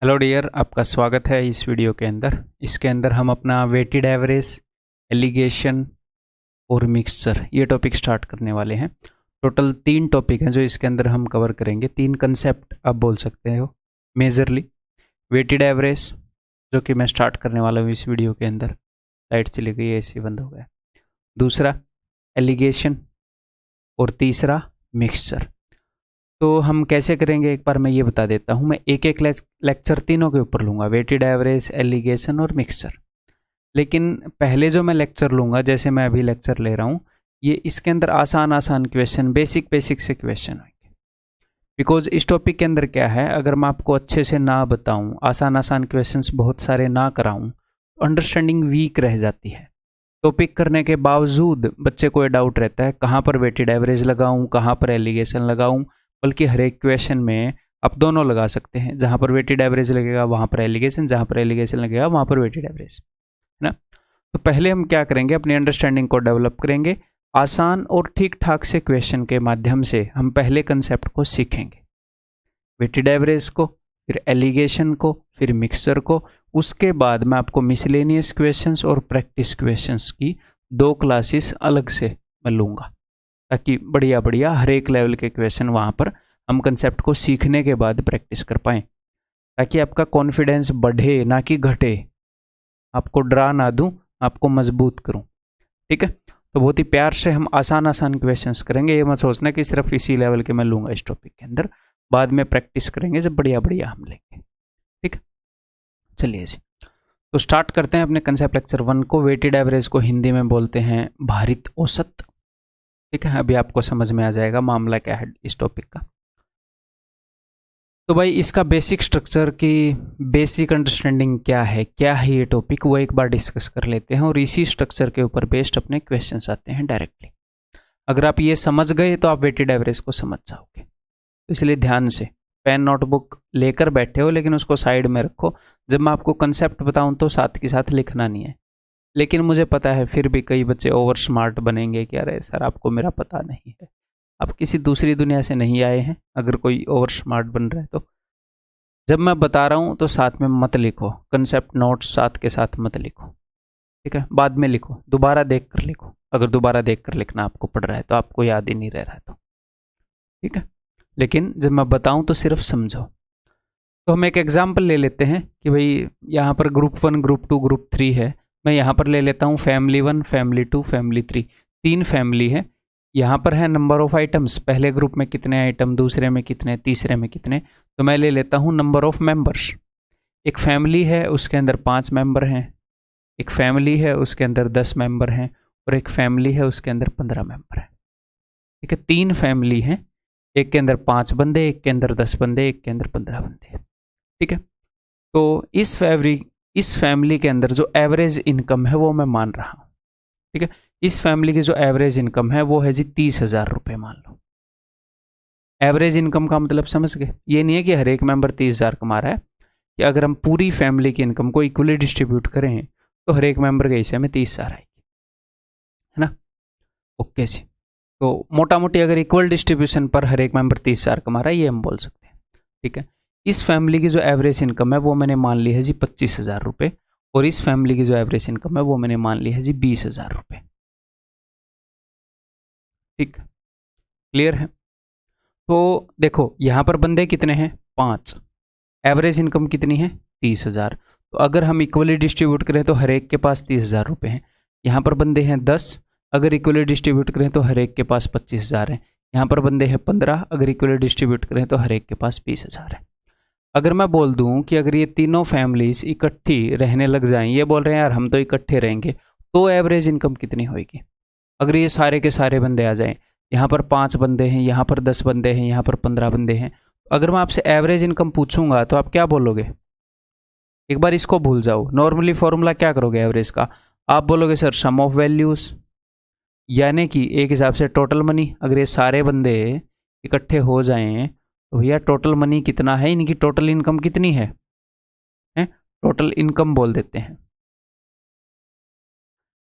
Hello dear, आपका स्वागत है इस वीडियो के अंदर। इसके अंदर हम अपना वेटेड एवरेज, एलिगेशन और मिक्सचर ये टॉपिक स्टार्ट करने वाले हैं। टोटल 3 टॉपिक हैं जो इसके अंदर हम कवर करेंगे। 3 कंसेप्ट आप बोल सकते हो मेजरली। वेटेड एवरेज जो कि मैं स्टार्ट करने वाला हूँ इस वीडियो के अंदर। लाइट चली गई, एसी बंद हो गया। दूसरा एलिगेशन और तीसरा मिक्सचर। तो हम कैसे करेंगे एक बार मैं ये बता देता हूँ। मैं एक एक लेक्चर तीनों के ऊपर लूँगा, वेटेड एवरेज, एलिगेशन और मिक्सचर। लेकिन पहले जो मैं लेक्चर लूँगा, जैसे मैं अभी लेक्चर ले रहा हूँ, ये इसके अंदर आसान आसान क्वेश्चन, बेसिक से क्वेश्चन होंगे। बिकॉज इस टॉपिक के अंदर क्या है, अगर मैं आपको अच्छे से ना बताऊँ, आसान आसान क्वेश्चंस बहुत सारे ना कराऊँ, तो अंडरस्टैंडिंग वीक रह जाती है। टॉपिक करने के बावजूद बच्चे को ये डाउट रहता है कहाँ पर वेटेड एवरेज लगाऊँ, कहाँ पर एलिगेशन लगाऊँ। बल्कि हर एक क्वेश्चन में आप दोनों लगा सकते हैं। जहाँ पर वेटेड एवरेज लगेगा वहाँ पर एलिगेशन, जहाँ पर एलिगेशन लगेगा वहाँ पर वेटेड एवरेज, है ना। तो पहले हम क्या करेंगे, अपनी अंडरस्टैंडिंग को डेवलप करेंगे। आसान और ठीक ठाक से क्वेश्चन के माध्यम से हम पहले कंसेप्ट को सीखेंगे, वेटेड एवरेज को, फिर एलिगेशन को, फिर मिक्सचर को। उसके बाद मैं आपको मिसलेनियस क्वेश्चंस और प्रैक्टिस क्वेश्चंस की 2 क्लासेस अलग से मैं लूँगा, ताकि बढ़िया बढ़िया हर एक लेवल के क्वेश्चन वहाँ पर हम कंसेप्ट को सीखने के बाद प्रैक्टिस कर पाएँ, ताकि आपका कॉन्फिडेंस बढ़े ना कि घटे। आपको डरा ना दूँ, आपको मजबूत करूँ, ठीक है। तो बहुत ही प्यार से हम आसान आसान क्वेश्चंस करेंगे। ये मत सोचना कि सिर्फ इसी लेवल के मैं लूँगा इस टॉपिक के अंदर, बाद में प्रैक्टिस करेंगे जब बढ़िया बढ़िया हम लेंगे, ठीक है। चलिए जी, तो स्टार्ट करते हैं अपने कंसेप्ट लेक्चर 1 को। वेटेड एवरेज को हिंदी में बोलते हैं भारित औसत, ठीक है। अभी आपको समझ में आ जाएगा मामला क्या है इस टॉपिक का। तो भाई इसका बेसिक स्ट्रक्चर की बेसिक अंडरस्टैंडिंग क्या है ये टॉपिक, वो एक बार डिस्कस कर लेते हैं और इसी स्ट्रक्चर के ऊपर बेस्ड अपने क्वेश्चंस आते हैं डायरेक्टली। अगर आप ये समझ गए तो आप वेटेड एवरेज को समझ जाओगे। तो इसलिए ध्यान से पेन नोटबुक लेकर बैठे हो, लेकिन उसको साइड में रखो। जब मैं आपको कंसेप्ट बताऊं तो साथ के साथ लिखना नहीं है। लेकिन मुझे पता है फिर भी कई बच्चे ओवर स्मार्ट बनेंगे कि अरे सर आपको मेरा पता नहीं है। आप किसी दूसरी दुनिया से नहीं आए हैं अगर कोई ओवर स्मार्ट बन रहा है तो। जब मैं बता रहा हूँ तो साथ में मत लिखो, कंसेप्ट नोट्स साथ के साथ मत लिखो, ठीक है। बाद में लिखो, दोबारा देख कर लिखो। अगर दोबारा देख कर लिखना आपको पड़ रहा है तो आपको याद ही नहीं रह रहा है तो, ठीक है। लेकिन जब मैं बताऊँ तो सिर्फ समझो। तो हम एक एग्जाम्पल ले लेते हैं कि भाई यहाँ पर ग्रुप 1, ग्रुप 2, ग्रुप 3 है। मैं यहाँ पर ले लेता हूँ फैमिली 1, फैमिली 2, फैमिली 3। 3 फैमिली है। यहाँ पर है नंबर ऑफ आइटम्स, पहले ग्रुप में कितने आइटम, दूसरे में कितने, तीसरे में कितने। तो मैं ले लेता हूँ नंबर ऑफ मेंबर्स। एक फैमिली है उसके अंदर 5 मेंबर हैं, एक फैमिली है उसके अंदर 10 मेंबर हैं, और एक फैमिली है उसके अंदर 15 मेंबर हैं, ठीक है। 3 फैमिली हैं, एक के अंदर 5 बंदे, एक के अंदर 10 बंदे, एक के अंदर 15 बंदे, ठीक है। तो इस फैमिली के अंदर जो एवरेज इनकम है वो मैं मान रहा हूँ, ठीक है। इस फैमिली की जो एवरेज इनकम है वो है जी 30,000 रुपये मान लो। एवरेज इनकम का मतलब समझ गए, ये नहीं है कि हर एक मेंबर 30,000 कमा रहा है। कि अगर हम पूरी फैमिली की इनकम को इक्वली डिस्ट्रीब्यूट करें तो हर एक मेंबर के हिस्से में 30,000 आएगी, है ना। ओके जी। तो मोटा मोटी अगर इक्वल डिस्ट्रीब्यूशन पर हर एक मेंबर 30,000 कमा रहा है, ये हम बोल सकते हैं, ठीक है। इस फैमिली की जो एवरेज इनकम है वो मैंने मान ली है जी 25,000 रुपये, और इस फैमिली की जो एवरेज इनकम है वो मैंने मान ली है जी 20,000 रुपये, ठीक। क्लियर है। तो देखो यहाँ पर बंदे कितने हैं, 5। एवरेज इनकम कितनी है, 30,000। तो अगर हम इक्वली डिस्ट्रीब्यूट करें तो हर एक के पास 30,000 रुपये हैं। यहाँ पर बंदे हैं 10, अगर इक्वली डिस्ट्रीब्यूट करें तो हर एक के पास 25,000 है। यहाँ पर बंदे हैं 15, अगर इक्वली डिस्ट्रीब्यूट करें तो हर एक के पास 20,000 है। अगर मैं बोल दूं कि अगर ये तीनों फैमिलीज इकट्ठी रहने लग जाएं, ये बोल रहे हैं यार हम तो इकट्ठे रहेंगे, तो एवरेज इनकम कितनी होगी। अगर ये सारे के सारे बंदे आ जाएं, यहाँ पर 5 बंदे हैं, यहाँ पर 10 बंदे हैं, यहाँ पर 15 बंदे हैं, अगर मैं आपसे एवरेज इनकम पूछूंगा तो आप क्या बोलोगे। एक बार इसको भूल जाओ। नॉर्मली फॉर्मूला क्या करोगे एवरेज का, आप बोलोगे सर सम ऑफ वैल्यूज, यानी कि एक हिसाब से टोटल मनी। अगर ये सारे बंदे इकट्ठे हो जाएं तो भैया टोटल मनी कितना है, इनकी टोटल इनकम कितनी है, टोटल इनकम बोल देते हैं,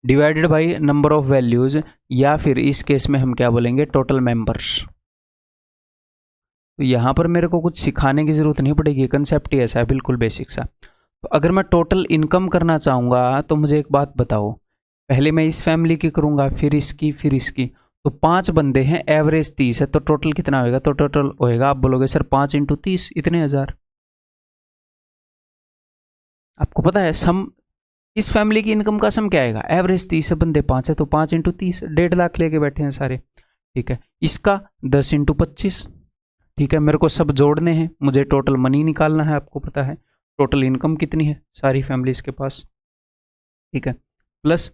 divided by number of values, या फिर इस केस में हम क्या बोलेंगे, टोटल मेंबर्स। तो यहाँ पर मेरे को कुछ सिखाने की ज़रूरत नहीं पड़ेगी, कंसेप्ट ही ऐसा है, बिल्कुल बेसिक सा। तो अगर मैं टोटल इनकम करना चाहूँगा तो मुझे एक बात बताओ, पहले मैं इस फैमिली की करूँगा, फिर इसकी, फिर इसकी। तो 5 बंदे हैं, एवरेज 30 है, तो टोटल कितना होएगा? तो टोटल होएगा, आप बोलोगे सर 5 × 30 इतने हज़ार। आपको पता है सम, इस फैमिली की इनकम का सम क्या आएगा? एवरेज 30 है, बंदे 5 है, तो 5 × 30 1.5 लाख लेके बैठे हैं सारे, ठीक है। इसका 10 × 25, ठीक है। मेरे को सब जोड़ने हैं, मुझे टोटल मनी निकालना है, आपको पता है टोटल इनकम कितनी है सारी फैमिलीज के पास, ठीक है। प्लस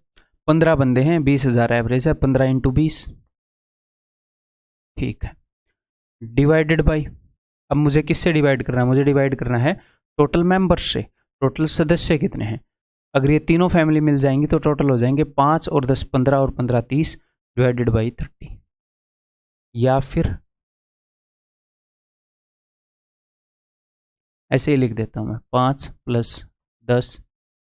15 बंदे हैं, 20,000 एवरेज है, 15 × 20, ठीक है, डिवाइडेड बाई, अब मुझे किससे डिवाइड करना है? मुझे डिवाइड करना है टोटल मेंबर्स से, टोटल सदस्य कितने हैं। अगर ये तीनों फैमिली मिल जाएंगी तो टोटल हो जाएंगे 5 और 10 15 और 15 30 डिवाइडेड बाई 30, या फिर ऐसे ही लिख देता हूं मैं, 5 + 10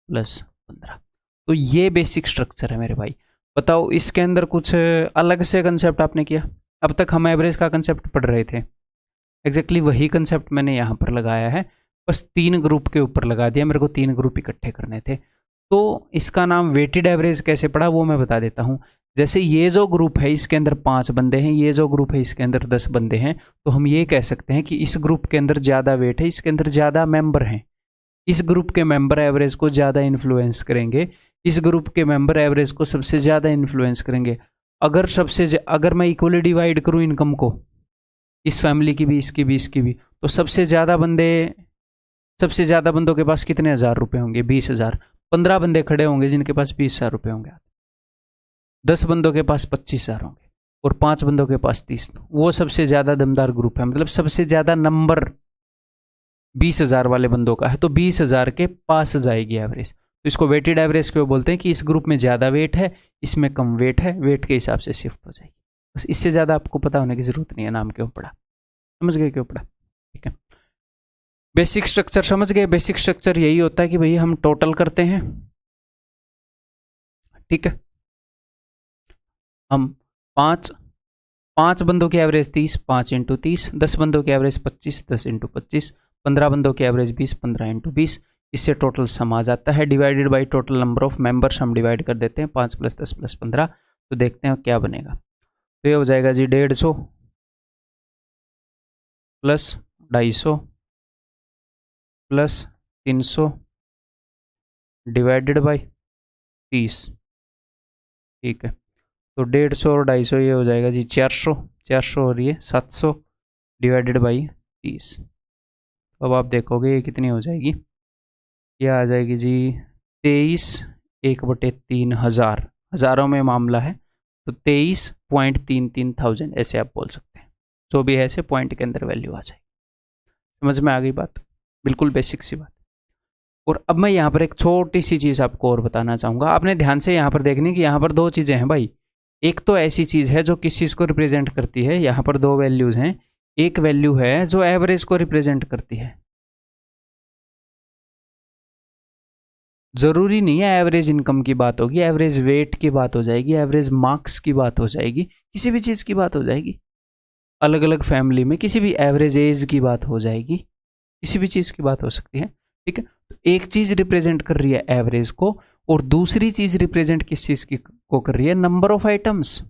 + 15। तो ये बेसिक स्ट्रक्चर है मेरे भाई। बताओ इसके अंदर कुछ अलग से कंसेप्ट आपने किया? अब तक हम एवरेज का कंसेप्ट पढ़ रहे थे, एग्जैक्टली वही कंसेप्ट मैंने यहाँ पर लगाया है, बस 3 ग्रुप के ऊपर लगा दिया, मेरे को 3 ग्रुप इकट्ठे करने थे। तो इसका नाम वेटेड एवरेज कैसे पड़ा वो मैं बता देता हूँ। जैसे ये जो ग्रुप है इसके अंदर 5 बंदे हैं, ये जो ग्रुप है इसके अंदर 10 बंदे हैं, तो हम ये कह सकते हैं कि इस ग्रुप के अंदर ज़्यादा वेट है, इसके अंदर ज़्यादा मेंबर हैं, इस ग्रुप के मेंबर एवरेज को ज़्यादा इन्फ्लुएंस करेंगे, इस ग्रुप के मेंबर एवरेज को सबसे ज़्यादा इन्फ्लुएंस करेंगे। अगर मैं इक्वली डिवाइड करूँ इनकम को, इस फैमिली की भी, इसकी भी, इसकी भी, तो सबसे ज़्यादा बंदों के पास कितने हज़ार रुपये होंगे? 20,000। 15 बंदे खड़े होंगे जिनके पास 20,000 रुपये होंगे, 10 बंदों के पास 25,000 होंगे, और 5 बंदों के पास 30। वो सबसे ज़्यादा दमदार ग्रुप है, मतलब सबसे ज़्यादा नंबर 20,000 वाले बंदों का है, तो 20,000 के पास जाएगी एवरेज। तो इसको वेटेड एवरेज क्यों बोलते हैं? कि इस ग्रुप में ज़्यादा वेट है, इसमें कम वेट है, वेट के हिसाब से शिफ्ट हो जाएगी। बस इससे ज़्यादा आपको पता होने की ज़रूरत नहीं है, नाम क्यों पड़ा, समझ गए क्यों पड़ा, ठीक है। बेसिक स्ट्रक्चर समझ गए? बेसिक स्ट्रक्चर यही होता है कि भाई हम टोटल करते हैं, ठीक है। हम 5 बंदों की एवरेज 30, 5 × 30, 10 बंदों की एवरेज 25, 10 × 25, 15 बंदों की एवरेज 20, 15 × 20, इससे टोटल सम आ जाता है। Divided by total number of members हम डिवाइड कर देते हैं, 5 + 10 + 15, तो देखते हैं क्या बनेगा। तो ये हो जाएगा जी 150 + 250 + 300 डिवाइडेड बाई 30, ठीक है। तो 150 और 250 ये हो जाएगा जी 400 और ये 700 डिवाइडेड बाई 30। अब आप देखोगे ये कितनी हो जाएगी, ये आ जाएगी जी 23 हज़ार, हज़ारों में मामला है, तो 23.33 थाउजेंड ऐसे आप बोल सकते हैं। जो भी है ऐसे पॉइंट के अंदर वैल्यू आ जाएगी। समझ में आ गई बात? बिल्कुल बेसिक सी बात। और अब मैं यहाँ पर एक छोटी सी चीज़ आपको और बताना चाहूँगा। आपने ध्यान से यहाँ पर देखनी कि यहाँ पर 2 चीज़ें हैं भाई। एक तो ऐसी चीज़ है जो किस चीज़ को रिप्रेजेंट करती है, यहाँ पर 2 वैल्यूज़ हैं। एक वैल्यू है जो एवरेज को रिप्रेजेंट करती है। ज़रूरी नहीं है एवरेज इनकम की बात होगी, एवरेज वेट की बात हो जाएगी, एवरेज मार्क्स की बात हो जाएगी, किसी भी चीज़ की बात हो जाएगी। अलग अलग फैमिली में किसी भी एवरेज एज की बात हो जाएगी, किसी भी चीज़ की बात हो सकती है, ठीक है। तो एक चीज़ रिप्रेजेंट कर रही है एवरेज को, और दूसरी चीज़ रिप्रेजेंट किस चीज़ की को कर रही है? Number of items.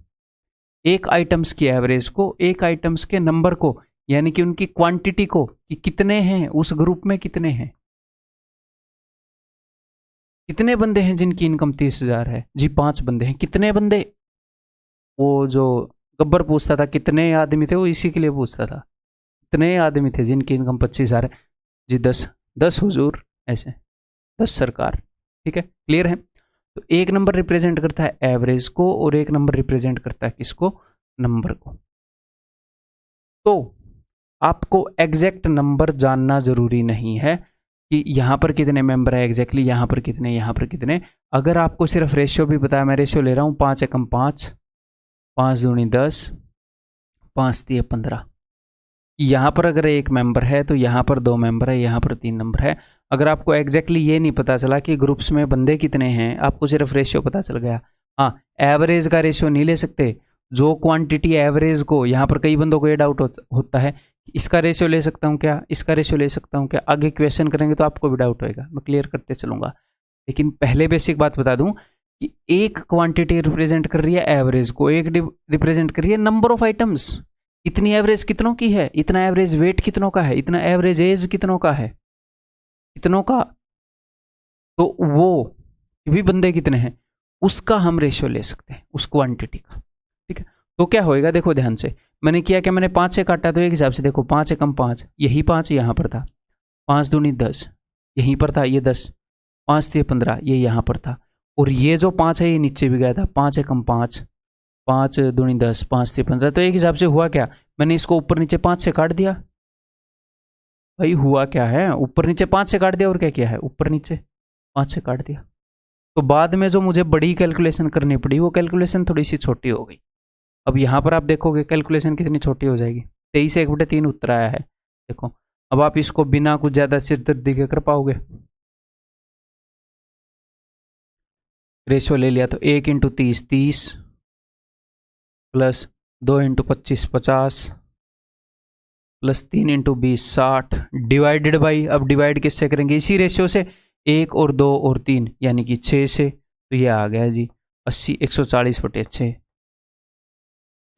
एक आइटम्स की एवरेज को, एक आइटम्स के नंबर को, यानी कि उनकी क्वांटिटी को, कि कितने हैं उस ग्रुप में, कितने हैं, कितने बंदे हैं जिनकी इनकम 30,000 है जी? 5 बंदे हैं। कितने बंदे? वो जो गब्बर पूछता था कितने आदमी थे, वो इसी के लिए पूछता था, कितने आदमी थे जिनकी इनकम 25,000 है जी? 10 हुजूर, ऐसे 10 सरकार, ठीक है, क्लियर है। तो एक नंबर रिप्रेजेंट करता है एवरेज को, और एक नंबर रिप्रेजेंट करता है किसको? नंबर को। तो आपको एग्जैक्ट नंबर जानना जरूरी नहीं है कि यहाँ पर कितने मेंबर है एग्जैक्टली, यहाँ पर कितने, यहाँ पर कितने। अगर आपको सिर्फ रेशियो भी पता है, मैं रेशियो ले रहा हूँ 5 एकम 5, 5 दूनी 10, 5 तिये 15। यहाँ पर अगर एक मेंबर है तो यहाँ पर 2 मेंबर है, यहाँ पर 3 नंबर है। अगर आपको एग्जैक्टली ये नहीं पता चला कि ग्रुप्स में बंदे कितने हैं, आपको सिर्फ रेशियो पता चल गया, हाँ, एवरेज का रेशियो नहीं ले सकते। जो क्वांटिटी एवरेज को, यहाँ पर कई बंदों को ये डाउट होता है इसका रेशियो ले सकता हूँ क्या, इसका रेशियो ले सकता हूँ क्या, आगे क्वेश्चन करेंगे तो आपको भी डाउट होएगा, मैं क्लियर करते चलूंगा। लेकिन पहले बेसिक बात बता दूं कि एक क्वांटिटी रिप्रेजेंट कर रही है एवरेज को, एक रिप्रेजेंट कर रही है नंबर ऑफ आइटम्स। इतनी एवरेज कितनों की है, इतना एवरेज वेट कितनों का है, इतना एवरेज एज कितनों का है, कितनों का, तो वो भी बंदे कितने हैं उसका हम रेशियो ले सकते हैं, उस क्वांटिटी का। ठीक है, तो क्या होएगा देखो ध्यान से, मैंने किया कि मैंने 5 से काटा, तो एक हिसाब से देखो 5 एकम 5, यही 5 यहाँ पर था, 5 दूनी 10 यहीं पर था, ये 10, 5 थे 15 ये यहाँ पर था, और ये जो 5 है ये नीचे भी गया था, 5 एकम 5, 5 दूनी 10, 5 से 15, तो एक हिसाब से हुआ क्या, मैंने इसको ऊपर नीचे 5 से काट दिया। भाई हुआ क्या है, ऊपर नीचे 5 से काट दिया, और क्या किया है, ऊपर नीचे 5 से काट दिया। तो बाद में जो मुझे बड़ी कैलकुलेशन करनी पड़ी वो कैलकुलेशन थोड़ी सी छोटी हो गई। अब यहाँ पर आप देखोगे कैलकुलेशन कितनी छोटी हो जाएगी, 23/1/3 उत्तर आया है। देखो अब आप इसको बिना कुछ ज़्यादा सिरदर्दी के कर पाओगे। रेशियो ले लिया तो 1 into 30 30 plus 2 into 25 50 plus 3 into 20 60 divided by, अब डिवाइड किससे करेंगे, इसी रेशियो से, 1 और 2 और 3 यानी कि 6 से, तो ये आ गया जी 80 140/6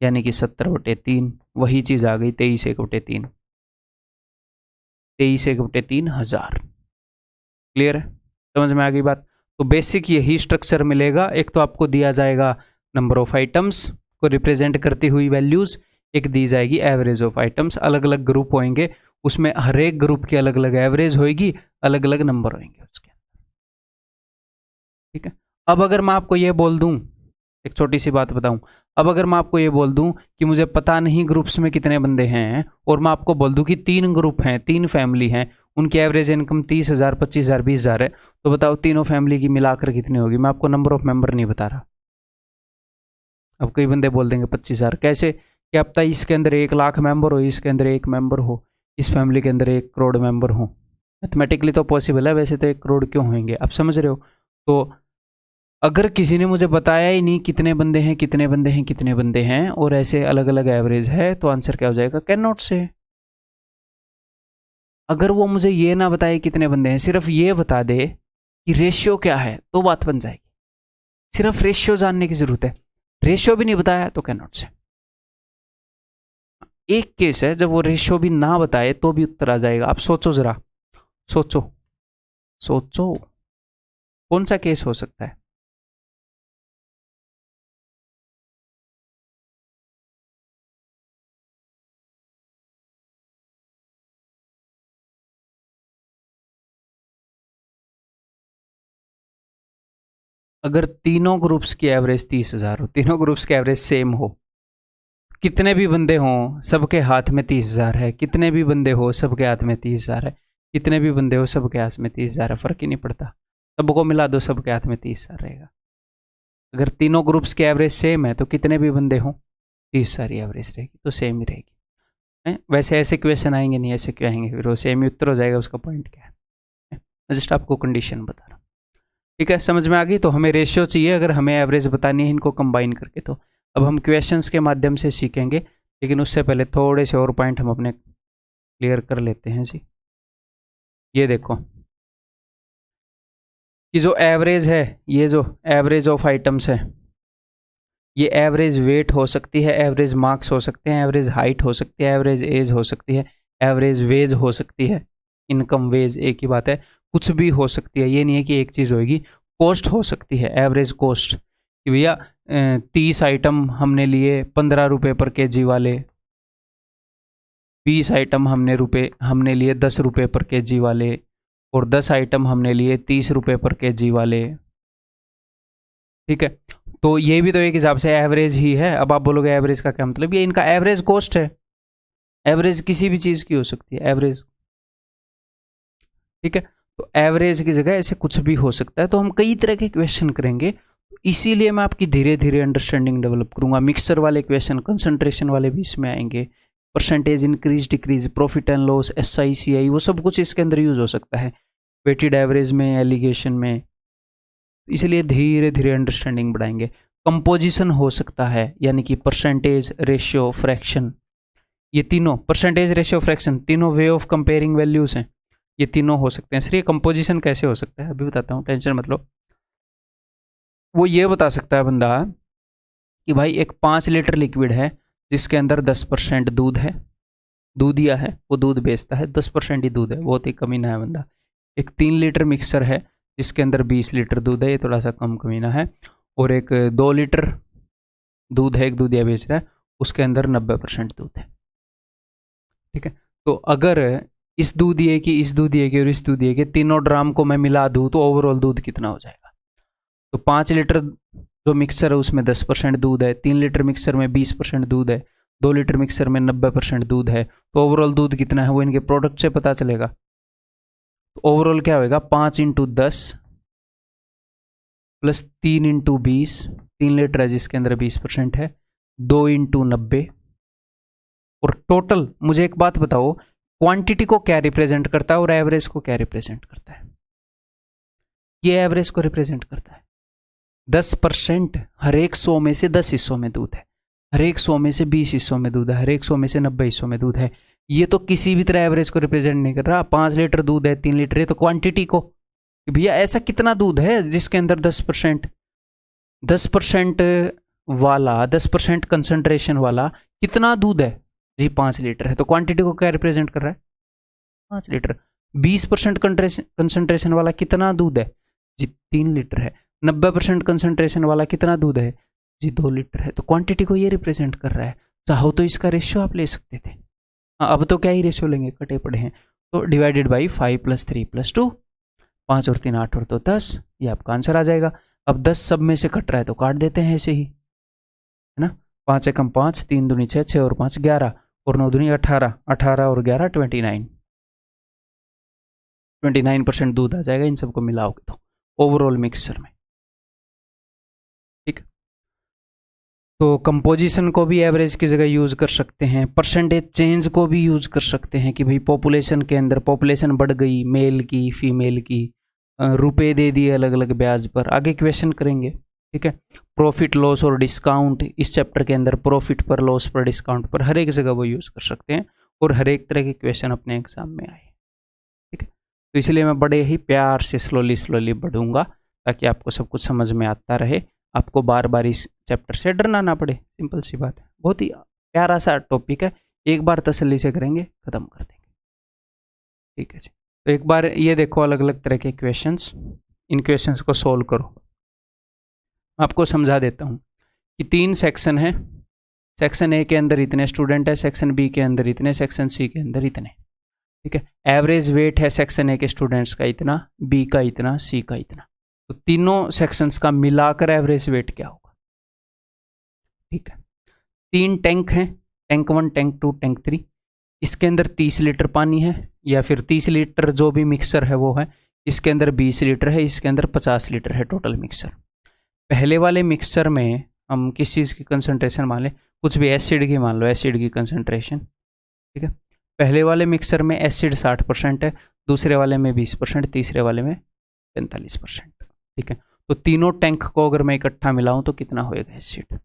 यानी कि 70/3, वही चीज़ आ गई 23/1/3, 23/1/3 हज़ार। क्लियर है, समझ में आ गई बात। तो बेसिक यही स्ट्रक्चर मिलेगा, एक तो आपको दिया जाएगा नंबर ऑफ आइटम्स को रिप्रेजेंट करती हुई वैल्यूज, एक दी जाएगी एवरेज ऑफ आइटम्स, अलग अलग ग्रुप होंगे, उसमें हर एक ग्रुप की अलग अलग एवरेज होगी, अलग अलग नंबर होंगे उसके। ठीक है, अब अगर मैं आपको ये बोल दूं, एक छोटी सी बात बताऊं, अब अगर मैं आपको ये बोल दूं कि मुझे पता नहीं ग्रुप्स में कितने बंदे हैं, और मैं आपको बोल दूं कि 3 ग्रुप हैं, 3 फैमिली हैं, उनकी एवरेज इनकम 30,000 25,000 20,000 है, तो बताओ तीनों फैमिली की मिलाकर कितनी होगी। मैं आपको नंबर ऑफ मेंबर नहीं बता रहा। अब कई बंदे बोल देंगे 25,000, कैसे, क्या पता इसके अंदर 1,00,000 मेंबर हो, इसके अंदर 1 मेंबर हो, इस फैमिली के अंदर 1 करोड़ मेंबर हो। मैथमेटिकली तो पॉसिबल है, वैसे तो 1 करोड़ क्यों होंगे, आप समझ रहे हो। तो अगर किसी ने मुझे बताया ही नहीं कितने बंदे हैं कितने बंदे हैं कितने बंदे हैं, और ऐसे अलग अलग एवरेज है, तो आंसर क्या हो जाएगा, कैन नॉट से। अगर वो मुझे ये ना बताए कितने बंदे हैं, सिर्फ ये बता दे कि रेशियो क्या है, तो बात बन जाएगी। सिर्फ रेशियो जानने की जरूरत है, रेशियो भी नहीं बताया तो कैन नॉट से। एक केस है जब वो रेशियो भी ना बताए तो भी उत्तर आ जाएगा। आप सोचो जरा, सोचो सोचो कौन सा केस हो सकता है। अगर तीनों ग्रुप्स की एवरेज 30,000 हो, तीनों ग्रुप्स की एवरेज सेम हो, कितने भी बंदे हों सबके हाथ में 30,000 है, कितने भी बंदे हो सबके हाथ में 30,000 है, कितने भी बंदे हो सबके हाथ में 30,000 है, फर्क ही नहीं पड़ता, सबको मिला दो सबके हाथ में 30,000 रहेगा। अगर तीनों ग्रुप्स की एवरेज सेम है तो कितने भी बंदे हों 30,000 एवरेज रहेगी, तो सेम ही रहेगी। वैसे ऐसे क्वेश्चन आएंगे नहीं, ऐसे क्यों आएंगे, फिर वो सेम ही उत्तर हो जाएगा, उसका पॉइंट क्या है। मैं जस्ट आपको कंडीशन बता रहा हूँ। ठीक है, समझ में आ गई। तो हमें रेशियो चाहिए अगर हमें एवरेज बतानी है इनको कंबाइन करके। तो अब हम क्वेश्चंस के माध्यम से सीखेंगे, लेकिन उससे पहले थोड़े से और पॉइंट हम अपने क्लियर कर लेते हैं जी। ये देखो कि जो एवरेज है, ये जो एवरेज ऑफ आइटम्स है, ये एवरेज वेट हो सकती है, एवरेज मार्क्स हो सकते हैं, एवरेज हाइट हो सकती है, एवरेज एज हो सकती है, एवरेज वेज हो सकती है, इनकम वेज एक ही बात है, कुछ भी हो सकती है, ये नहीं है कि एक चीज़ होगी। कॉस्ट हो सकती है, एवरेज कॉस्ट, कि भैया 30 आइटम हमने लिए 15 रुपये पर केजी वाले, 20 आइटम हमने लिए 10 रुपये पर केजी वाले, और 10 आइटम हमने लिए 30 रुपये पर केजी वाले। ठीक है, तो ये भी तो एक हिसाब से एवरेज ही है। अब आप बोलोगे एवरेज का क्या मतलब, ये इनका एवरेज कॉस्ट है। एवरेज किसी भी चीज़ की हो सकती है एवरेज। ठीक है, तो एवरेज की जगह ऐसे कुछ भी हो सकता है। तो हम कई तरह के क्वेश्चन करेंगे, इसीलिए मैं आपकी धीरे धीरे अंडरस्टैंडिंग डेवलप करूंगा। मिक्सर वाले क्वेश्चन, कंसंट्रेशन वाले भी इसमें आएंगे, percentage increase decrease, profit and loss, SI CI, वो सब कुछ इसके अंदर यूज हो सकता है, वेटेड एवरेज में, एलिगेशन में। इसलिए धीरे धीरे अंडरस्टैंडिंग बढ़ाएंगे। कंपोजिशन हो सकता है, यानी कि परसेंटेज, रेशियो, फ्रैक्शन, ये तीनों परसेंटेज रेशियो फ्रैक्शन, तीनों वे ऑफ कंपेयरिंग वैल्यूज हैं, ये तीनों हो सकते हैं। सर ये कंपोजिशन कैसे हो सकता है, अभी बताता हूँ, टेंशन मतलब। वो ये बता सकता है बंदा कि भाई एक 5 लीटर लिक्विड है जिसके अंदर 10% दूध है, दूधिया है, वो दूध बेचता है, 10% ही दूध है, बहुत ही कमीना है बंदा। एक 3 लीटर मिक्सर है जिसके अंदर 20 लीटर दूध है, ये थोड़ा सा कम कमीना है। और एक 2 लीटर दूध है, एक दूधिया बेच रहा है, उसके अंदर 90% दूध है। ठीक है, तो अगर इस दूधिये की, इस दूधिये की और इस दूधिये के तीनों ड्राम को मैं मिला दूँ तो ओवरऑल दूध कितना हो जाएगा? तो 5 लीटर जो मिक्सर है उसमें 10% दूध है, 3 लीटर मिक्सर में 20% दूध है, 2 लीटर मिक्सर में 90% दूध है, तो ओवरऑल दूध कितना है वो इनके प्रोडक्ट से पता चलेगा। तो ओवरऑल क्या होगा? 5 × 10 प्लस 3 × 20, 3 लीटर है जिसके अंदर 20% है, 2 × 90। और टोटल, मुझे एक बात बताओ, क्वांटिटी को क्या रिप्रेजेंट करता है और एवरेज को क्या रिप्रेजेंट करता है? ये एवरेज को रिप्रेजेंट करता है। 10% हर एक 100 में से 10 हिस्सों में दूध है, हर एक 100 में से 20 हिस्सों में दूध है, हर एक 100 में से 90 हिस्सों में दूध है। ये तो किसी भी तरह एवरेज को रिप्रेजेंट नहीं कर रहा। 5 लीटर दूध है, 3 लीटर है, तो क्वांटिटी को, भैया ऐसा कितना दूध है जिसके अंदर 10% वाला, 10% कंसंट्रेशन वाला कितना दूध है जी? 5 लीटर है, तो क्वांटिटी को क्या रिप्रेजेंट कर रहा है? 5 लीटर। 20% कंसंट्रेशन वाला कितना दूध है जी? 3 लीटर है। 90% कंसंट्रेशन वाला कितना दूध है जी? 2 लीटर है। तो क्वांटिटी को ये रिप्रेजेंट कर रहा है। चाहो तो इसका रेशियो आप ले सकते थे। अब तो क्या ही रेशियो लेंगे, कटे पड़े हैं। तो डिवाइडेड बाई 5 + 3 + 2, 5 और 3 8 और 2 10, ये आपका आंसर आ जाएगा। अब 10 सब में से कट रहा है तो काट देते हैं ऐसे ही, है ना। 5 × 5, 3 दूनी 6, 6 और 5 11, और 9 दूनी 18, 18 और 11 29% दूध आ जाएगा इन सबको मिलाओगे तो ओवरऑल मिक्सचर में। ठीक, तो कंपोजिशन को भी एवरेज की जगह यूज कर सकते हैं, परसेंटेज चेंज को भी यूज कर सकते हैं कि भाई पॉपुलेशन के अंदर पॉपुलेशन बढ़ गई, मेल की, फीमेल की, रुपए दे दिए अलग अलग ब्याज पर, आगे क्वेश्चन करेंगे। ठीक है, प्रॉफिट लॉस और डिस्काउंट, इस चैप्टर के अंदर प्रॉफिट पर, लॉस पर, डिस्काउंट पर, हर एक जगह वो यूज कर सकते हैं और हर एक तरह के क्वेश्चन अपने एग्जाम में आए। ठीक है, तो इसलिए मैं बड़े ही प्यार से स्लोली बढ़ूंगा ताकि आपको सब कुछ समझ में आता रहे, आपको बार बार इस चैप्टर से डरना ना पड़े। सिंपल सी बात है, बहुत ही प्यारा सा टॉपिक है, एक बार तसल्ली से करेंगे खत्म कर देंगे। ठीक है जी, तो एक बार ये देखो अलग अलग तरह के क्वेश्चंस, इन क्वेश्चंस को सोल्व करो। आपको समझा देता हूँ कि 3 सेक्शन है, सेक्शन ए के अंदर इतने स्टूडेंट है, सेक्शन बी के अंदर इतने, सेक्शन सी के अंदर इतने। ठीक है, एवरेज वेट है सेक्शन ए के स्टूडेंट्स का इतना, बी का इतना, सी का इतना, तो तीनों सेक्शंस का मिलाकर एवरेज वेट क्या होगा? ठीक है, 3 टैंक हैं, टैंक 1, टैंक 2, टैंक 3, इसके अंदर 30 लीटर पानी है, या फिर 30 लीटर जो भी मिक्सर है वो है, इसके अंदर 20 लीटर है, इसके अंदर 50 लीटर है टोटल मिक्सर। पहले वाले मिक्सर में हम किस चीज़ की कंसंट्रेशन मान लें, कुछ भी एसिड की मान लो, एसिड की कंसंट्रेशन। ठीक है, पहले वाले मिक्सर में एसिड 60% है, दूसरे वाले में 20%, तीसरे वाले में 45%। ठीक है, तो तीनों टैंक को अगर मैं इकट्ठा मिलाऊं तो कितना होएगा एसिड?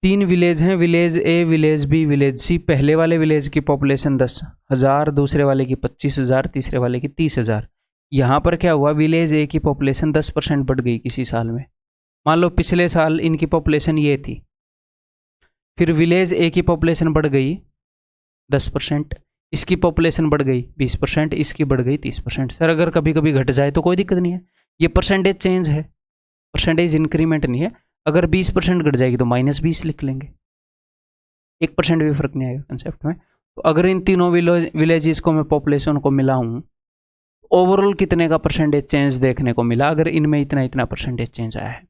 3 विलेज हैं, विलेज ए, विलेज बी, विलेज सी। पहले वाले विलेज की पॉपुलेशन 10,000, दूसरे वाले की 25,000, तीसरे वाले की 30,000। यहाँ पर क्या हुआ, विलेज ए की पॉपुलेशन 10% बढ़ गई किसी साल में। मान लो पिछले साल इनकी पॉपुलेशन ये थी, फिर विलेज ए की पॉपुलेशन बढ़ गई 10%, इसकी पॉपुलेशन बढ़ गई 20%, इसकी बढ़ गई 30%। सर अगर कभी कभी घट जाए तो कोई दिक्कत नहीं है, ये परसेंटेज चेंज है, परसेंटेज इंक्रीमेंट नहीं है। अगर 20% घट जाएगी तो -20 लिख लेंगे, 1% भी फर्क नहीं आएगा कंसेप्ट में। तो अगर इन तीनों विलेजेस को मैं पॉपुलेशन को मिलाऊं, ओवरऑल कितने का परसेंटेज चेंज देखने को मिला? अगर इनमें इतना परसेंटेज चेंज आया है।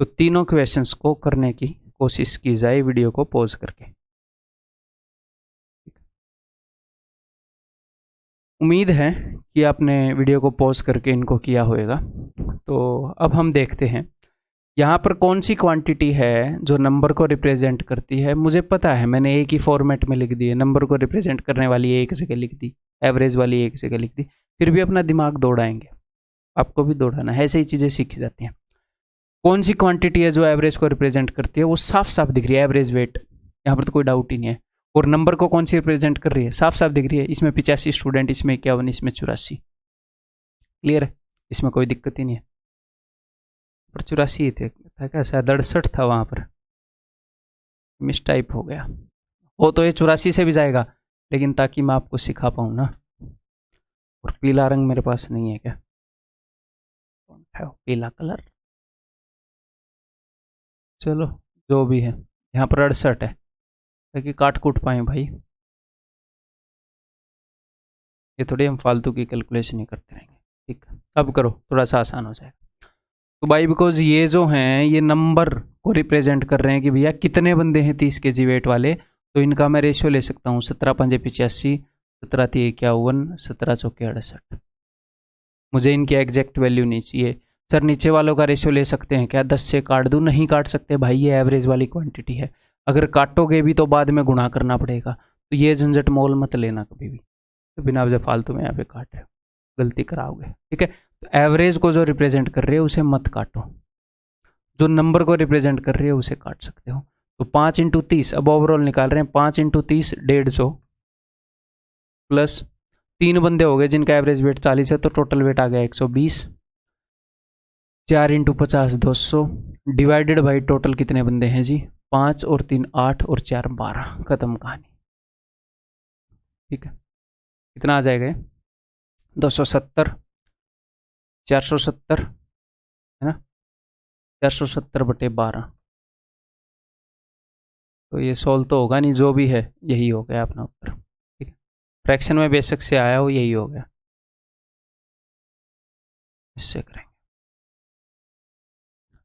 तो तीनों क्वेश्चंस को करने की कोशिश की जाए वीडियो को पॉज करके। उम्मीद है कि आपने वीडियो को पॉज करके इनको किया होगा। तो अब हम देखते हैं यहाँ पर कौन सी क्वांटिटी है जो नंबर को रिप्रेजेंट करती है। मुझे पता है, मैंने एक ही फॉर्मेट में लिख दी है, नंबर को रिप्रेजेंट करने वाली एक जगह लिख दी, एवरेज वाली एक जगह लिख दी, फिर भी अपना दिमाग दौड़ाएंगे, आपको भी दौड़ाना है, ऐसे ही चीज़ें सीखी जाती हैं। कौन सी क्वांटिटी है जो एवरेज को रिप्रेजेंट करती है? वो साफ साफ दिख रही है, एवरेज वेट, यहाँ पर तो कोई डाउट ही नहीं है। और नंबर को कौन सी रिप्रेजेंट कर रही है, साफ साफ दिख रही है, इसमें 85 स्टूडेंट, इसमें 51, इसमें 84। क्लियर है, इसमें कोई दिक्कत ही नहीं है। पर 84 थे क्या, शायद 68 था वहाँ पर, मिस टाइप हो गया हो तो ये 84 से भी जाएगा, लेकिन ताकि मैं आपको सिखा पाऊँ ना। और पीला रंग मेरे पास नहीं है क्या, कौन है पीला कलर, चलो जो भी है, यहाँ पर 68 है ताकि काट कूट पाए भाई। ये थोड़ी हम फालतू की कैलकुलेशन ही करते रहेंगे, ठीक है। अब करो, थोड़ा सा आसान हो जाएगा। तो भाई बिकॉज ये जो हैं ये नंबर को रिप्रेजेंट कर रहे हैं कि भैया कितने बंदे हैं 30 kg वेट वाले, तो इनका मैं रेशियो ले सकता हूँ 17 5 85, 17 3 51, 17 चौके 68। मुझे इनकी एग्जैक्ट वैल्यू नहीं चाहिए। सर नीचे वालों का रेशियो ले सकते हैं क्या, 10 से काट दूँ, नहीं काट सकते भाई, ये एवरेज वाली क्वांटिटी है, अगर काटोगे भी तो बाद में गुणा करना पड़ेगा, तो ये झंझट मोल मत लेना कभी भी, तो बिना वजह फालतू में यहाँ पे काट रहे हो, गलती कराओगे, ठीक है। तो एवरेज को जो रिप्रेजेंट कर रही है उसे मत काटो, जो नंबर को रिप्रेजेंट कर रही है उसे काट सकते हो। तो 5 × 30, अब ओवरऑल निकाल रहे हैं, 5 × 30 150 प्लस 3 बंदे हो गए जिनका एवरेज वेट 40 है, तो टोटल वेट आ गया 120, 4 × 50 200 डिवाइडेड बाई टोटल कितने बंदे हैं जी, 5 और 3 8 और 4 12, खत्म कहानी, ठीक है। कितना आ जाएगा, 270 470 है ना, 470/12, तो ये सॉल्व तो होगा नहीं, जो भी है यही हो गया अपना उत्तर, ठीक है। फ्रैक्शन में बेशक से आया हो, यही हो गया, इससे करेंगे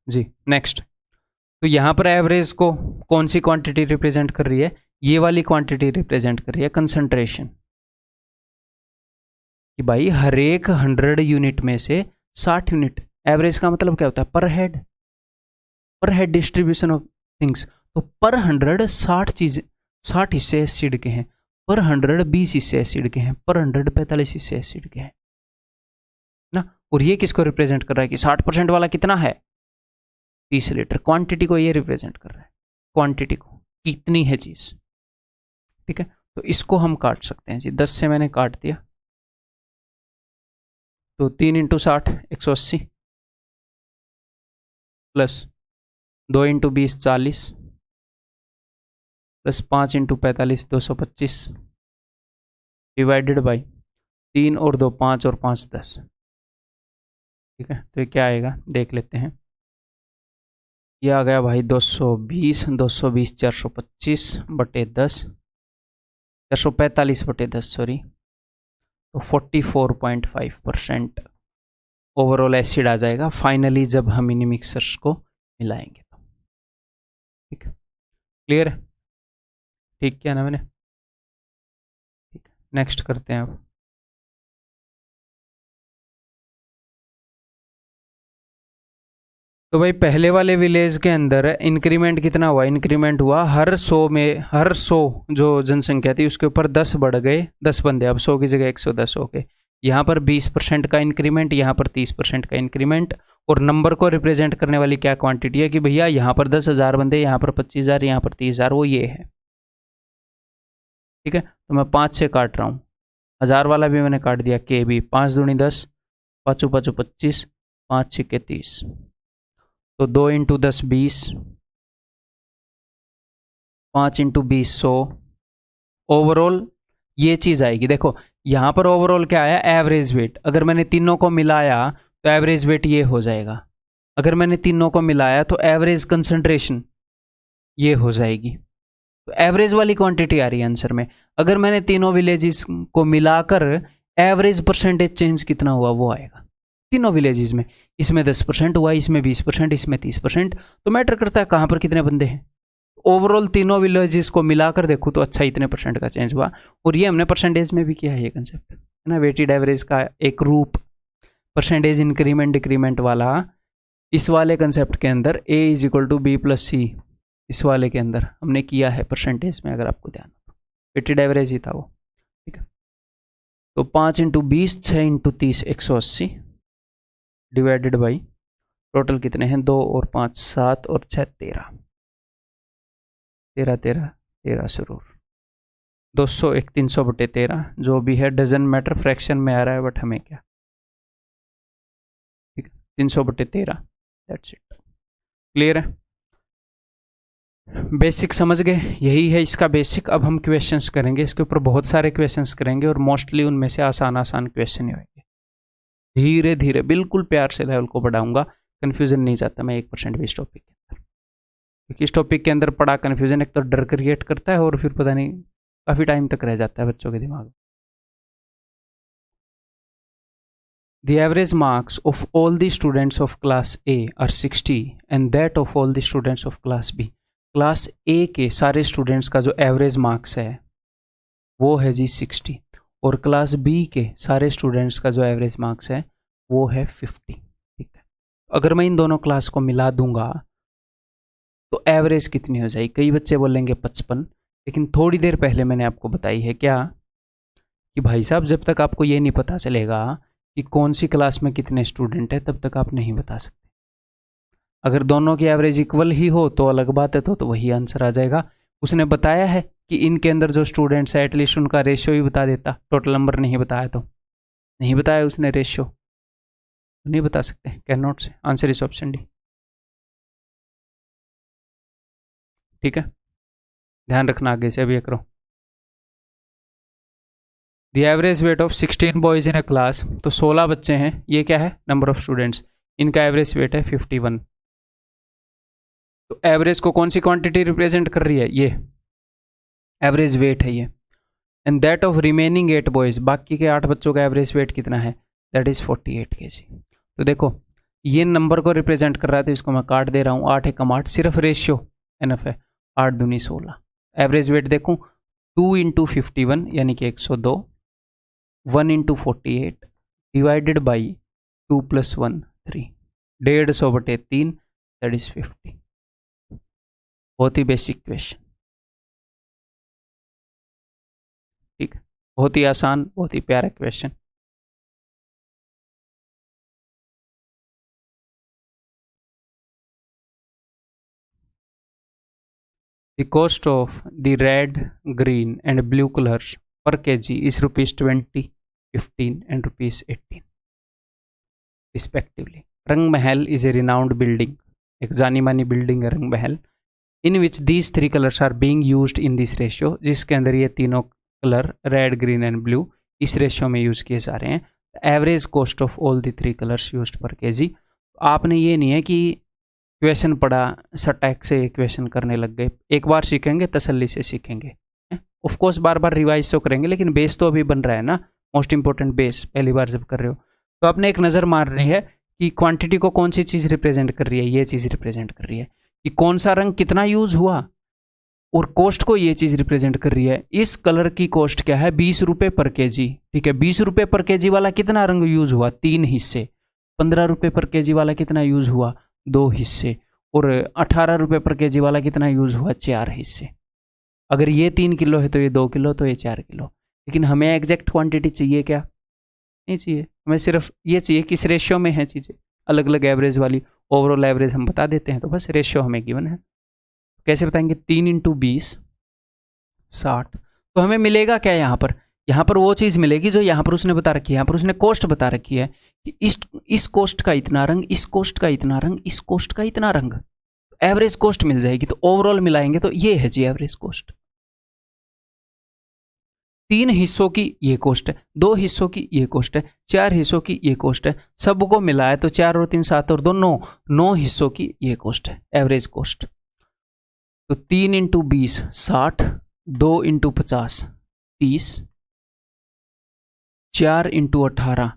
जी। नेक्स्ट, तो यहाँ पर एवरेज को कौन सी क्वांटिटी रिप्रेजेंट कर रही है, ये वाली क्वांटिटी रिप्रेजेंट कर रही है कंसंट्रेशन, कि भाई हर एक 100 यूनिट में से 60 यूनिट, एवरेज का मतलब क्या होता है, पर हेड डिस्ट्रीब्यूशन ऑफ थिंग्स, तो पर 100 60 चीजें, 60 हिस्से एसिड के हैं, पर 100 20 हिस्से एसिड के हैं, पर 100 45 हिस्से एसिड के हैं ना। और ये किसको रिप्रेजेंट कर रहा है कि 60% वाला कितना है, 30 लीटर, क्वांटिटी को ये रिप्रेजेंट कर रहा है, क्वांटिटी को कितनी है चीज, ठीक है। तो इसको हम काट सकते हैं जी, 10 से मैंने काट दिया, तो 3 × 60 180 प्लस 2 × 20 40 प्लस 5 × 45 225 डिवाइडेड बाई 3 और 2 5 और 5 10, ठीक है। तो ये क्या आएगा देख लेते हैं, ये आ गया भाई 220 425/10 445/10 सॉरी, तो 44.5% ओवरऑल एसिड आ जाएगा फाइनली जब हम इन मिक्सर्स को मिलाएंगे तो, ठीक है। क्लियर है, ठीक किया ना मैंने, ठीक है। नेक्स्ट करते हैं अब, तो भाई पहले वाले विलेज के अंदर इंक्रीमेंट कितना हुआ, इंक्रीमेंट हुआ हर 100 जो जनसंख्या थी उसके ऊपर 10 बढ़ गए, 10 बंदे, अब 100 की जगह 110 हो गए। यहाँ पर 20% का इंक्रीमेंट, यहाँ पर 30% का इंक्रीमेंट, और नंबर को रिप्रेजेंट करने वाली क्या क्वांटिटी है कि भैया यहाँ पर 10,000 बंदे, यहाँ पर 25,000, यहाँ पर 30,000, वो ये है, ठीक है। तो मैं 5 से काट रहा हूँ, 1000 वाला भी मैंने काट दिया, के भी 5 दूनी 10, 5 5 25, 5 6 30, तो 2 × 10 20, 5 × 20 100, ओवरऑल ये चीज़ आएगी। देखो यहाँ पर ओवरऑल क्या आया, एवरेज वेट, अगर मैंने तीनों को मिलाया तो एवरेज वेट ये हो जाएगा, अगर मैंने तीनों को मिलाया तो एवरेज कंसंट्रेशन ये हो जाएगी, तो एवरेज वाली क्वांटिटी आ रही है आंसर में। अगर मैंने तीनों विलेजेस को मिलाकर एवरेज परसेंटेज चेंज कितना हुआ वो आएगा तीनों विलेजेस में, इसमें 10% हुआ, इसमें 20%, इसमें 30%, तो मैटर करता है कहाँ पर कितने बंदे हैं। ओवरऑल तीनों विलेजेस को मिलाकर देखो तो अच्छा इतने परसेंट का चेंज हुआ, और ये हमने परसेंटेज में भी किया है ये कंसेप्ट, है ना, वेटेड एवरेज का एक रूप, परसेंटेज इंक्रीमेंट डिक्रीमेंट वाला, इस वाले कंसेप्ट के अंदर A = B + C, इस वाले के अंदर हमने किया है परसेंटेज में, अगर आपको ध्यान हो, वेटेड एवरेज ही था वो, ठीक है। तो 5 × 20 6 × 30 180 डिवाइडेड बाई टोटल कितने हैं, 2 और 5 7 और 6 13 13 13 13 जरूर, 200 एक 300/13 जो भी है, डजन मैटर, फ्रैक्शन में आ रहा है, बट हमें क्या, ठीक है, 300/13, दैट्स इट। क्लियर है? बेसिक समझ गए, यही है इसका बेसिक। अब हम क्वेश्चंस करेंगे, इसके ऊपर बहुत सारे क्वेश्चंस करेंगे और मोस्टली उनमें से आसान आसान क्वेश्चन ही होंगे। धीरे धीरे बिल्कुल प्यार से लेवल को बढ़ाऊंगा, कन्फ्यूजन नहीं चाहता मैं 1% भी इस टॉपिक के अंदर, क्योंकि इस टॉपिक के अंदर पड़ा कन्फ्यूजन एक तो डर क्रिएट करता है और फिर पता नहीं काफ़ी टाइम तक रह जाता है बच्चों के दिमाग में। The average marks of all the students of class A are 60 and that of all the students of class B. Class ए के सारे स्टूडेंट्स का जो एवरेज मार्क्स है वो है जी 60 और क्लास बी के सारे स्टूडेंट्स का जो एवरेज मार्क्स है वो है 50। ठीक है, अगर मैं इन दोनों क्लास को मिला दूंगा तो एवरेज कितनी हो जाएगी? कई बच्चे बोलेंगे 55, लेकिन थोड़ी देर पहले मैंने आपको बताई है क्या कि भाई साहब जब तक आपको ये नहीं पता चलेगा कि कौन सी क्लास में कितने स्टूडेंट है तब तक आप नहीं बता सकते। अगर दोनों की एवरेज इक्वल ही हो तो अलग बात है, तो वही आंसर आ जाएगा। उसने बताया है कि इनके अंदर जो स्टूडेंट्स है एटलीस्ट उनका रेशियो ही बता देता, टोटल नंबर नहीं बताया तो नहीं बताया उसने, रेशियो नहीं बता सकते, कैन नॉट से। Answer is option D. ठीक है, ध्यान रखना आगे से, अब ये करो। The average weight of 16 boys in A class, तो 16 बच्चे हैं, ये क्या है? नंबर ऑफ स्टूडेंट्स, इनका एवरेज वेट है 51। तो एवरेज को कौन सी क्वांटिटी रिप्रेजेंट कर रही है? ये एवरेज वेट है ये। And that of remaining 8 boys, बाकी के 8 बच्चों का एवरेज वेट कितना है? That is 48 kg। तो देखो ये नंबर को रिप्रेजेंट कर रहा है तो इसको मैं काट दे रहा हूँ, 8 एकम 8, सिर्फ रेशियो एनफ है, 8 दूनी 16। एवरेज वेट देखूँ 2 × 51 यानी कि 102, 1 × 48 डिवाइडेड बाई 2 + 1 3, 150/3 दैट इज 50। बहुत ही बेसिक क्वेश्चन, ठीक, बहुत ही आसान, बहुत ही प्यारा question. The cost of the red, green and blue colors per kg is ₹20, 15 and ₹18 respectively. रंग महल is a renowned building, एक जानी मानी बिल्डिंग है रंग महल, in which these 3 colors are being used in this ratio, जिसके अंदर ये तीनों colour red, green and blue इस रेशियो में यूज किए जा रहे हैं। Average cost of all the 3 colours used पर केजी। आपने ये नहीं है कि क्वेश्चन पढ़ा सटैक से क्वेश्चन करने लग गए, एक बार सीखेंगे तसल्ली से सीखेंगे, of course bar bar revise तो करेंगे लेकिन बेस तो अभी बन रहा है ना, मोस्ट इंपॉर्टेंट बेस पहली बार जब कर रहे हो तो आपने एक नज़र मार रही है कि क्वांटिटी को कौन सी चीज़ रिप्रेजेंट कर रही है, ये चीज़ रिप्रेजेंट कर रही है कि कौन सा रंग कितना यूज हुआ, और कॉस्ट को ये चीज़ रिप्रेजेंट कर रही है। इस कलर की कॉस्ट क्या है? 20 रुपये पर केजी। ठीक है, 20 रुपये पर केजी वाला कितना रंग यूज हुआ? 3 हिस्से। 15 रुपये पर केजी वाला कितना यूज हुआ? 2 हिस्से। और 18 रुपये पर केजी वाला कितना यूज हुआ? 4 हिस्से। अगर ये 3 किलो है तो ये 2 किलो, तो ये 4 किलो। लेकिन हमें एग्जैक्ट क्वांटिटी चाहिए क्या? नहीं चाहिए, हमें सिर्फ ये चाहिए किस रेशियो में है चीज़ें, अलग अलग एवरेज वाली, ओवरऑल एवरेज हम बता देते हैं, तो बस रेशियो हमें गिवन है। कैसे बताएंगे? 3 × 20 60। तो हमें मिलेगा क्या यहाँ पर? यहाँ पर वो चीज़ मिलेगी जो यहाँ पर उसने बता रखी है, यहाँ पर उसने कॉस्ट बता रखी है कि इस कॉस्ट का इतना रंग, इस कॉस्ट का इतना रंग, इस कॉस्ट का इतना रंग, एवरेज कॉस्ट मिल जाएगी। तो ओवरऑल मिलाएंगे तो ये है जी एवरेज कॉस्ट। 3 हिस्सों की ये कॉस्ट है, 2 हिस्सों की ये कॉस्ट है, 4 हिस्सों की ये कॉस्ट है, सबको मिलाए तो 4 और 3 7 और 2 9 हिस्सों की ये कॉस्ट है, एवरेज कॉस्ट। तो 3 × 20 60, 2 × 50 30, 4 × 18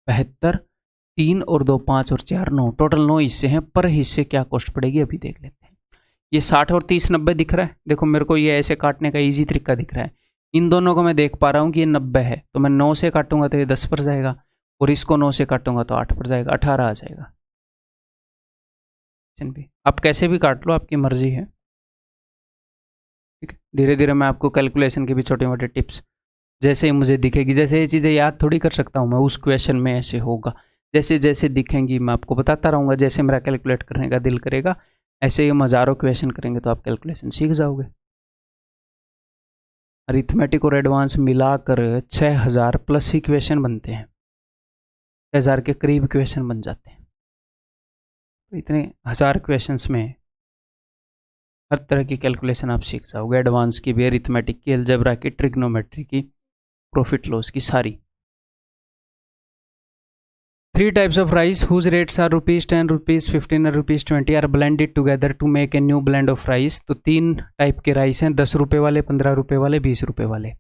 72, 3 और 2 5 और 4 9, टोटल 9 हिस्से हैं। पर हिस्से क्या कॉस्ट पड़ेगी अभी देख लेते हैं। ये 60 और 30 90 दिख रहा है, देखो मेरे को ये ऐसे काटने का इजी तरीका दिख रहा है। इन दोनों को मैं देख पा रहा हूँ कि ये 90 है, तो मैं 9 से काटूंगा तो ये 10 पर जाएगा, और इसको 9 से काटूंगा तो 8 पर जाएगा, 18 आ जाएगा। आप कैसे भी काट लो, आपकी मर्जी है। ठीक है, धीरे धीरे मैं आपको कैलकुलेशन की भी छोटे मोटे टिप्स जैसे ही मुझे दिखेगी, जैसे ये चीज़ें याद थोड़ी कर सकता हूँ मैं, उस क्वेश्चन में ऐसे होगा, जैसे जैसे दिखेंगी मैं आपको बताता रहूँगा, जैसे मेरा कैलकुलेट करने का दिल करेगा ऐसे ही हम हज़ारों क्वेश्चन करेंगे तो आप कैलकुलेशन सीख जाओगे। अरिथमेटिक और एडवांस मिलाकर 6000 प्लस इक्वेशन बनते हैं, 6000 के करीब इक्वेशन बन जाते हैं। तो इतने 1000 क्वेश्चंस में हर तरह की कैलकुलेशन आप सीख जाओगे, एडवांस की भी, अरिथमेटिक की, अलजेब्रा की, ट्रिग्नोमेट्री की, प्रॉफिट लॉस की, सारी। 3 types of rice whose rates are ₹10, ₹15 और ₹20 are blended together to make a new blend of rice। तो 3 टाइप के राइस हैं, 10 रुपये वाले, 15 रुपये वाले, 20 रुपये वाले,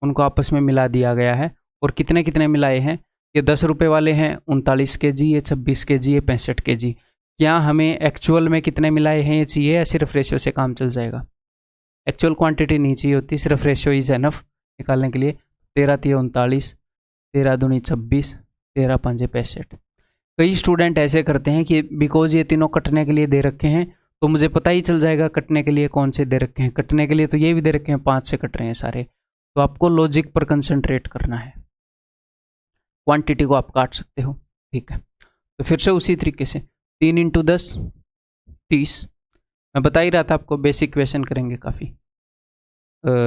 उनको आपस में मिला दिया गया है। और कितने कितने मिलाए हैं? ये 10 रुपये वाले हैं 39 kg, ये 26 kg, ये 65 kg। क्या हमें एक्चुअल में कितने मिलाए हैं ये चाहिए, या सिर्फ रेशियो से काम चल जाएगा? एक्चुअल क्वांटिटी नहीं चाहिए होती, सिर्फ रेशियो इज एनफ निकालने के लिए। 13 × 39, 13 दूनी 26, 13 × 5 = 65। कई स्टूडेंट ऐसे करते हैं कि बिकॉज ये तीनों कटने के लिए दे रखे हैं तो मुझे पता ही चल जाएगा कटने के लिए कौन से दे रखे हैं। कटने के लिए तो ये भी दे रखे हैं, 5 से कट रहे हैं सारे। तो आपको लॉजिक पर कंसंट्रेट करना है, क्वांटिटी को आप काट सकते हो, ठीक है। तो फिर से उसी तरीके से 3 × 10 30, मैं बता ही रहा था आपको, बेसिक क्वेश्चन करेंगे काफ़ी।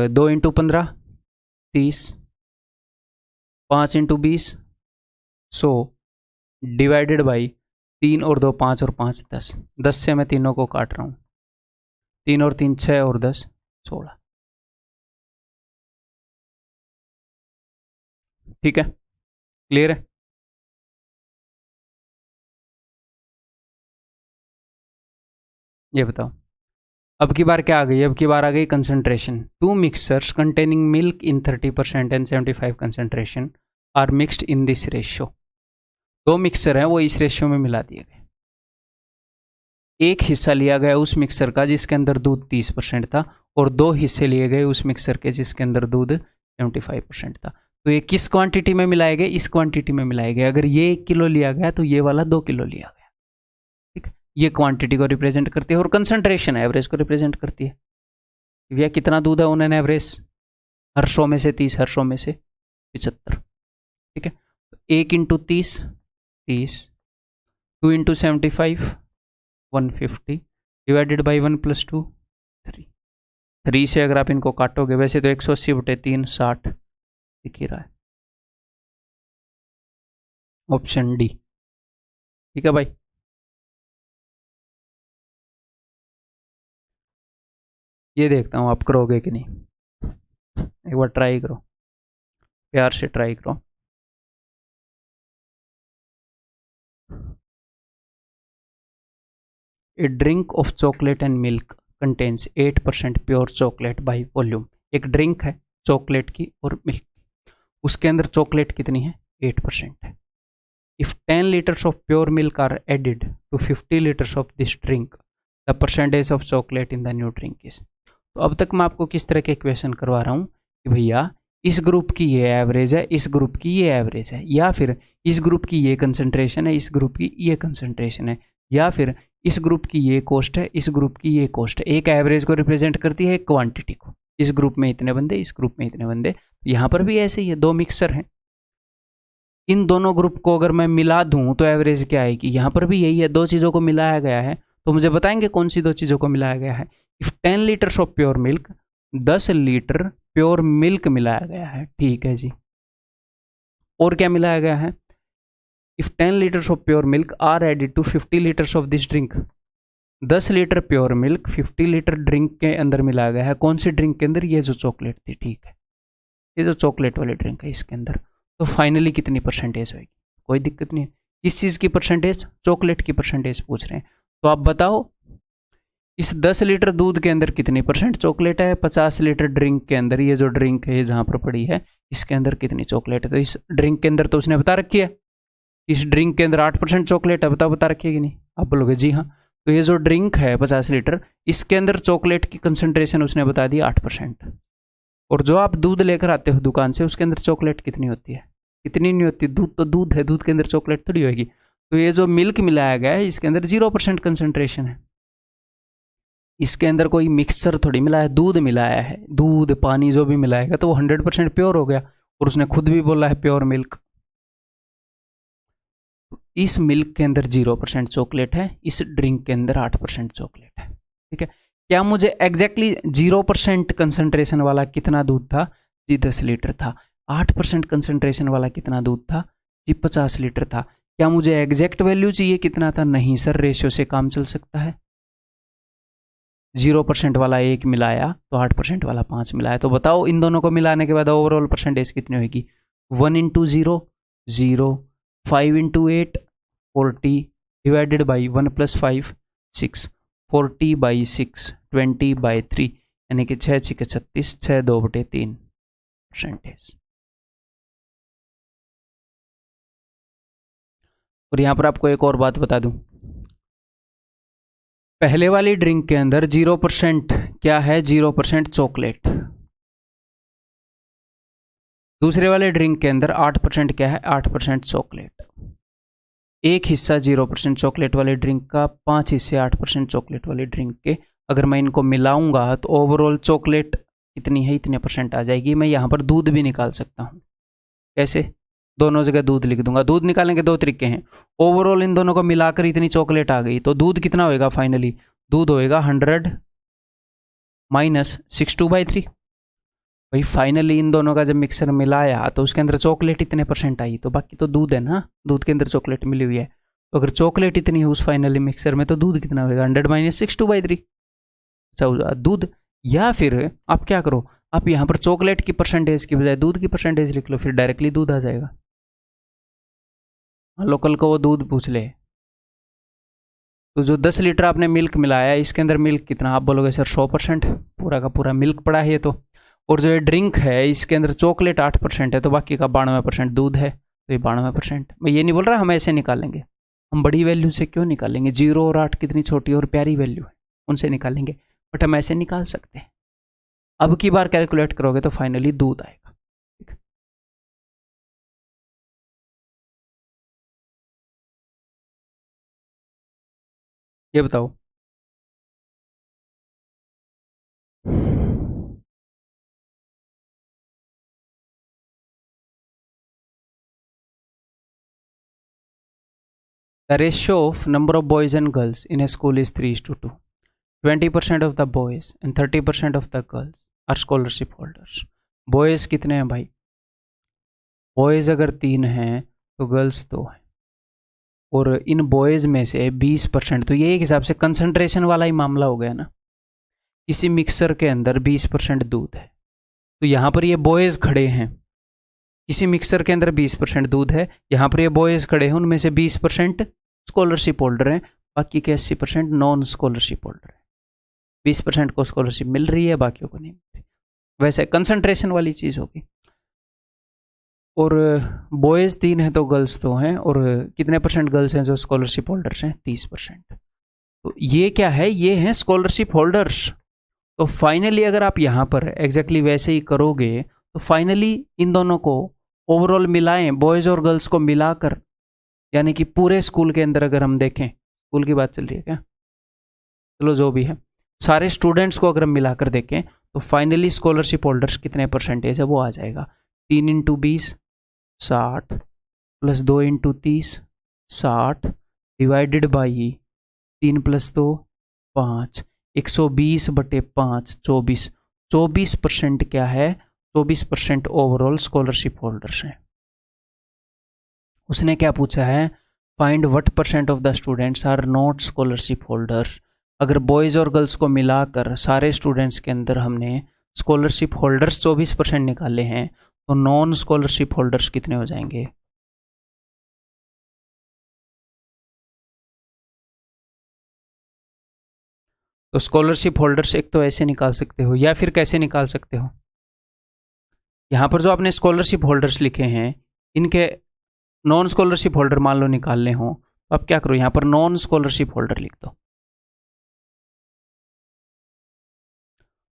2 × 15 30, 5 × 20 100, डिवाइडेड बाई 3 और 2 5 और 5 10। 10 से मैं तीनों को काट रहा हूँ, 3 और 3 6 और 10 16, ठीक है, क्लियर है। ये बताओ अब की बार क्या आ गई? अब की बार आ गई concentration. 2 mixers containing milk in 30% and 75 concentration are mixed in this ratio. 2 mixer हैं, वो इस रेशियो में मिला दिए गए। एक हिस्सा लिया गया उस मिक्सर का जिसके अंदर दूध 30% था, और 2 हिस्से लिए गए उस मिक्सर के जिसके अंदर दूध 75% था। तो ये किस क्वांटिटी में मिलाए गए? इस क्वांटिटी में मिलाए गए। अगर ये 1 किलो लिया गया तो ये वाला 2 किलो लिया गया, ठीक है। ये क्वांटिटी को रिप्रेजेंट करती है, और कंसंट्रेशन एवरेज को रिप्रेजेंट करती है। भैया कितना दूध है उन्होंने एवरेज, हर 100 में से 30, हर 100 में से 75, ठीक है। 1 × 30 30, 2 × 75 150, डिवाइडेड बाई 1 + 2 3। 3 से अगर आप इनको काटोगे, वैसे तो 180/3 60 दिख ही रहा है, ऑप्शन डी, ठीक है भाई। ये देखता हूँ आप करोगे कि नहीं, एक बार ट्राई करो, प्यार से ट्राई करो। A drink of chocolate and milk contains 8% pure chocolate by volume. एक ड्रिंक है चॉकलेट की और मिल्क की, उसके अंदर चॉकलेट कितनी है? 8% है। If 10 liters of pure milk are added to 50 liters of this drink, the percentage of chocolate in the new drink is। तो अब तक मैं आपको किस तरह के क्वेश्चन करवा रहा हूँ कि भैया इस ग्रुप की ये एवरेज है, इस ग्रुप की ये एवरेज है, या फिर इस ग्रुप की ये कंसंट्रेशन है, इस ग्रुप की ये कंसंट्रेशन है, या फिर इस ग्रुप की ये कॉस्ट है, इस ग्रुप की ये कॉस्ट है। एक एवरेज को रिप्रेजेंट करती है, एक क्वांटिटी को। इस ग्रुप में इतने बंदे, इस ग्रुप में इतने बंदे। यहाँ पर भी ऐसे ही है, 2 मिक्सर हैं, इन दोनों ग्रुप को अगर मैं मिला दूं तो एवरेज क्या आएगी? यहाँ पर भी यही है, 2 चीज़ों को मिलाया गया है। तो मुझे बताएंगे कौन सी 2 चीज़ों को मिलाया गया है? If 10 liters of pure milk, 10 litre pure milk मिलाया गया है, ठीक है जी। और क्या मिलाया गया है? If 10 liters of pure milk are added to 50 liters of this drink, 10 litre pure milk 50 litre drink के अंदर मिलाया गया है। कौन सी ड्रिंक के अंदर? ये जो चॉकलेट थी, ठीक है, ये जो चॉकलेट वाली ड्रिंक है इसके अंदर। तो फाइनली कितनी परसेंटेज होगी? कोई दिक्कत नहीं है। किस चीज़ की परसेंटेज? चॉकलेट की परसेंटेज पूछ रहे हैं। तो आप बताओ इस 10 लीटर दूध के अंदर कितनी परसेंट चॉकलेट है? 50 लीटर ड्रिंक के अंदर, ये जो ड्रिंक है जहाँ पर पड़ी है, इसके अंदर कितनी चॉकलेट है? तो इस ड्रिंक के अंदर तो उसने बता रखी है, इस ड्रिंक के अंदर 8% चॉकलेट है। बताओ बता रखी है कि नहीं? आप बोलोगे जी हाँ। तो ये जो ड्रिंक है 50 लीटर, इसके अंदर चॉकलेट की कंसंट्रेशन उसने बता दी 8%। और जो आप दूध लेकर आते हो दुकान से, उसके अंदर चॉकलेट कितनी होती है? इतनी नहीं होती। दूध तो दूध है, दूध के अंदर चॉकलेट थोड़ी होगी। तो ये जो मिल्क मिलाया गया है, इसके अंदर 0% कंसंट्रेशन है। इसके अंदर कोई मिक्सचर थोड़ी मिलाया है, दूध मिलाया है। दूध पानी जो भी मिलाएगा तो वो 100% प्योर हो गया। और उसने खुद भी बोला है प्योर मिल्क। इस मिल्क के अंदर 0% चॉकलेट है, इस ड्रिंक के अंदर 8% चॉकलेट है, ठीक है। क्या मुझे एग्जैक्टली 0% कंसंट्रेशन वाला कितना दूध था जी 10 लीटर था। 8% कंसंट्रेशन वाला कितना दूध था जी 50 लीटर था। क्या मुझे एग्जैक्ट वैल्यू चाहिए कितना था? नहीं सर, रेशियो से काम चल सकता है। 0% वाला 1 मिलाया तो 8% वाला 5 मिलाया, तो बताओ इन दोनों को मिलाने के बाद ओवरऑल परसेंटेज कितनी होगी? 1 into 0 0, 5 into 8 40 divided by 1 plus 5 6, 40 by 6 20 by 3, यानी कि 6 6 36, 6 2/3 परसेंटेज। और यहां पर आपको एक और बात बता दूं, पहले वाली ड्रिंक के अंदर 0% क्या है? 0% चॉकलेट। दूसरे वाले ड्रिंक के अंदर 8% क्या है? 8% चॉकलेट। एक हिस्सा 0% चॉकलेट वाले ड्रिंक का, 5 हिस्से 8% चॉकलेट वाले ड्रिंक के। अगर मैं इनको मिलाऊंगा तो ओवरऑल चॉकलेट कितनी है? इतने % आ जाएगी। मैं यहाँ पर दूध भी निकाल सकता हूँ। कैसे? दोनों जगह दूध लिख दूंगा। दूध निकालने के 2 तरीके हैं। ओवरऑल इन दोनों को मिलाकर इतनी चॉकलेट आ गई, तो दूध कितना होएगा फाइनली? दूध होएगा 100 माइनस 62/3। भाई फाइनली इन दोनों का जब मिक्सर मिलाया तो उसके अंदर चॉकलेट इतने % आई, तो बाकी तो दूध है ना, दूध के अंदर चॉकलेट मिली हुई है। तो अगर चॉकलेट इतनी है उस फाइनली मिक्सर में, तो दूध कितना होगा? 100 माइनस 62/3। अच्छा, दूध, या फिर आप क्या करो, आप यहाँ पर चॉकलेट की परसेंटेज की बजाय दूध की परसेंटेज लिख लो, फिर डायरेक्टली दूध आ जाएगा। लोकल को वो दूध पूछ ले, तो जो 10 लीटर आपने मिल्क मिलाया, इसके अंदर मिल्क कितना? आप बोलोगे सर 100%, पूरा का पूरा मिल्क पड़ा है ये तो। और जो ये ड्रिंक है इसके अंदर चॉकलेट 8% है, तो बाकी का 92% दूध है, तो ये 92%। मैं ये नहीं बोल रहा हम ऐसे निकालेंगे, हम बड़ी वैल्यू से क्यों निकालेंगे? 0 और 8 कितनी छोटी और प्यारी वैल्यू है, उनसे निकालेंगे, बट हम ऐसे निकाल सकते हैं। अब की बार कैलकुलेट करोगे तो फाइनली दूध आएगा। ठीक, ये बताओ। The ratio of number of boys and girls in a school is 3:2. 20% of the boys and 30% of the girls are scholarship holders. Boys कितने हैं भाई? बॉयज़ अगर 3 हैं तो गर्ल्स 2 हैं, और इन बॉयज़ में से 20%, तो ये एक हिसाब से कंसंट्रेशन वाला ही मामला हो गया ना। किसी मिक्सर के अंदर 20% दूध है, तो यहाँ पर ये बॉयज़ खड़े हैं। किसी मिक्सर के अंदर 20% दूध है, यहाँ पर ये बॉयज़ खड़े हैं, उनमें से 20% स्कॉलरशिप होल्डर हैं, बाकी के 80% नॉन स्कॉलरशिप होल्डर हैं। 20% को स्कॉलरशिप मिल रही है, बाकियों को नहीं मिल रही। वैसे कंसंट्रेशन वाली चीज़ होगी। और बॉयज़ 3 हैं तो गर्ल्स 2 हैं, और कितने % गर्ल्स हैं जो स्कॉलरशिप होल्डर्स हैं? 30%। तो ये क्या है? ये हैं स्कॉलरशिप होल्डर्स। तो फाइनली अगर आप यहाँ पर एग्जैक्टली वैसे ही करोगे तो फाइनली इन दोनों को ओवरऑल मिलाएं, बॉयज़ और गर्ल्स को मिलाकर, यानी कि पूरे स्कूल के अंदर अगर हम देखें, स्कूल की बात चल रही है क्या? चलो जो भी है, सारे स्टूडेंट्स को अगर हम मिलाकर देखें तो फाइनली स्कॉलरशिप होल्डर्स कितने % है वो आ जाएगा। 3 into 20 60 plus 2 into 30 60 divided by 3 plus 2 5, 120/5 24। 24% क्या है? 24% ओवरऑल स्कॉलरशिप होल्डर्स हैं। उसने क्या पूछा है? Find what % of the students are not scholarship holders. अगर बॉयज़ और गर्ल्स को मिलाकर सारे स्टूडेंट्स के अंदर हमने स्कॉलरशिप होल्डर्स 24% निकाले हैं, तो नॉन स्कॉलरशिप होल्डर्स कितने हो जाएंगे? तो स्कॉलरशिप होल्डर्स एक तो ऐसे निकाल सकते हो, या फिर कैसे निकाल सकते हो? यहाँ पर जो आपने स्कॉलरशिप होल्डर्स लिखे हैं, इनके नॉन स्कॉलरशिप होल्डर मान लो निकालने हो, तो आप क्या करो, यहाँ पर नॉन स्कॉलरशिप होल्डर लिख दो।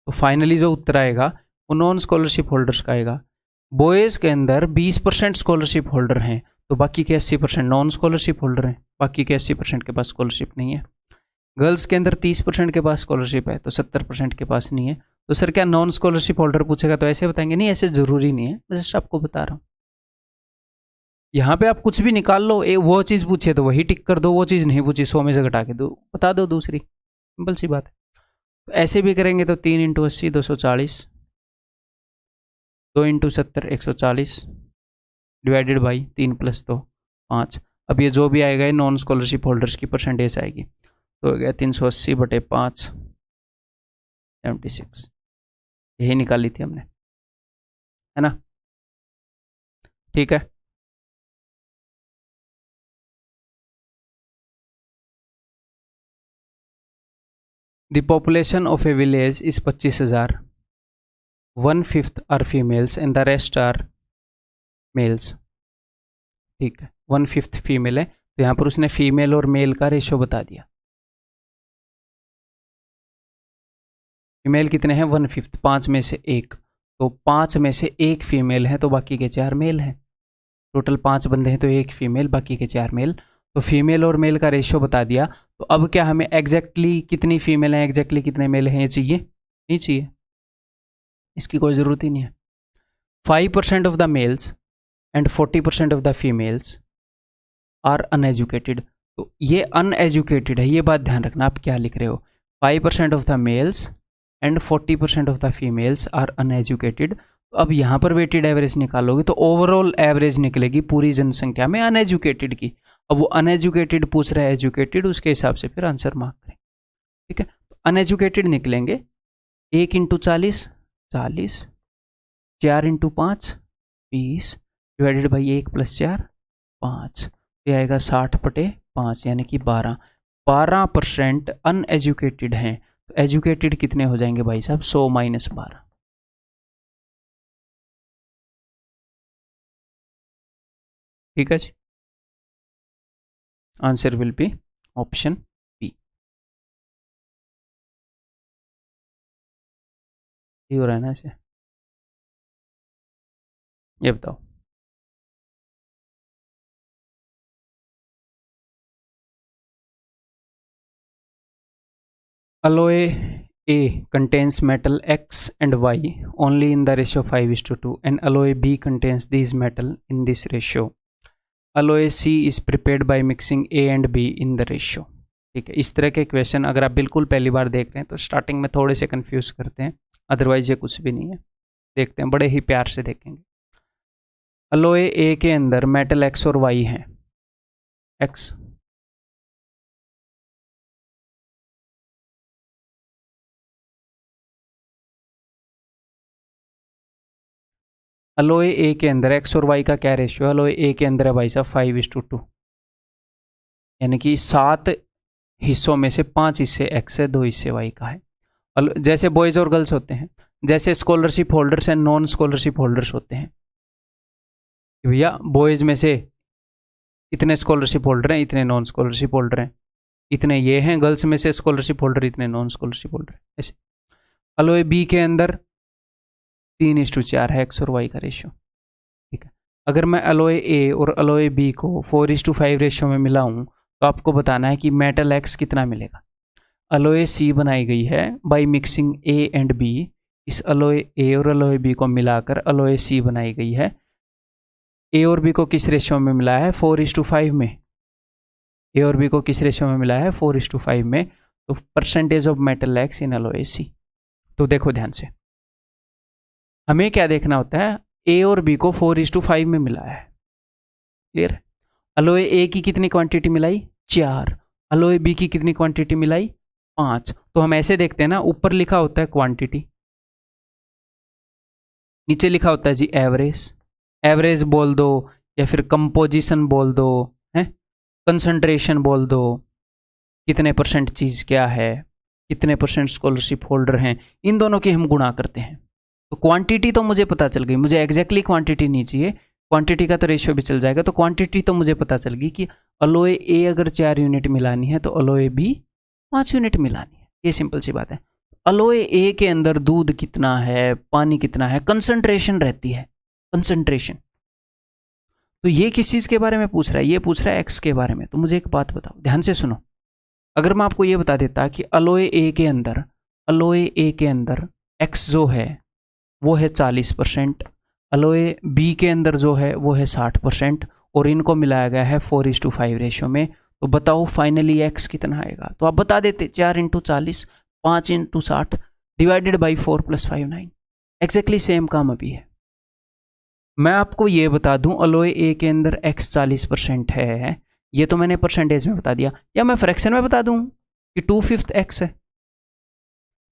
तो फाइनली जो उत्तर आएगा वो नॉन स्कॉलरशिप होल्डर्स का आएगा। बॉयज़ के अंदर 20% स्कॉलरशिप होल्डर हैं, तो बाकी के 80% नॉन स्कॉलरशिप होल्डर हैं, बाकी के 80% के पास स्कॉलरशिप नहीं है। गर्ल्स के अंदर 30% के पास स्कॉलरशिप है, तो 70% के पास नहीं है। तो सर क्या नॉन स्कॉलरशिप होल्डर पूछेगा तो ऐसे बताएंगे? नहीं, ऐसे ज़रूरी नहीं है, जस्ट आपको बता रहा हूँ। यहाँ पे आप कुछ भी निकाल लो, वो चीज़ पूछे तो वही टिक कर दो, वो चीज़ नहीं पूछी 100 में से घटा के दो, बता दो दूसरी, सिंपल सी बात है। तो ऐसे भी करेंगे तो 3 इंटू 80 240, 2 इंटू 70 140 डिवाइडेड बाई 3 + 2 5। अब ये जो भी आएगा ये नॉन स्कॉलरशिप होल्डर्स की परसेंटेज आएगी, तो हो गया 380/5 76। यही निकाली थी हमने, है ना? ठीक है। The population of a village is 25,000, 1/5 are females and the rest are males. ठीक है, 1/5 फीमेल है, तो यहाँ पर उसने फीमेल और मेल का रेशो बता दिया। फीमेल कितने हैं? 1/5, 5 में से 1, तो 5 में से 1 फीमेल है तो बाकी के 4 मेल हैं। टोटल 5 बंदे हैं तो 1 फीमेल, बाकी के 4 मेल। तो फीमेल और मेल का रेशो बता दिया। तो अब क्या हमें एग्जैक्टली कितनी फीमेल है, एग्जैक्टली कितने मेल हैं ये चाहिए? नहीं चाहिए, इसकी कोई ज़रूरत ही नहीं है। 5% of the males and 40% of the females are uneducated. तो ये अनएजुकेटेड है, ये बात ध्यान रखना आप क्या लिख रहे हो। 5% of the males and 40% of the females are uneducated. तो अब यहाँ पर वेटेड एवरेज निकालोगे तो ओवरऑल एवरेज निकलेगी पूरी जनसंख्या में अनएजुकेटेड की। अब वो अनएजुकेटेड पूछ रहा है एजुकेटेड, उसके हिसाब से फिर आंसर मार्क करें। ठीक है, तो अनएजुकेटेड निकलेंगे 1 × 40 40, 4 × 5 20 डिवाइडेड बाई 1 + 4 5, ये आएगा 60/5 यानी कि 12% अनएजुकेटेड हैं। तो एजुकेटेड कितने हो जाएंगे भाई साहब? 100 - 12। ठीक है जी, answer will be option B. ये हो रहा है ना ऐसे? ये बताओ। Alloy A contains metal X and Y only in the ratio 5:2 and alloy B contains these metal in this ratio. Alloy C is prepared by mixing A and B in the ratio. ठीक है, इस तरह के question अगर आप बिल्कुल पहली बार देख रहे हैं तो स्टार्टिंग में थोड़े से कंफ्यूज करते हैं, अदरवाइज ये कुछ भी नहीं है। देखते हैं, बड़े ही प्यार से देखेंगे। अलॉय ए के अंदर मेटल एक्स और वाई हैं। एक्स अलॉय ए के अंदर एक्स और वाई का क्या रेशियो है? अलॉय ए के अंदर है भाई साहब 5:2, यानी कि 7 हिस्सों में से 5 हिस्से एक्स है, 2 हिस्से वाई का है। जैसे बॉयज़ और गर्ल्स होते हैं, जैसे scholarship holders and non scholarship holders होते हैं। भैया बॉयज़ में से इतने स्कॉलरशिप होल्डर हैं, इतने नॉन स्कॉलरशिप होल्डर हैं, इतने ये हैं। गर्ल्स में से स्कॉलरशिप होल्डर, इतने नॉन स्कॉलरशिप होल्डर हैं, ऐसे। अलॉय बी के अंदर 3:4 है एक्स और वाई का रेशियो। ठीक है, अगर मैं अलॉय ए और अलॉय बी को 4:5 रेशियो में मिलाऊं तो आपको बताना है कि मेटल एक्स कितना मिलेगा। अलॉय सी बनाई गई है by mixing A and B. इस अलॉय ए और अलॉय बी को मिलाकर अलॉय सी बनाई गई है। ए और बी को किस रेशियो में मिलाया है? 4:5 में। ए और बी को किस रेशियो में मिलाया है? 4:5 में। तो percentage of metal x in alloy C. तो देखो ध्यान से, हमें क्या देखना होता है? ए और बी को 4:5 में मिलाया है, क्लियर? अलॉय ए की कितनी क्वांटिटी मिलाई? 4। अलॉय बी की कितनी क्वांटिटी मिलाई? 5। तो हम ऐसे देखते हैं ना, ऊपर लिखा होता है क्वांटिटी, नीचे लिखा होता है जी एवरेज। एवरेज बोल दो या फिर कंपोजिशन बोल दो, है कंसंट्रेशन बोल दो, कितने परसेंट चीज़ क्या है, कितने परसेंट स्कॉलरशिप होल्डर हैं, इन दोनों की हम गुणा करते हैं। तो क्वांटिटी तो मुझे पता चल गई, मुझे एग्जैक्टली क्वांटिटी नहीं चाहिए, क्वांटिटी का तो रेशियो भी चल जाएगा। तो क्वांटिटी तो मुझे पता चल गई कि अलॉय ए अगर 4 यूनिट मिलानी है तो अलॉय बी 5 यूनिट मिलानी है। ये सिंपल सी बात है। अलॉय ए के अंदर दूध कितना है, पानी कितना है, कंसंट्रेशन रहती है, कंसंट्रेशन। तो ये किस चीज़ के बारे में पूछ रहा है? ये पूछ रहा है एक्स के बारे में। तो मुझे एक बात बताओ, ध्यान से सुनो। अगर मैं आपको ये बता देता कि अलॉय ए के अंदर एक्स जो है वो है 40%, अलॉय बी के अंदर जो है वो है 60%, और इनको मिलाया गया है 4:5 रेशियो में, तो बताओ फाइनली एक्स कितना आएगा? तो आप बता देते 4 × 40 5 × 60 डिवाइडेड बाई 4 + 5 9। एग्जैक्टली सेम काम अभी है। मैं आपको ये बता दूं अलॉय ए के अंदर x 40% है, ये तो मैंने परसेंटेज में बता दिया, या मैं फ्रैक्शन में बता दूं कि 2/5 x है,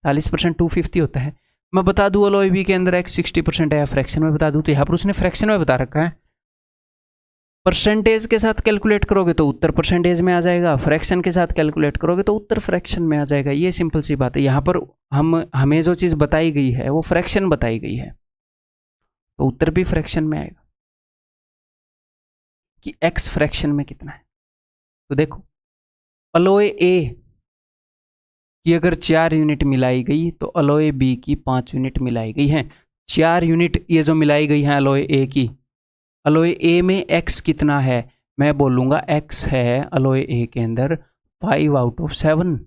40% 2/5 होता है। मैं बता दूं अलॉय बी के अंदर x 60% है, फ्रैक्शन में बता दूं, तो यहाँ पर उसने फ्रैक्शन में बता रखा है। परसेंटेज के साथ कैलकुलेट करोगे तो उत्तर परसेंटेज में आ जाएगा, फ्रैक्शन के साथ कैलकुलेट करोगे तो उत्तर फ्रैक्शन में आ जाएगा। ये सिंपल सी बात है। यहाँ पर हमें जो चीज़ बताई गई है वो फ्रैक्शन बताई गई है, तो उत्तर भी फ्रैक्शन में आएगा कि x फ्रैक्शन में कितना है। तो देखो अलॉय ए की अगर 4 यूनिट मिलाई गई तो अलॉय बी की 5 यूनिट मिलाई गई है। 4 यूनिट ये जो मिलाई गई है अलॉय ए की, अलॉय ए में x कितना है, मैं बोलूँगा x है अलॉय ए के अंदर 5/7,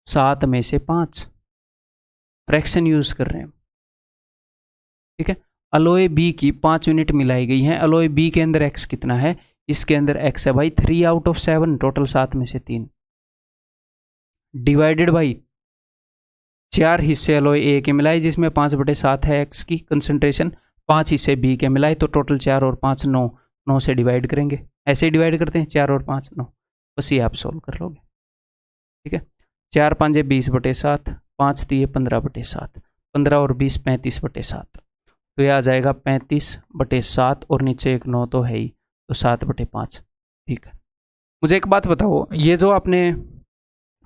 7 में से 5। फ्रैक्शन यूज कर रहे हैं, ठीक है। अलॉय बी की 5 यूनिट मिलाई गई हैं। अलॉय बी के अंदर x कितना है, इसके अंदर x है भाई 3/7, टोटल 7 में से 3, डिवाइडेड बाई 4 हिस्से अलॉय ए के मिलाए जिसमें 5/7 है x की कंसंट्रेशन, 5 हिस्से बी के मिलाए तो टोटल 4 और 5 9, 9 से डिवाइड करेंगे, ऐसे ही डिवाइड करते हैं 4 और 5 9, बस ये आप सोल्व कर लोगे, ठीक है। 4 5 20/7, 5 3 15/7, 15 और 20 35/7, तो ये आ जाएगा 35/7 और नीचे एक 9 तो है ही, तो 7/5, ठीक है। मुझे एक बात बताओ, ये जो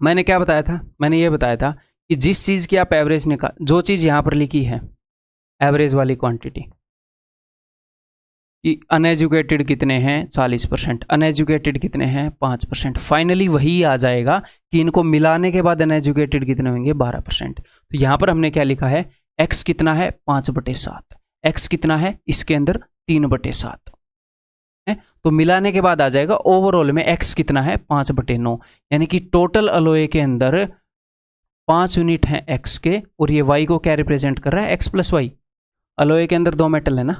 मैंने क्या बताया था, मैंने ये बताया था कि जिस चीज़ की आप एवरेज निकाल, जो चीज़ यहाँ पर लिखी है एवरेज वाली क्वांटिटी कि अनएजुकेटेड कितने हैं 40%, अनएजुकेटेड कितने हैं 5%, फाइनली वही आ जाएगा कि इनको मिलाने के बाद अनएजुकेटेड कितने होंगे 12%। तो यहाँ पर हमने क्या लिखा है, x कितना है 5/7, x कितना है इसके अंदर 3/7 है, तो मिलाने के बाद आ जाएगा ओवरऑल में x कितना है 5/9, यानी कि टोटल अलॉय के अंदर 5 यूनिट हैं x के, और ये y को क्या रिप्रेजेंट कर रहा है x + y। अलॉय के अंदर 2 मेटल है ना,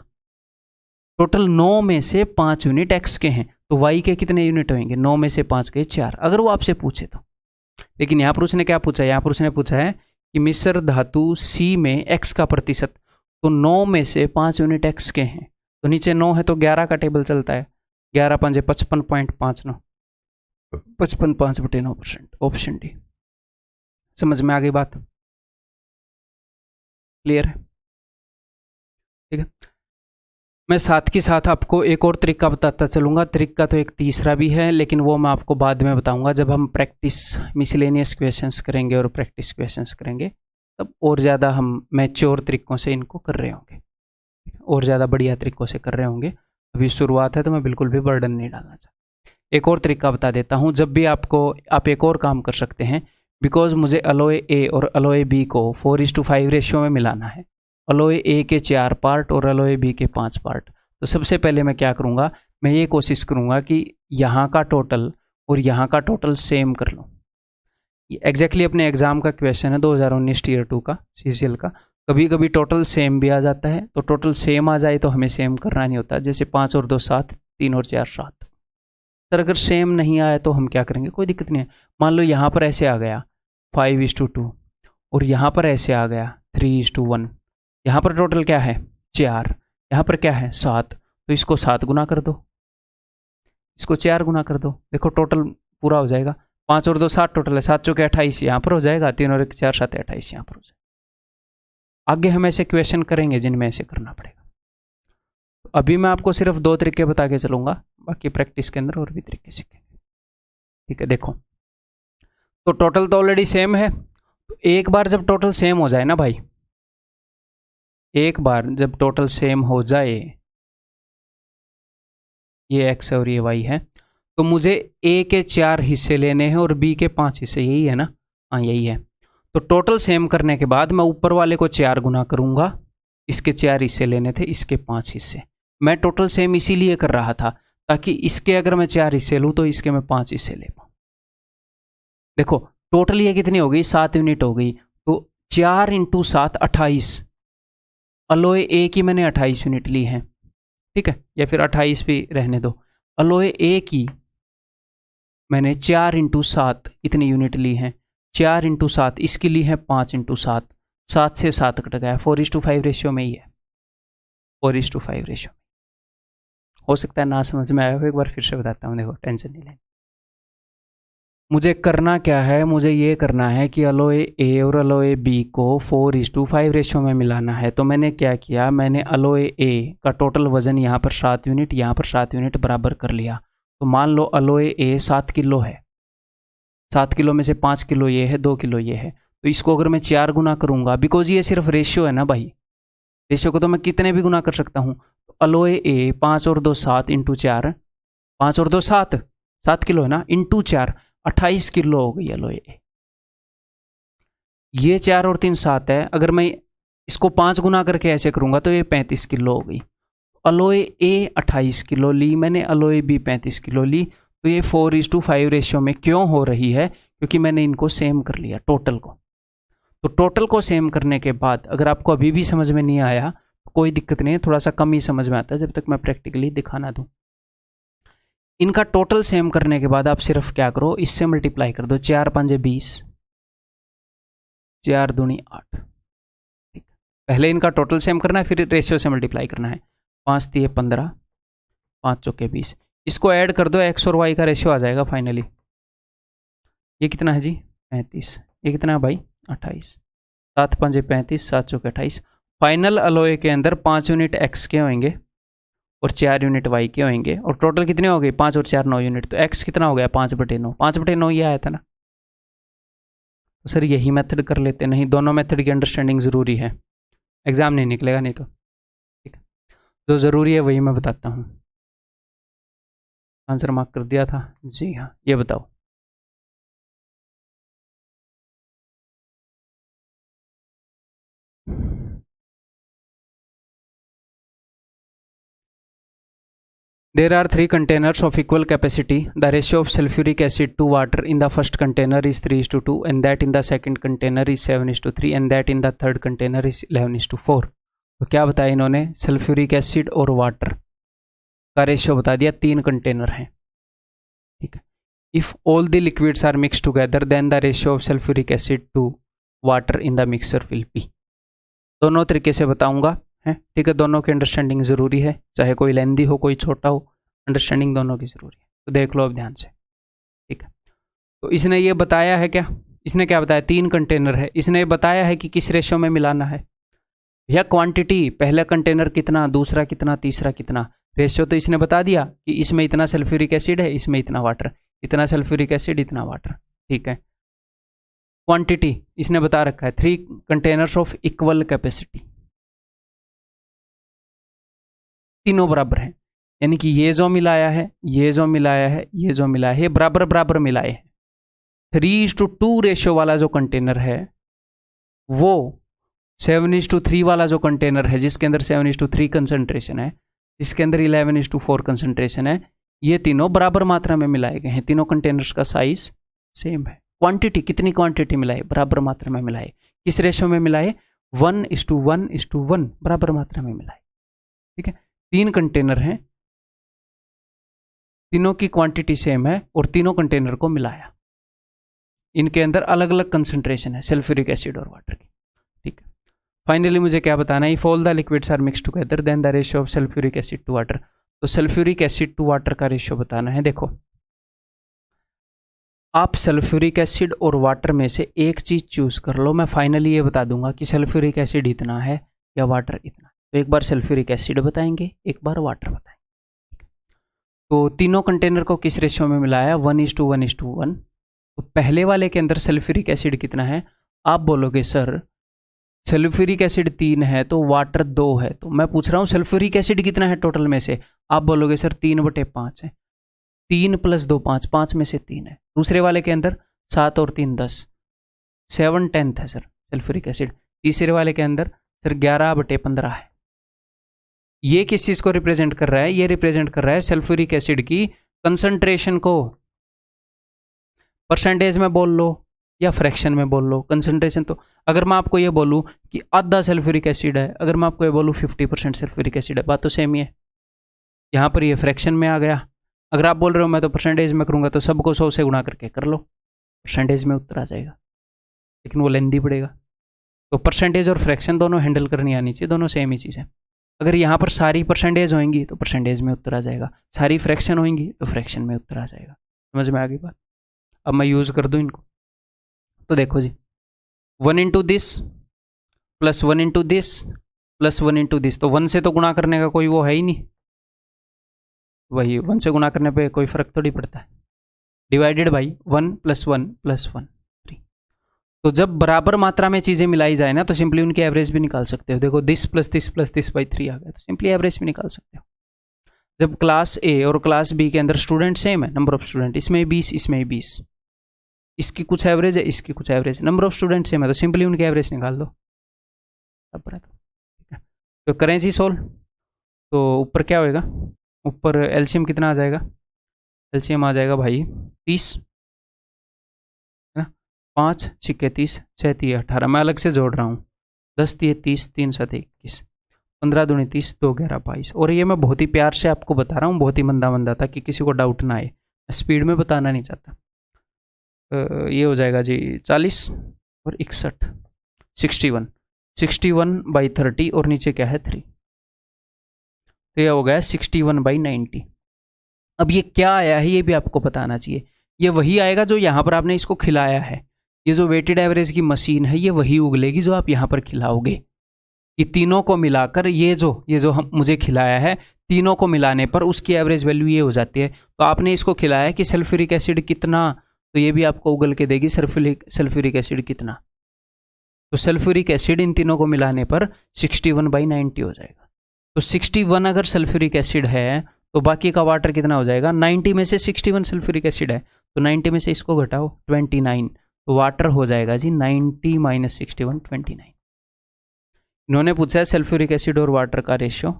टोटल 9 में से 5 यूनिट x के हैं, तो y के कितने यूनिट होंगे, 9 में से 5 के 4, अगर वो आपसे पूछे तो। लेकिन यहाँ पर उसने क्या पूछा है, यहाँ पर उसने पूछा है कि मिश्र धातु C में x का प्रतिशत, तो 9 में से 5 यूनिट x के हैं, तो नीचे 9 है तो 11 का टेबल चलता है, 11 5 55.59, 55.5/9%, ऑप्शन डी। समझ में आ गई बात, क्लियर है, ठीक है। मैं साथ के साथ आपको एक और तरीका बताता चलूँगा, तरीका तो एक तीसरा भी है लेकिन वो मैं आपको बाद में बताऊँगा जब हम प्रैक्टिस मिसलेनियस क्वेश्चंस करेंगे और प्रैक्टिस क्वेश्चंस करेंगे, तब और ज़्यादा हम मैच्योर तरीक़ों से इनको कर रहे होंगे, और ज़्यादा बढ़िया तरीक़ों से कर रहे होंगे। अभी शुरुआत है तो मैं बिल्कुल भी बर्डन नहीं डालना चाहता। एक और तरीका बता देता हूँ, जब भी आप एक और काम कर सकते हैं, बिकॉज मुझे अलॉय ए और अलॉय बी को 4:5 रेशियो में मिलाना है, अलॉय ए के 4 पार्ट और अलॉय बी के 5 पार्ट। तो सबसे पहले मैं क्या करूँगा, मैं ये कोशिश करूँगा कि यहाँ का टोटल और यहाँ का टोटल सेम कर लूँ। ये एग्जैक्टली अपने एग्जाम का क्वेश्चन है 2019 Tier 2 का CCL का। कभी कभी टोटल सेम भी आ जाता है, तो टोटल सेम आ जाए तो हमें सेम करना नहीं होता, जैसे 5 और 2 7, 3 और 4 7। सर अगर सेम नहीं आया तो हम क्या करेंगे, कोई दिक्कत नहीं है। मान लो यहाँ पर ऐसे आ गया 5:2 और यहाँ पर ऐसे आ गया 3:1, यहाँ पर टोटल क्या है 4, यहाँ पर क्या है 7, तो इसको 7 गुना कर दो, इसको 4 गुना कर दो, देखो टोटल पूरा हो जाएगा। 5 और 2 7 टोटल है, 7 चौके 28 यहाँ पर हो जाएगा, 3 और 1 4 7 28 यहाँ पर हो जाएगा। आगे हम ऐसे क्वेश्चन करेंगे जिनमें ऐसे करना पड़ेगा। तो अभी मैं आपको सिर्फ 2 तरीके बता के चलूँगा, बाकी प्रैक्टिस के अंदर और भी तरीके सीखेंगे, ठीक है। देखो तो टोटल तो ऑलरेडी सेम है, तो एक बार जब टोटल सेम हो जाए ना भाई, एक बार जब टोटल सेम हो जाए, ये x है और ये y है, तो मुझे a के 4 हिस्से लेने हैं और b के 5 हिस्से, यही है ना, हाँ यही है। तो टोटल सेम करने के बाद मैं ऊपर वाले को 4 गुना करूंगा, इसके 4 हिस्से लेने थे, इसके 5 हिस्से। मैं टोटल सेम इसीलिए कर रहा था ताकि इसके अगर मैं 4 हिस्से लूँ तो इसके मैं 5 हिस्से ले पाऊँ। देखो टोटल ये कितनी हो गई 7 यूनिट हो गई, तो 4 × 7 28, अलॉय ए की मैंने 28 यूनिट ली है, ठीक है, या फिर 28 भी रहने दो। अलॉय ए की मैंने 4 × 7 इतनी यूनिट ली हैं, 4 × 7, इसकी ली है 5 × 7, 7 से 7 कट गया, 4:5 रेशियो में ही है, 4:5 रेशियो। हो सकता है ना समझ में आया हो, एक बार फिर से बताता हूँ, देखो टेंशन नहीं लेनी। मुझे करना क्या है, मुझे ये करना है कि अलॉय ए और अलॉय बी को 4:5 रेशियो में मिलाना है। तो मैंने क्या किया, मैंने अलॉय ए का टोटल वजन यहाँ पर 7 यूनिट, यहाँ पर 7 यूनिट बराबर कर लिया। तो मान लो अलॉय ए 7 किलो है, 7 किलो में से 5 किलो ये है, 2 किलो ये है, तो इसको अगर मैं 4 गुना करूँगा, बिकॉज ये सिर्फ रेशियो है ना भाई, रेशियो को तो मैं कितने भी गुना कर सकता हूँ। तो अलॉय ए 5 और 2 7 × 4, 5 और 2 7, 7 किलो है ना, × 4 28 किलो हो गई अलॉय ए। ये 4 और 3 7 है, अगर मैं इसको 5 गुना करके ऐसे करूँगा तो ये 35 किलो हो गई। अलॉय ए 28 किलो ली मैंने, अलॉय बी 35 किलो ली। तो ये 4:5 रेशियो में क्यों हो रही है, क्योंकि मैंने इनको सेम कर लिया टोटल को। तो टोटल को सेम करने के बाद अगर आपको अभी भी समझ में नहीं आया कोई दिक्कत नहीं है, थोड़ा सा कम ही समझ में आता है जब तक मैं प्रैक्टिकली दिखाना दूं। इनका टोटल सेम करने के बाद आप सिर्फ क्या करो, इससे मल्टीप्लाई कर दो, 4 × 5 = 20, 4 दूनी 8। ठीक, पहले इनका टोटल सेम करना है, फिर रेशियो से मल्टीप्लाई करना है। 5 × 3 = 15, 5 × 4 = 20। इसको ऐड कर दो, एक्स और वाई का रेशियो आ जाएगा फाइनली। ये कितना है जी, 35। ये कितना है भाई, 28। 7 × 5 = 35, 7 × 4 = 28। फाइनल अलॉय के अंदर 5 यूनिट एक्स के होंगे और 4 यूनिट वाई के होंगे, और टोटल कितने हो गए, 5 और 4 9 यूनिट। तो एक्स कितना हो गया, 5/9, 5/9 ये आया था ना। तो सर यही मेथड कर लेते, नहीं दोनों मेथड की अंडरस्टैंडिंग ज़रूरी है, एग्जाम नहीं निकलेगा नहीं तो। ठीक है, जो ज़रूरी है वही मैं बताता हूँ। आंसर मार्क कर दिया था जी हाँ, ये बताओ। There are 3 containers of equal capacity. The ratio of sulfuric acid to water in the first container is 3:2, and that in the second container is 7:3, and that in the third container is 11:4. तो क्या बताया इन्होंने, sulphuric acid और water का ratio बता दिया, 3 container हैं। ठीक है, if all the liquids are mix together then the ratio of sulphuric acid to water in the mixer will be. दोनों तरीके से बताऊंगा है, ठीक है, दोनों की अंडरस्टैंडिंग ज़रूरी है, चाहे कोई लेंदी हो कोई छोटा हो, अंडरस्टैंडिंग दोनों की ज़रूरी है। तो देख लो अब ध्यान से। ठीक है, तो इसने ये बताया है क्या, इसने क्या बताया, 3 कंटेनर है, इसने बताया है कि किस रेशियो में मिलाना है, या क्वांटिटी, पहला कंटेनर कितना, दूसरा कितना, तीसरा कितना। रेशियो तो इसने बता दिया कि इसमें इतना सल्फ्यूरिक एसिड है, इसमें इतना वाटर, इतना सल्फ्यूरिक एसिड इतना वाटर। ठीक है, क्वांटिटी इसने बता रखा है 3 कंटेनर्स ऑफ इक्वल कैपेसिटी, तीनों बराबर हैं, यानी कि ये जो मिलाया है, ये जो मिलाया है, ये जो मिलाया है, ये बराबर बराबर मिलाए हैं। 3:2 रेशियो वाला जो कंटेनर है वो 7:3 वाला जो कंटेनर है, जिसके अंदर 7:3 कंसंट्रेशन है, जिसके अंदर 11:4 कंसंट्रेशन है, ये तीनों बराबर मात्रा में मिलाए गए हैं। तीनों कंटेनर्स का साइज सेम है। क्वांटिटी, कितनी क्वांटिटी मिलाए, बराबर मात्रा में मिलाए। किस रेशियो में मिलाए, 1:1:1 बराबर मात्रा में मिलाए। ठीक है, 3 कंटेनर हैं, तीनों की क्वांटिटी सेम है और तीनों कंटेनर को मिलाया, इनके अंदर अलग अलग कंसंट्रेशन है सल्फ्यूरिक एसिड और वाटर की। ठीक है, फाइनली मुझे क्या बताना है, if all the liquids are mix together then the ratio of sulphuric acid to water. तो सल्फ्यूरिक एसिड टू वाटर का रेशियो बताना है। देखो, आप सल्फ्यूरिक एसिड और वाटर में से एक चीज चूज कर लो, मैं फाइनली ये बता दूंगा कि सल्फ्यूरिक एसिड इतना है या वाटर इतना। तो एक बार सल्फ्यूरिक एसिड बताएंगे, एक बार वाटर बताएंगे। तो तीनों कंटेनर को किस रेशियो में मिलाया, 1:1:1। तो पहले वाले के अंदर सल्फ्यूरिक एसिड कितना है, आप बोलोगे सर सल्फ्यूरिक एसिड 3 है तो वाटर 2 है, तो मैं पूछ रहा हूँ सल्फ्यूरिक एसिड कितना है टोटल में से, आप बोलोगे सर 3/5 है। 3 + 2 5, 5 में से 3 है। दूसरे वाले के अंदर 7 और 3 10, 7/10 है सर सल्फ्यूरिक एसिड। तीसरे वाले के अंदर सर 11/15 है। ये किस चीज़ को रिप्रेजेंट कर रहा है, ये रिप्रेजेंट कर रहा है सल्फ्यूरिक एसिड की कंसंट्रेशन को। परसेंटेज में बोल लो या फ्रैक्शन में बोल लो, कंसंट्रेशन। तो अगर मैं आपको ये बोलूँ कि आधा सल्फ्यूरिक एसिड है, अगर मैं आपको ये बोलूँ 50% सल्फ्यूरिक एसिड है, बात तो सेम ही है। यहाँ पर ये फ्रैक्शन में आ गया। अगर आप बोल रहे हो मैं तो परसेंटेज में करूँगा, तो सबको 100 से गुणा करके कर लो, परसेंटेज में उत्तर आ जाएगा। लेकिन वो लेंदी पड़ेगा। तो परसेंटेज और फ्रैक्शन दोनों हैंडल करनी आनी चाहिए, दोनों सेम ही चीज़ है। अगर यहाँ पर सारी परसेंटेज होंगी तो परसेंटेज में उत्तर आ जाएगा, सारी फ्रैक्शन होंगी तो फ्रैक्शन में उत्तर आ जाएगा। समझ में आ गई बात? अब मैं यूज़ कर दूँ इनको, तो देखो जी 1 into this plus 1 into this plus 1 into this, तो 1 से तो गुणा करने का कोई वो है ही नहीं, वही 1 से गुणा करने पे कोई फर्क थोड़ी पड़ता है। Divided by 1 plus 1 plus 1 3। तो जब बराबर मात्रा में चीज़ें मिलाई जाए ना तो सिंपली उनकी एवरेज भी निकाल सकते हो। देखो दिस प्लस दिस बाई 3 आ गया, तो सिंपली एवरेज भी निकाल सकते हो। जब क्लास ए और क्लास बी के अंदर स्टूडेंट सेम है, नंबर ऑफ स्टूडेंट, इसमें 20 इसमें 20, इसकी कुछ एवरेज है इसकी कुछ average, number of student same है, तो सिंपली उनकी एवरेज निकाल दो। ठीक है, तो करें जी सोल्व। तो ऊपर क्या होएगा, ऊपर एलसीएम कितना आ जाएगा, एलसीएम आ जाएगा भाई 30 है ना, 5 छिक्के 30, 6 3 18, मैं अलग से जोड़ रहा हूँ, 10 3 30, 3 7 21, 15 दूनी 30, 2 11 22। और ये मैं बहुत ही प्यार से आपको बता रहा हूँ, बहुत ही मंदा मंदा, ताकि किसी को डाउट ना आए, मैं स्पीड में बताना नहीं चाहता। ये हो जाएगा जी 40 और 61, 61, 61 बाई 30 और नीचे क्या है 3, तो यह हो गया 61 बाई 90। अब ये क्या आया है ये भी आपको बताना चाहिए, ये वही आएगा जो यहाँ पर आपने इसको खिलाया है। ये जो वेटेड एवरेज की मशीन है ये वही उगलेगी जो आप यहाँ पर खिलाओगे। ये तीनों को मिलाकर ये जो हम मुझे खिलाया है, तीनों को मिलाने पर उसकी एवरेज वैल्यू ये हो जाती है। तो आपने इसको खिलाया कि सल्फ्यूरिक एसिड कितना, तो ये भी आपको उगल के देगी सल्फ्यूरिक एसिड कितना। तो सल्फ्यूरिक एसिड इन तीनों को मिलाने पर 61 बाई 90 हो जाएगा। तो 61 अगर सल्फ्यूरिक एसिड है तो बाकी का वाटर कितना हो जाएगा, 90 में से 61 सल्फ्यूरिक एसिड है तो 90 में से इसको घटाओ 29, तो वाटर हो जाएगा जी 90 माइनस 61 29। इन्होंने पूछा है सल्फ्यूरिक एसिड और वाटर का रेशियो,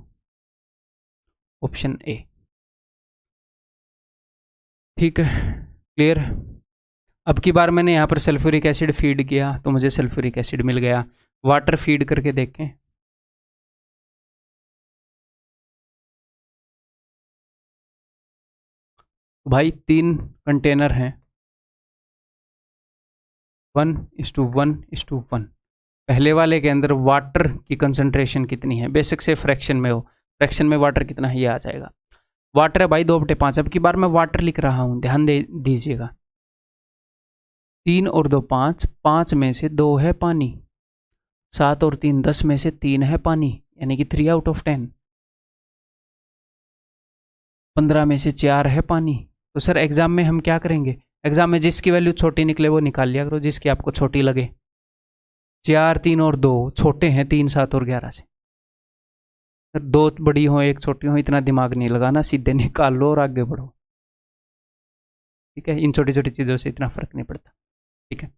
ऑप्शन ए। ठीक है, क्लियर। अब की बार मैंने यहाँ पर सल्फ्यूरिक एसिड फीड किया तो मुझे सल्फ्यूरिक एसिड मिल गया। वाटर फीड करके देखें, भाई 3 कंटेनर हैं, 1:1:1। पहले वाले के अंदर वाटर की कंसंट्रेशन कितनी है, बेशक से फ्रैक्शन में हो, फ्रैक्शन में वाटर कितना है ये आ जाएगा। वाटर है भाई 2/5। अब की बार मैं वाटर लिख रहा हूँ, ध्यान दे दीजिएगा, 3 और 2 5, 5 में से 2 है पानी, 7 और 3 10 में से 3 है पानी, यानी कि 3 आउट ऑफ 10, 15 में से 4 है पानी। तो सर एग्जाम में हम क्या करेंगे, एग्जाम में जिसकी वैल्यू छोटी निकले वो निकाल लिया करो, जिसकी आपको छोटी लगे। 4 3 और 2 छोटे हैं, 3 7 और 11 से, 2 बड़ी हो 1 छोटी हो, इतना दिमाग नहीं लगाना, सीधे निकाल लो और आगे बढ़ो। ठीक है, इन छोटी छोटी चीज़ों से इतना फर्क नहीं पड़ता। ठीक है,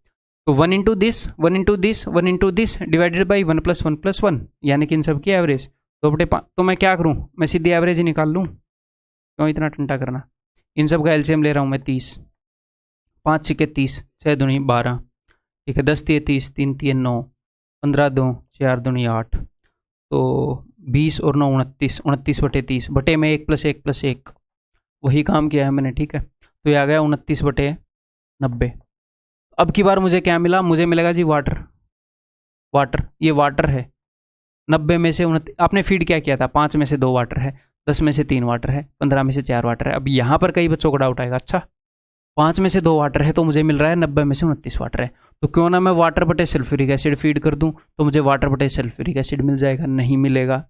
तो 1 into this 1 into this 1 into this divided by 1 + 1 + 1, यानी कि इन सब की एवरेज 2/5। तो मैं क्या करूँ, मैं सीधी एवरेज ही निकाल लूँ, क्यों इतना टंटा करना। इन सब का एलसीएम ले रहा हूँ मैं 30, 5 छिक्के 30, 6 दूनी 12, ठीक है, 10 3 30, 3 3 9, 15 2 4 दूनी 8, तो 20 और 9 29, 29/30 बटे में 1 + 1 + 1, वही काम किया है मैंने। ठीक है, तो ये आ गया 29/90। अब की बार मुझे क्या मिला, मुझे मिलेगा जी वाटर, ये वाटर है। 90 में से 29, आपने फीड क्या किया था, 5 में से 2 वाटर है, 10 में से 3 वाटर है, 15 में से 4 वाटर है। अब यहाँ पर कई बच्चों को डाउट आएगा, अच्छा 5 में से 2 वाटर है तो मुझे मिल रहा है 90 में से 29 वाटर है, तो क्यों ना मैं वाटर बटे सल्फ्यूरिक एसिड फीड कर दूं, तो मुझे वाटर बटे सल्फ्यूरिक एसिड मिल जाएगा। नहीं मिलेगा,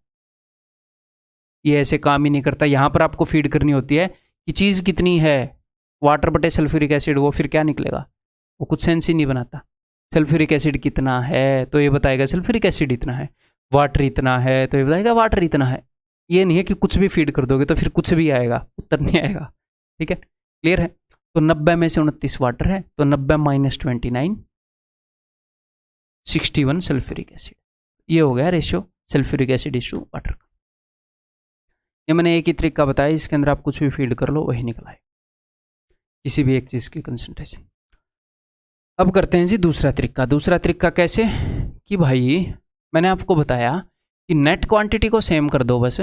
ये ऐसे काम ही नहीं करता। यहाँ पर आपको फीड करनी होती है कि चीज़ कितनी है, वाटर बटे सल्फ्यूरिक एसिड, वो फिर क्या निकलेगा, वो कुछ सेंस ही नहीं बनाता। सल्फ्यूरिक एसिड कितना है तो ये बताएगा सल्फ्यूरिक एसिड इतना है, वाटर इतना है तो ये बताएगा वाटर इतना है। ये नहीं है कि कुछ भी फीड कर दोगे तो फिर कुछ भी आएगा, उत्तर नहीं आएगा। ठीक है, क्लियर है। तो 90 में से 29 वाटर है, तो 90 माइनस 29 61 सल्फ्यूरिक एसिड। ये हो गया ratio sulphuric acid is to water. ये मैंने एक ही तरीका बताया, इसके अंदर आप कुछ भी फीड कर लो वही निकला है, किसी भी एक चीज़ की कंसंट्रेशन। अब करते हैं जी दूसरा तरीका। दूसरा तरीका कैसे कि भाई मैंने आपको बताया कि नेट क्वांटिटी को सेम कर दो बस,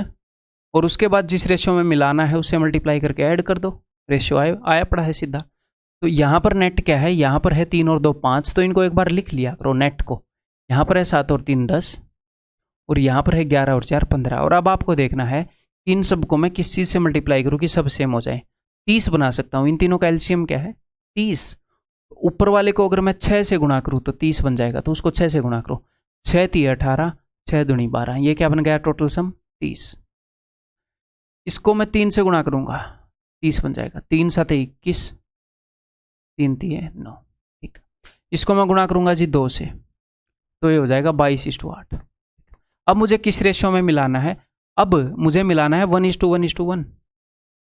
और उसके बाद जिस रेशियो में मिलाना है उससे मल्टीप्लाई करके ऐड कर दो, रेशियो आया पड़ा है सीधा। तो यहाँ पर नेट क्या है, यहाँ पर है 3 और 2 5, तो इनको एक बार लिख लिया करो नेट को। यहाँ पर है 7 और 3 10, और यहाँ पर है 11 और 4 15। और अब आपको देखना है इन सबको मैं किस चीज़ से मल्टीप्लाई करूँ कि सब सेम हो जाए। 30 बना सकता हूँ, इन तीनों का एलसीएम क्या है 30। ऊपर वाले को अगर मैं 6 से गुणा करूँ तो 30 बन जाएगा, तो उसको 6 से गुणा करो। 6 3 18, 6 दूनी 12, ये क्या बन गया टोटल सम 30। इसको मैं 3 से गुणा करूंगा, 30 बन जाएगा। 3 7 21, 3 3 9, ठीक। इसको मैं गुणा करूंगा जी 2 से, तो ये हो जाएगा 22:8। अब मुझे किस रेशियो में मिलाना है, अब मुझे मिलाना है 1:1:1।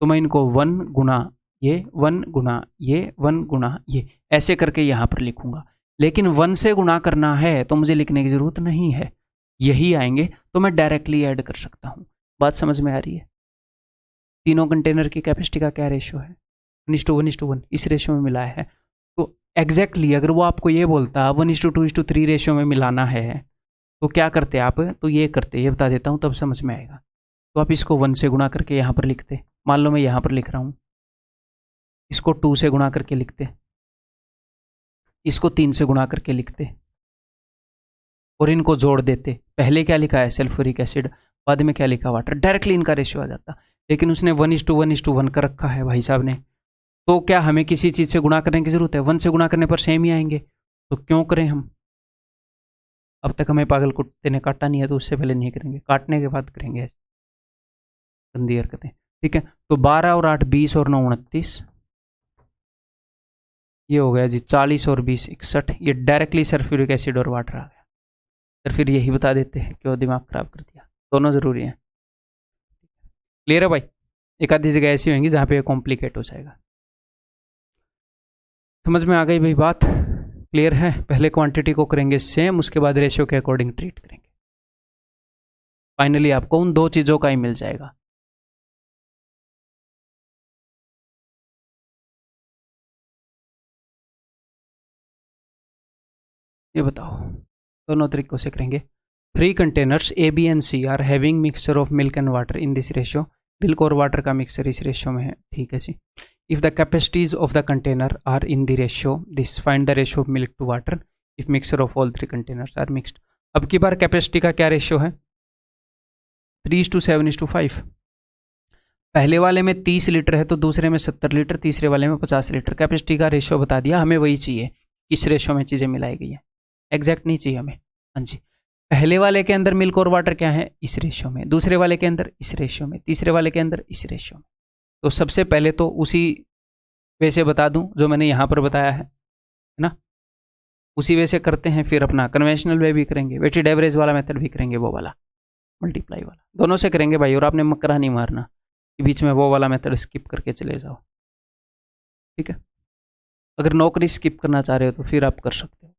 तो मैं इनको 1 गुणा ये, 1 गुणा ये, 1 गुणा ये, ऐसे करके यहाँ पर लिखूंगा। लेकिन 1 से गुणा करना है तो मुझे लिखने की जरूरत नहीं है, यही आएंगे तो मैं डायरेक्टली ऐड कर सकता हूँ। बात समझ में आ रही है? तीनों कंटेनर की कैपेसिटी का क्या रेशियो है 1:1:1, इस रेशियो में मिलाया है। तो एग्जैक्टली अगर वो आपको ये बोलता 1:2:3 रेशियो में मिलाना है तो क्या करते आप, तो ये करते, ये बता देता हूँ तब समझ में आएगा। तो आप इसको 1 से गुणा करके यहाँ पर लिखते, मान लो मैं यहाँ पर लिख रहा हूँ, इसको 2 से गुणा करके लिखते, इसको 3 से गुणा करके लिखते, और इनको जोड़ देते। पहले क्या लिखा है सल्फ्यूरिक एसिड, बाद में क्या लिखा वाटर, डायरेक्टली इनका रेशियो आ जाता। लेकिन उसने 1:1:1 कर रखा है भाई साहब ने, तो क्या हमें किसी चीज़ से गुणा करने की जरूरत है? 1 से गुणा करने पर सेम ही आएंगे, तो क्यों करें हम? अब तक हमें पागल कुत्ते ने काटा नहीं है तो उससे पहले नहीं करेंगे, काटने के बाद करेंगे ऐसे गंदी हरकतें। ठीक है, तो 12 और 8 20 और 9 29, ये हो गया जी 40 और 20 61। ये डायरेक्टली सल्फ्यूरिक एसिड और वाटर आ गया। तो फिर यही बता देते हैं क्यों दिमाग खराब कर दिया, दोनों जरूरी है। क्लियर है भाई? एक आधी जगह ऐसी होंगी जहाँ पे कॉम्प्लिकेट हो जाएगा। समझ में आ गई भाई बात? क्लियर है? पहले क्वांटिटी को करेंगे सेम, उसके बाद रेशियो के अकॉर्डिंग ट्रीट करेंगे। फाइनली आपको उन दो चीज़ों का ही मिल जाएगा। ये बताओ, दोनों तरीकों से करेंगे। 3 containers A B and C are having mixture of milk and water in this ratio. Milk और वाटर का मिक्सचर इस रेशियो में है, ठीक है जी। If the capacities of the container are in the ratio this, find the ratio of milk to water if mixture of all 3 containers are mixed. अब की बार कैपेसिटी का क्या रेशियो है? 3:7:5। पहले वाले में 30 लीटर है तो दूसरे में 70 लीटर, तीसरे वाले में 50 लीटर। कैपेसिटी का रेशियो बता दिया, हमें वही चाहिए किस रेशियो में चीज़ें मिलाई गई है, एग्जैक्ट नहीं चाहिए हमें। हाँ जी, पहले वाले के अंदर मिल्क और वाटर क्या है इस रेशियो में, दूसरे वाले के अंदर इस रेशियो में, तीसरे वाले के अंदर इस रेशियो में। तो सबसे पहले तो उसी वे से बता दूं जो मैंने यहाँ पर बताया है ना, उसी वे से करते हैं। फिर अपना कन्वेंशनल वे भी करेंगे, वेटेड एवरेज वाला मेथड भी करेंगे, वो वाला मल्टीप्लाई वाला, दोनों से करेंगे भाई। और आपने मकरा नहीं मारना कि बीच में वो वाला मेथड स्किप करके चले जाओ, ठीक है? अगर नौकरी स्किप करना चाह रहे हो तो फिर आप कर सकते हो।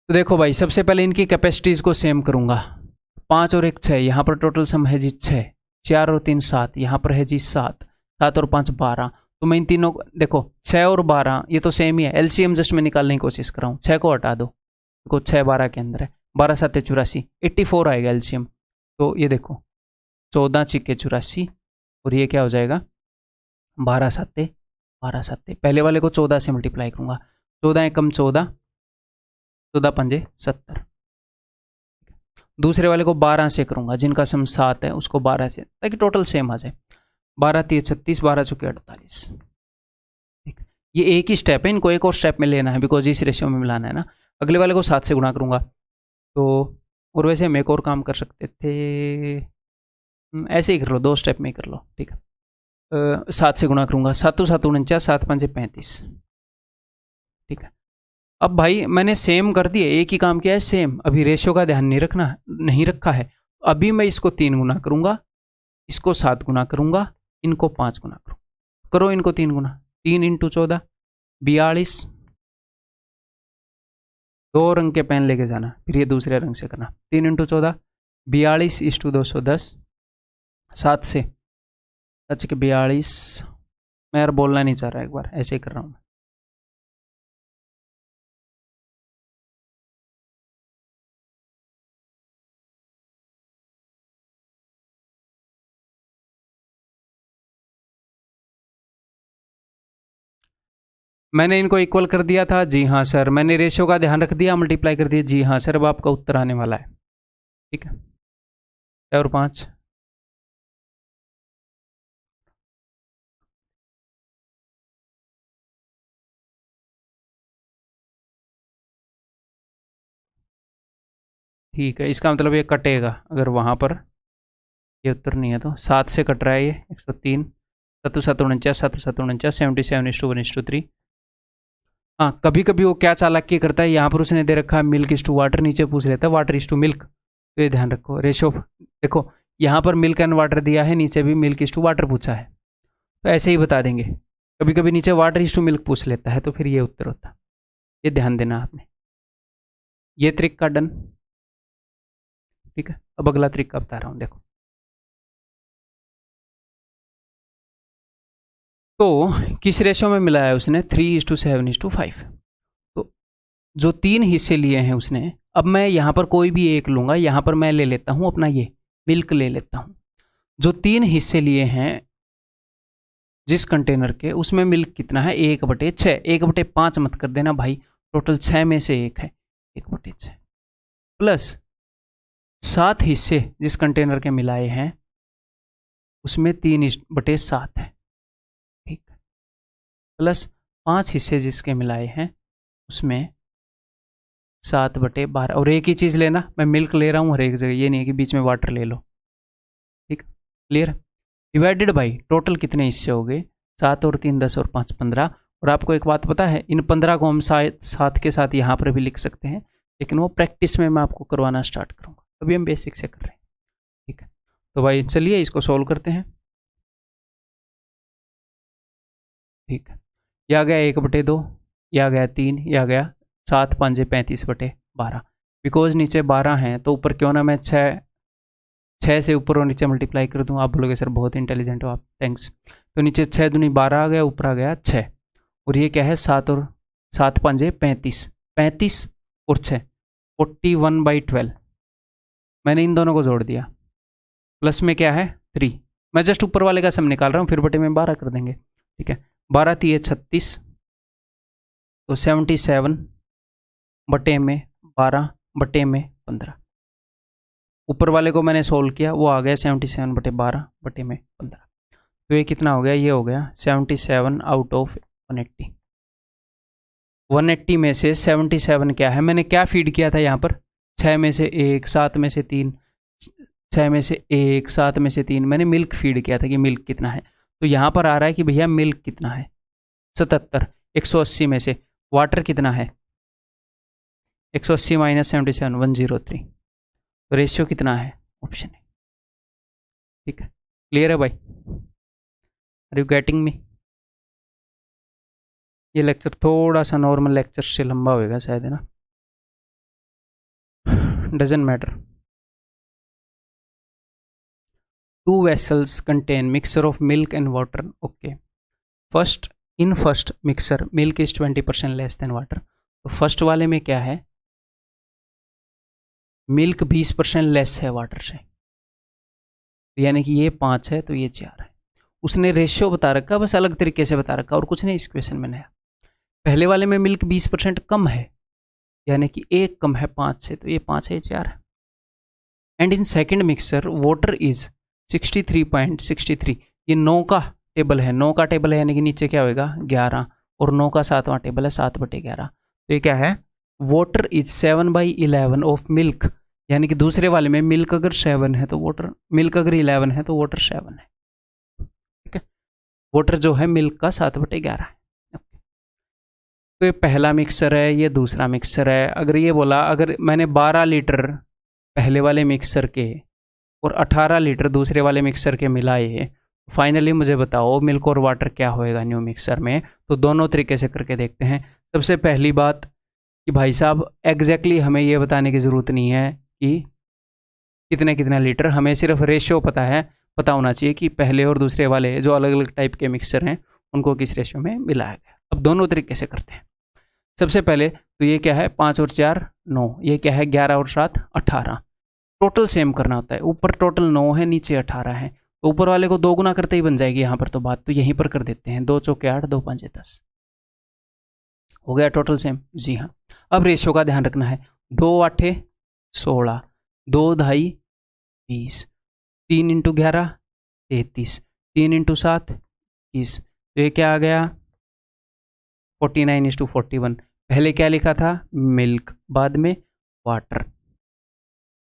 तो देखो भाई, सबसे पहले इनकी कैपेसिटीज को सेम करूंगा। 5 और 1 6, यहाँ पर टोटल सम है जी 6, 4 और 3 7, यहाँ पर है जी 7, 7 और 5 12। तो मैं इन तीनों को देखो, 6 और 12 ये तो सेम ही है, एलसीएम जस्ट मैं निकालने की कोशिश कर रहा हूँ। 6 को हटा दो, देखो 6 12 के अंदर है, 12 7 84, 84 आएगा एलसीएम। तो ये देखो 14 6 84, और ये क्या हो जाएगा 12 7 12 7। पहले वाले को 14 से मल्टीप्लाई करूंगा, 14 एकम 14, 14 पंजे 70। दूसरे वाले को 12 से करूंगा, जिनका सम 7 है उसको 12 से, ताकि टोटल सेम आ जाए। 12 3 36, 12 चुके 48। ठीक, ये एक ही स्टेप है, इनको एक और स्टेप में लेना है बिकॉज इस रेशियो में मिलाना है ना। अगले वाले को 7 से गुणा करूंगा। तो और वैसे हम एक और काम कर सकते थे, ऐसे ही कर लो, 2 स्टेप में ही कर लो, ठीक है। 7 से गुणा करूंगा, 7 7 49, 7 5 35, ठीक है। अब भाई मैंने सेम कर दिए, एक ही काम किया है सेम। अभी रेशियो का ध्यान नहीं रखना, नहीं रखा है। अभी मैं इसको 3 गुना करूंगा, इसको 7 गुना करूंगा, इनको 5 गुना करूँ, करो इनको 3 गुना। 3 इंटू 14 42। 2 रंग के पेन लेके जाना, फिर ये दूसरे रंग से करना। 3 इंटू 14 42 = 210। 7 से सच के 42, मैं यार बोलना नहीं चाह रहा, एक बार ऐसे ही कर रहा हूँ। मैंने इनको इक्वल कर दिया था, जी हाँ सर। मैंने रेशियो का ध्यान रख दिया, मल्टीप्लाई कर दिया, जी हाँ सर। अब आपका उत्तर आने वाला है। ठीक है, 6 और 5, ठीक है। इसका मतलब ये कटेगा अगर वहाँ पर ये उत्तर नहीं है तो। 7 से कट रहा है ये, 103, 7 7 49, 7 7 49, 77:1:3। हाँ, कभी कभी वो क्या चालाकी करता है, यहाँ पर उसने दे रखा है मिल्क इज टू वाटर, नीचे पूछ लेता है वाटर इज टू मिल्क। तो ये ध्यान रखो, रेशो देखो, यहाँ पर मिल्क एंड वाटर दिया है, नीचे भी मिल्क इज टू वाटर पूछा है, तो ऐसे ही बता देंगे। कभी कभी नीचे वाटर इज टू मिल्क पूछ लेता है, तो फिर ये उत्तर होता है। ये ध्यान देना आपने। ये ट्रिक का डन। ठीक है, अब अगला ट्रिक का बता रहा हूँ, देखो। तो किस रेशो में मिलाया है उसने, 3:7:5। तो जो 3 हिस्से लिए हैं उसने, अब मैं यहाँ पर कोई भी एक लूँगा, यहाँ पर मैं ले लेता हूँ अपना ये मिल्क ले लेता हूँ। जो 3 हिस्से लिए हैं जिस कंटेनर के, उसमें मिल्क कितना है, 1/6। 1/5 मत कर देना भाई, टोटल 6 में से 1 है, 1/6 प्लस 7 हिस्से जिस कंटेनर के मिलाए हैं उसमें 3/7 है, ठीक, प्लस 5 हिस्से जिसके मिलाए हैं उसमें 7/12। और एक ही चीज़ लेना, मैं मिल्क ले रहा हूँ हर एक जगह, ये नहीं है कि बीच में वाटर ले लो। ठीक, क्लियर। डिवाइडेड बाई टोटल कितने हिस्से हो गए, 7 और 3 10 और 5 15। और आपको एक बात पता है, इन 15 को हम साथ के साथ यहाँ पर भी लिख सकते हैं, लेकिन वो प्रैक्टिस में मैं आपको करवाना स्टार्ट करूँगा, अभी हम बेसिक से कर रहे हैं। ठीक है, तो भाई चलिए इसको सॉल्व करते हैं। ठीक है, यह आ गया 1/2, यह आ गया 3, यह आ गया 7 5 35/12। बिकॉज नीचे 12 हैं तो ऊपर क्यों ना मैं 6 से ऊपर और नीचे मल्टीप्लाई कर दूँ। आप बोलोगे सर बहुत इंटेलिजेंट हो आप, थैंक्स। तो नीचे 6 दूनी 12 आ गया, ऊपर आ गया 6, और ये क्या है 7 और 7 5 35, 35 और 6 41/12। मैंने इन दोनों को जोड़ दिया, प्लस में क्या है 3। मैं जस्ट ऊपर वाले का सम निकाल रहा हूँ, फिर बटे में 12 कर देंगे। ठीक है, 12 3 36, तो 77 बटे में 12 बटे में 15। ऊपर वाले को मैंने सोल्व किया, वो आ गया 77/12 बटे में 15। तो ये कितना हो गया, ये हो गया 77 आउट ऑफ 180। 180 में से 77 क्या है, मैंने क्या फीड किया था यहाँ पर, 6 में से 1 7 में से 3, 6 में से 1 7 में से 3, मैंने मिल्क फीड किया था कि मिल्क कितना है। तो यहाँ पर आ रहा है कि भैया मिल्क कितना है 77, 180 में से वाटर कितना है 180 माइनस 77 103। तो रेशियो कितना है, ऑप्शन है। ठीक है, क्लियर है भाई, आर यू गेटिंग मी। ये लेक्चर थोड़ा सा नॉर्मल लेक्चर से लंबा होएगा शायद, है ना, doesn't matter. 2 vessels contain mixture of milk and water. Okay, in first mixture milk is 20% less than water। तो फर्स्ट वाले में क्या है, मिल्क 20% लेस है वाटर से, यानी कि ये 5 है तो ये 4 है। उसने रेशियो बता रखा, बस अलग तरीके से बता रखा और कुछ नहीं इस क्वेश्चन में नया। पहले वाले में मिल्क 20% कम है, यानी कि 1 कम है 5 से, तो ये 5 है, ये 4 है। And in second mixer water is 63.63। ये 9 का टेबल है, 9 का टेबल है, यानी कि नीचे क्या होगा 11, और 9 का 7वां टेबल है 7/11। तो ये क्या है, वाटर इज 7/11 ऑफ मिल्क, यानी कि दूसरे वाले में मिल्क अगर 7 है तो वाटर, मिल्क अगर 11 है तो वाटर 7 है। ठीक है, वाटर जो है मिल्क का 7/11 है। तो ये पहला मिक्सर है, ये दूसरा मिक्सर है। अगर ये बोला, अगर मैंने 12 लीटर पहले वाले मिक्सर के और 18 लीटर दूसरे वाले मिक्सर के मिलाए, फाइनली मुझे बताओ मिल्क और वाटर क्या होएगा न्यू मिक्सर में। तो दोनों तरीके से करके देखते हैं। सबसे पहली बात कि भाई साहब एग्जैक्टली हमें ये बताने की ज़रूरत नहीं है कि कितने कितना लीटर, हमें सिर्फ रेशियो पता होना चाहिए कि पहले और दूसरे वाले जो अलग अलग टाइप के मिक्सर हैं उनको किस रेशियो में मिलाया गया। अब दोनों तरीके से करते हैं। सबसे पहले तो ये क्या है 5 और 4 9, ये क्या है 11 और 7 18। टोटल सेम करना होता है, ऊपर टोटल 9 है नीचे 18 है, तो ऊपर वाले को 2 गुना करते ही बन जाएगी यहाँ पर। तो बात तो यहीं पर कर देते हैं, 2 चौके 8 2 5 10। हो गया टोटल सेम, जी हाँ। अब रेशियो का ध्यान रखना है, 2 आठे 16, 2 ढाई 20, 3 इंटू 11 33, 3 इंटू 7 21। तो ये क्या आ गया 49:41। पहले क्या लिखा था मिल्क, बाद में वाटर।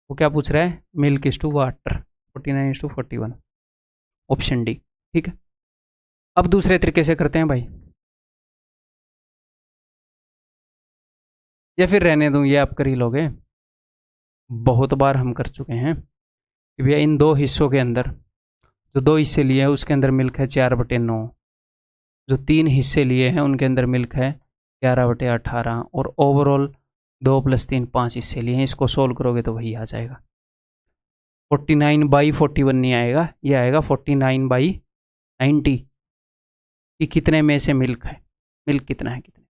वो क्या पूछ रहा है milk is to water, 49:41, option D. ठीक है, अब दूसरे तरीके से करते हैं भाई, या फिर रहने दूं, ये आप कर ही लोगे, बहुत बार हम कर चुके हैं कि भैया इन दो हिस्सों के अंदर, जो दो हिस्से लिए हैं उसके अंदर मिल्क है 4/9, जो 3 हिस्से लिए हैं उनके अंदर मिल्क है 11/18, और ओवरऑल 2 + 3 5 हिस्से लिए हैं। इसको सोल्व करोगे तो वही आ जाएगा, 49/41 नहीं आएगा, ये आएगा 49/90 कि कितने में से मिल्क है, मिल्क कितना है कितने।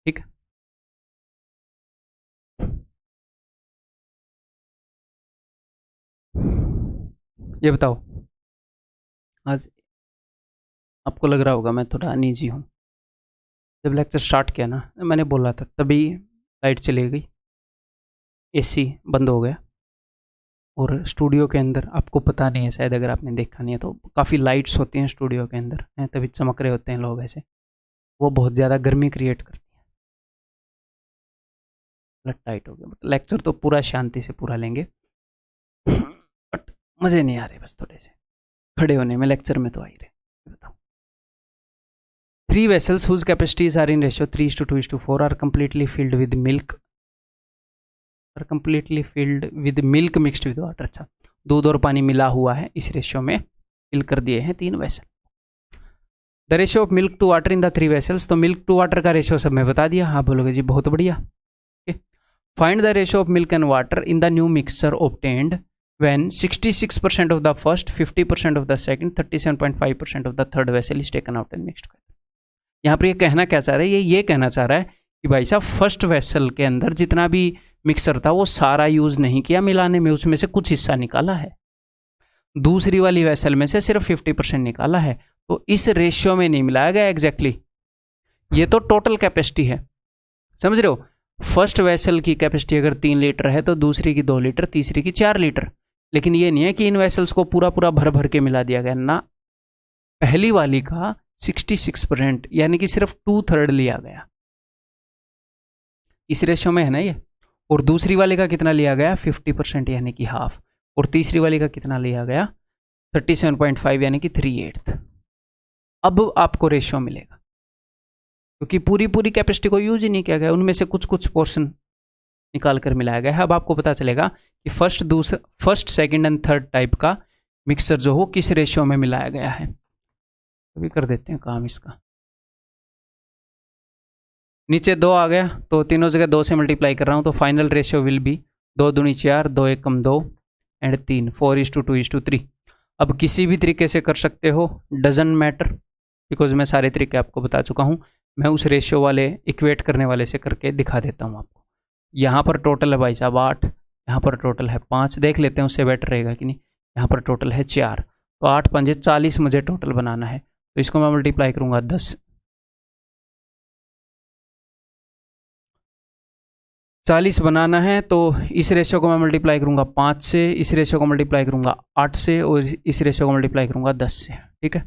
ठीक है, ये बताओ, आज आपको लग रहा होगा मैं थोड़ा अनईजी हूँ। जब लेक्चर स्टार्ट किया ना, मैंने बोला था तभी लाइट चली गई, एसी बंद हो गया, और स्टूडियो के अंदर आपको पता नहीं है शायद, अगर आपने देखा नहीं है तो काफ़ी लाइट्स होती हैं स्टूडियो के अंदर, हैं तभी चमक रहे होते हैं लोग ऐसे, वो बहुत ज़्यादा गर्मी क्रिएट करती है। मतलब टाइट हो गया, बट लेक्चर तो पूरा शांति से पूरा लेंगे, बट मज़े नहीं आ रहे बस थोड़े से खड़े होने में, लेक्चर में तो आ ही रहे। बताओ, 3 vessels whose capacities are in ratio 3:2:4 are completely filled with milk mixed with water। अच्छा, दूध और पानी मिला हुआ है, इस रेशियो में फिल कर दिए हैं 3 vessel. The ratio of milk to water in the 3 vessels, तो मिल्क टू वाटर का रेशियो सब में बता दिया। हाँ बोलोगे जी बहुत बढ़िया। Find the ratio of milk and water in the new mixture obtained when 66% of the first, 50% of the second, 37.5% of the third vessel is taken out and mixed। यहाँ पर ये कहना क्या चाह रहा है, ये कहना चाह रहा है कि भाई साहब फर्स्ट वेसल के अंदर जितना भी मिक्सर था वो सारा यूज नहीं किया मिलाने में, उसमें से कुछ हिस्सा निकाला है, दूसरी वाली वेसल में से सिर्फ 50% निकाला है, तो इस रेशियो में नहीं मिलाया गया एग्जैक्टली। ये तो टोटल कैपेसिटी है, समझ रहे हो। फर्स्ट वेसल की कैपेसिटी अगर 3 लीटर है तो दूसरी की 2 लीटर, तीसरी की 4 लीटर, लेकिन ये नहीं है कि इन वेसल्स को पूरा पूरा भर भर के मिला दिया गया ना। पहली वाली का 66% यानी कि सिर्फ 2/3 लिया गया, इस रेशियो में है ना ये, और दूसरी वाले का कितना लिया गया 50% यानी कि हाफ, और तीसरी वाली का कितना लिया गया 37.5 यानी कि 3/8। अब आपको रेशियो मिलेगा क्योंकि पूरी पूरी कैपेसिटी को यूज ही नहीं किया गया, उनमें से कुछ कुछ पोर्शन निकाल कर मिलाया गया है। अब आपको पता चलेगा कि first second and third type का मिक्सर जो हो किस रेशियो में मिलाया गया है। अभी कर देते हैं काम इसका, नीचे 2 आ गया तो तीनों जगह 2 से मल्टीप्लाई कर रहा हूँ, तो फाइनल रेशियो विल बी 2 दूनी 4, 2 एकम 2 एंड 3, 4:2:3। अब किसी भी तरीके से कर सकते हो, डजंट मैटर, बिकॉज मैं सारे तरीके आपको बता चुका हूँ। मैं उस रेशियो वाले इक्वेट करने वाले से करके दिखा देता हूँ आपको। यहाँ पर टोटल है भाई साहब 8, यहाँ पर टोटल है 5, देख लेते हैं उससे बेटर रहेगा कि नहीं। यहाँ पर टोटल है 4, तो 8 पंजे 40 मुझे टोटल बनाना है, तो इसको मैं मल्टीप्लाई करूँगा 10, 40 बनाना है, तो इस रेशियो को मैं मल्टीप्लाई करूँगा 5 से, इस रेशियो को मल्टीप्लाई करूँगा 8 से, और इस रेशियो को मल्टीप्लाई करूँगा 10 से। ठीक है,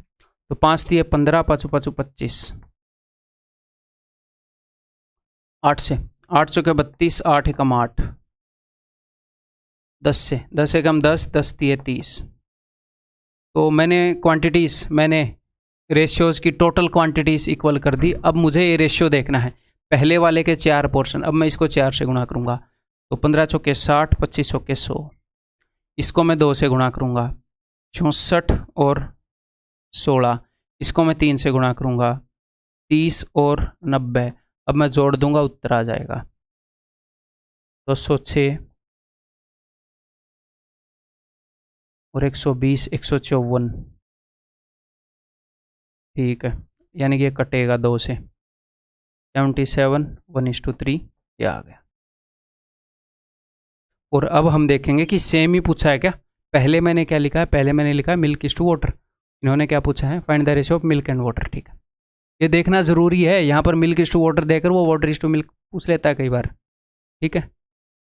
तो 5 थी 15, 5 5 25, 8 से 8 चौके 32, 8 एकम 8, 10 से 10 एकम 10, 10 थी 30। तो मैंने रेशियोज़ की टोटल क्वांटिटीज़ इक्वल कर दी। अब मुझे ये रेशियो देखना है, पहले वाले के 4 पोर्शन, अब मैं इसको 4 से गुणा करूँगा, तो 15 चौके 60, 25 चौके 100, इसको मैं 2 से गुणा करूँगा 64 और 16, इसको मैं 3 से गुणा करूँगा 30 और 90, अब मैं जोड़ दूंगा उत्तर आ जाएगा 206 और 120, 154। ठीक है, यानी कि ये कटेगा 2 से, 77, 1:3, ये आ गया। और अब हम देखेंगे कि सेम ही पूछा है क्या। पहले मैंने क्या लिखा है, पहले मैंने लिखा है मिल्क इज टू वाटर, इन्होंने क्या पूछा है, find the ratio of milk and water. ठीक है, ये देखना ज़रूरी है। यहाँ पर मिल्क इज टू वाटर देकर वो वाटर इज टू मिल्क पूछ लेता है कई बार, ठीक है।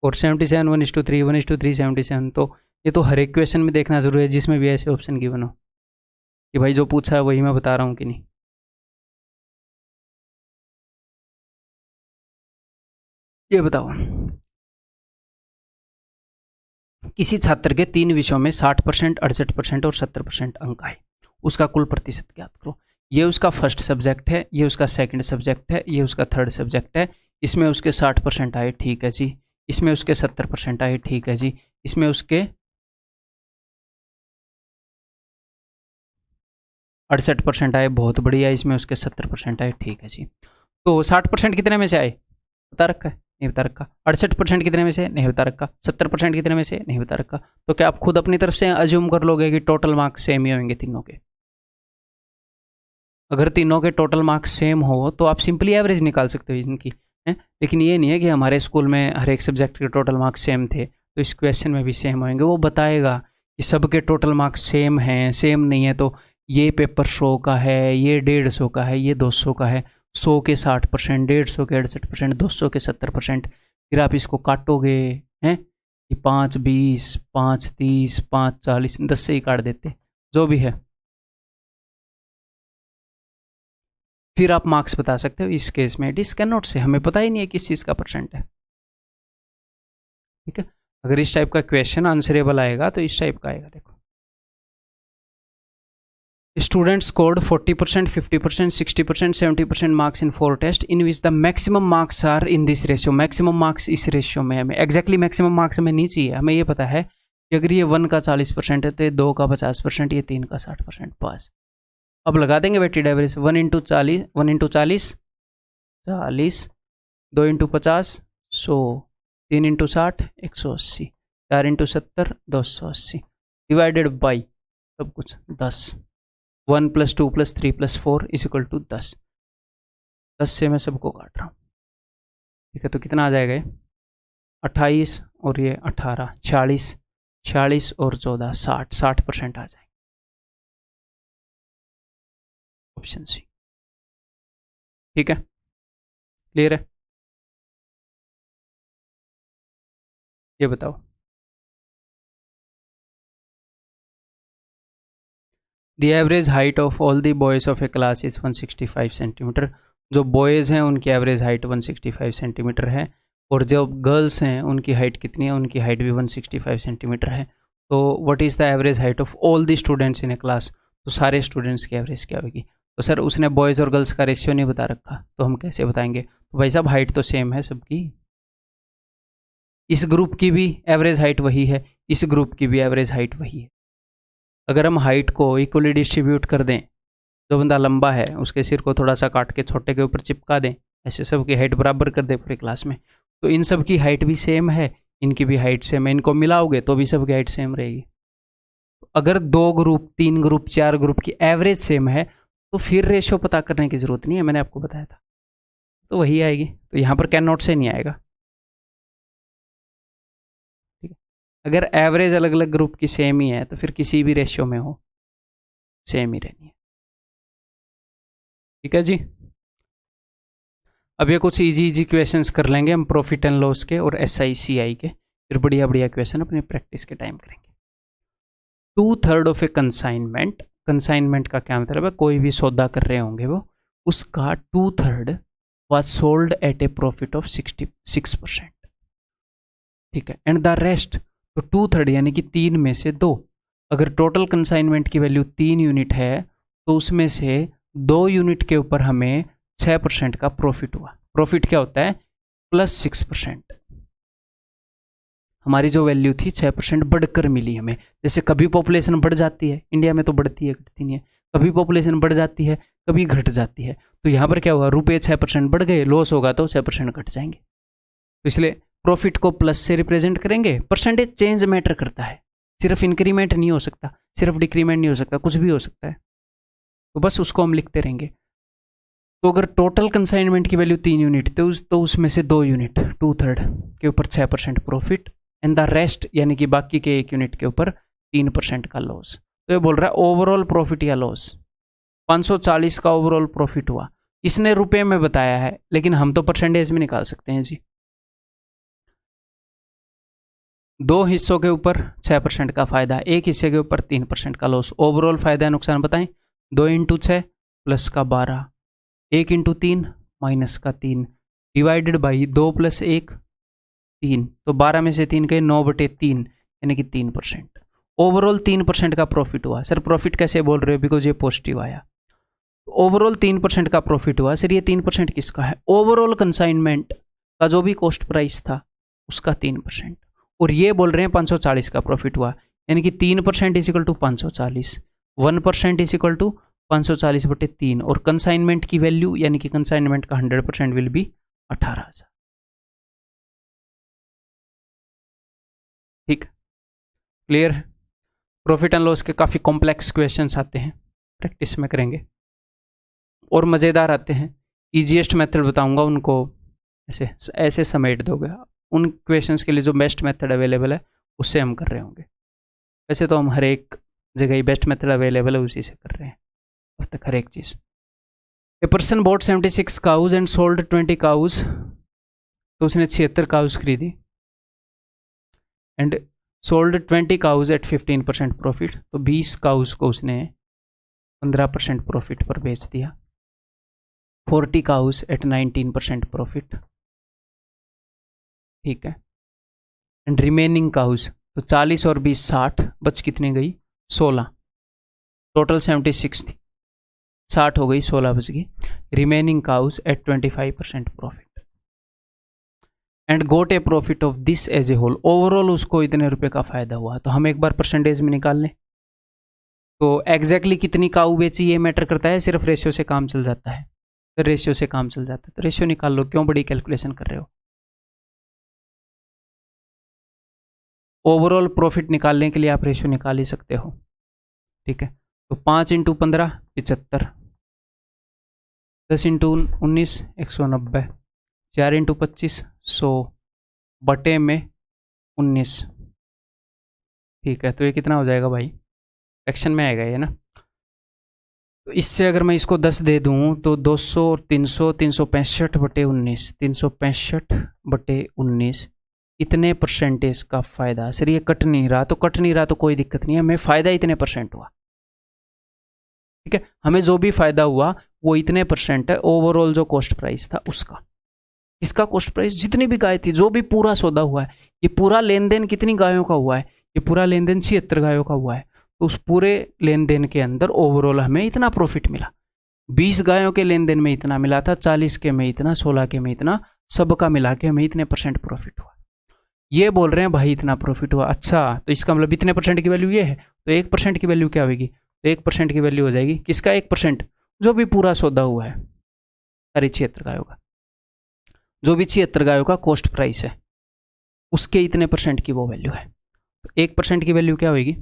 और 77 1:3 1:3 77, तो ये तो हर एक क्वेश्चन में देखना जरूरी है जिसमें भी ऐसे ऑप्शन गिवन हो कि भाई जो पूछा है वही मैं बता रहा हूँ कि नहीं। ये बताओ, किसी छात्र के 3 विषयों में 60%, 68% और 70% अंक आए, उसका कुल प्रतिशत ज्ञात करो। ये उसका फर्स्ट सब्जेक्ट है, ये उसका सेकंड सब्जेक्ट है, ये उसका थर्ड सब्जेक्ट है। इसमें उसके 60% आए, ठीक है जी। इसमें उसके 70% आए, ठीक है जी। इसमें उसके 68% आए, बहुत बढ़िया। इसमें उसके 70% आए, ठीक है जी। तो 60% कितने में से आए बता रखा है, नहीं बता रखा। 68% कितने में से, नहीं बता रखा। 70% कितने में से, नहीं बता रखा। तो क्या आप खुद अपनी तरफ से अज्यूम कर लोगे कि टोटल मार्क्स सेम ही होंगे तीनों के? अगर तीनों के टोटल मार्क्स सेम हो तो आप सिंपली एवरेज निकाल सकते हो इनकी, है। लेकिन ये नहीं है कि हमारे स्कूल में हर एक सब्जेक्ट के टोटल मार्क्स सेम थे तो इस क्वेश्चन में भी सेम होंगे। वो बताएगा कि सबके टोटल मार्क्स सेम हैं, सेम नहीं है तो ये पेपर 100 का है, ये 150 का है, ये 200 का है। 100 के 60%, 150 के 68%, 200 के 70%। फिर आप इसको काटोगे, हैं कि 5 20, 5 30, 5 40, 10 से ही काट देते, जो भी है। फिर आप मार्क्स बता सकते हो। इस केस में डिस कैन नॉट से हमें पता ही नहीं है किस चीज़ का परसेंट है, ठीक है। अगर इस टाइप का क्वेश्चन आंसरेबल आएगा तो इस टाइप का आएगा। देखो, student scored 40%, 50%, 60%, 70% marks in 4 test in which the maximum marks are in this ratio. Maximum marks इस रेशियो में, हमें एग्जैक्टली मैक्सिमम मार्क्स हमें नहीं चाहिए। हमें ये पता है कि अगर ये 1 का 40% है तो 2 का 50%, ये 3 का 60%, पास। अब लगा देंगे वेटेड एवरेज। 1 × 40, 1 × 40 40, 2 × 50 100, 3 × 60 180, 4 × 70 280, डिवाइडेड बाई सब कुछ 10। 1 + 2 + 3 + 4 = 10। 10 से मैं सबको काट रहा हूँ, ठीक है। तो कितना आ जाएगा ये? 28 और ये 18, 46, 46 और 14, 60, 60% आ जाएगा। ऑप्शन सी, ठीक है। क्लियर है? ये बताओ, the average height of all the boys of A class is 165 centimetre. जो बॉयज़ हैं उनकी एवरेज हाइट 165 सेंटीमीटर है, और जो गर्ल्स हैं उनकी हाइट कितनी है? उनकी हाइट भी 165 सेंटीमीटर है। तो what is the average height of all the students in A class? तो सारे स्टूडेंट्स की एवरेज क्या होगी? तो सर उसने बॉयज़ और गर्ल्स का रेशियो नहीं बता रखा, तो हम कैसे बताएंगे? तो भाई साहब हाइट तो सेम है सबकी। इस ग्रुप की भी एवरेज हाइट वही है, इस ग्रुप की भी एवरेज हाइट वही है। अगर हम हाइट को इक्वली डिस्ट्रीब्यूट कर दें, जो बंदा लंबा है उसके सिर को थोड़ा सा काट के छोटे के ऊपर चिपका दें, ऐसे सबकी हाइट बराबर कर दें पूरी क्लास में, तो इन सब की हाइट भी सेम है, इनकी भी हाइट सेम है। इनको मिलाओगे तो भी सबकी हाइट सेम रहेगी। अगर 2 ग्रुप, 3 ग्रुप, 4 ग्रुप की एवरेज सेम है तो फिर रेशियो पता करने की ज़रूरत नहीं है, मैंने आपको बताया था। तो वही आएगी, तो यहाँ पर कैन नॉट से नहीं आएगा, ठीक है। अगर एवरेज अलग अलग ग्रुप की सेम ही है तो फिर किसी भी रेशियो में हो सेम ही रहनी है, ठीक है जी। अब ये कुछ इजी क्वेश्चंस कर लेंगे हम प्रॉफिट एंड लॉस के और SICI के, फिर बढ़िया बढ़िया क्वेश्चन अपनी प्रैक्टिस के टाइम करेंगे। 2/3 ऑफ ए कंसाइनमेंट, कंसाइनमेंट का क्या मतलब है? कोई भी सौदा कर रहे होंगे वो, उसका 2/3 was sold at a profit of 66%, ठीक है। एंड द रेस्ट, तो 2/3 यानी कि 3 में से 2। अगर टोटल कंसाइनमेंट की वैल्यू 3 यूनिट है तो उसमें से 2 यूनिट के ऊपर हमें 6% का प्रॉफिट हुआ। प्रॉफिट क्या होता है? +6%। हमारी जो वैल्यू थी 6% बढ़कर मिली हमें। जैसे कभी पॉपुलेशन बढ़ जाती है, इंडिया में तो बढ़ती है, घटती नहीं है। कभी पॉपुलेशन बढ़ जाती है, कभी घट जाती है। तो यहाँ पर क्या हुआ? रुपये 6% बढ़ गए, लॉस होगा तो 6% घट जाएंगे। तो इसलिए प्रॉफिट को प्लस से रिप्रेजेंट करेंगे। परसेंटेज चेंज मैटर करता है, सिर्फ इंक्रीमेंट नहीं हो सकता, सिर्फ डिक्रीमेंट नहीं हो सकता, कुछ भी हो सकता है। तो बस उसको हम लिखते रहेंगे। तो अगर टोटल कंसाइनमेंट की वैल्यू 3 यूनिट तो उसमें से 2 यूनिट 2/3 के ऊपर 6% प्रॉफिट, एंड द रेस्ट यानी कि बाकी के 1 यूनिट के ऊपर 3% का लॉस। तो ये बोल रहा है ओवरऑल प्रॉफिट या लॉस 540 का ओवरऑल प्रॉफिट हुआ। इसने रुपए में बताया है, लेकिन हम तो परसेंटेज में निकाल सकते हैं जी। 2 हिस्सों के ऊपर 6% का फायदा, एक हिस्से के ऊपर 3% का लॉस। ओवरऑल फायदा नुकसान बताएं। 2 × 6 प्लस का 12, 1 × 3 माइनस का 3, डिवाइडेड बाई 2 + 1 3, तो 12 में से 3 गए, 9/3 यानी कि 3%। ओवरऑल 3% का प्रॉफिट हुआ। सर प्रॉफिट कैसे बोल रहे हो, बिकॉज ये पॉजिटिव आया। ओवरऑल 3% का प्रॉफिट हुआ। सर ये 3% किसका है? ओवरऑल कंसाइनमेंट का जो भी कॉस्ट प्राइस था उसका 3%। और ये बोल रहे हैं 540 का प्रॉफिट हुआ, यानी कि 3% = 540, 1% = 540/3, और कंसाइनमेंट की वैल्यू यानी कि कंसाइनमेंट का 100% विल बी 18,000। ठीक, क्लियर है? प्रॉफिट एंड लॉस के काफ़ी कॉम्प्लेक्स क्वेश्चंस आते हैं, प्रैक्टिस में करेंगे, और मज़ेदार आते हैं। ईजीएस्ट मेथड बताऊंगा, उनको ऐसे ऐसे समेट दोगे। उन क्वेश्चंस के लिए जो बेस्ट मेथड अवेलेबल है उससे हम कर रहे होंगे। वैसे तो हम हर एक जगह ही बेस्ट मेथड अवेलेबल है उसी से कर रहे हैं अब तक, हर एक चीज़। A person bought 76 cows and sold 20 cows, तो उसने 76 काउज खरीदी and sold 20 cows at 15% profit, तो 20 काउज को उसने 15% प्रॉफिट पर बेच दिया। 40 काउज एट 19% प्रॉफिट, ठीक है। एंड रिमेनिंग काउज, तो 40 और 20 60, बच कितनी गई? 16। टोटल 76 थी, 60 हो गई, 16 बच गई। Remaining cows at 25% profit and got a profit of this as a whole. Overall उसको इतने रुपए का फायदा हुआ। तो हम एक बार परसेंटेज में निकाल लें, तो एग्जैक्टली कितनी काऊ बेची ये मैटर करता है, सिर्फ रेशियो से काम चल जाता है। तो रेशियो से काम चल जाता है, तो रेशियो निकाल लो, क्यों बड़ी कैलकुलेशन कर रहे हो। ओवरऑल प्रॉफिट निकालने के लिए आप रेशियो निकाल ही सकते हो, ठीक है। तो 5 × 15 75, 10 × 19 190, 4 × 25 100 बटे में 19, ठीक है। तो ये कितना हो जाएगा भाई, फ्रैक्शन में आएगा ये ना। तो इससे अगर मैं इसको 10 दे दूं तो 200 और 300, 365/19, 365/19 इतने परसेंटेज का फायदा। सर ये कट नहीं रहा, तो कट नहीं रहा तो कोई दिक्कत नहीं है, हमें फायदा इतने % हुआ, ठीक है। हमें जो भी फायदा हुआ वो इतने % है ओवरऑल जो कॉस्ट प्राइस था उसका। इसका कॉस्ट प्राइस जितनी भी गाय थी, जो भी पूरा सौदा हुआ है, ये पूरा लेन देन कितनी गायों का हुआ है, ये पूरा लेन देन 76 गायों का हुआ है। तो उस पूरे लेन देन के अंदर ओवरऑल हमें इतना प्रॉफिट मिला। 20 गायों के लेन देन में इतना मिला था, 40 के में इतना, 16 के में इतना, सबका मिला के हमें इतने % प्रॉफिट हुआ। ये बोल रहे हैं भाई इतना प्रॉफिट हुआ, अच्छा तो इसका मतलब इतने % की वैल्यू ये है, तो 1% की वैल्यू क्या होगी? तो 1% की वैल्यू हो जाएगी किसका? 1%, जो भी पूरा सौदा हुआ है सारी 76 गायों का, जो भी 76 गायों का कॉस्ट प्राइस है उसके इतने % की वो वैल्यू है। तो 1% की वैल्यू क्या होगी?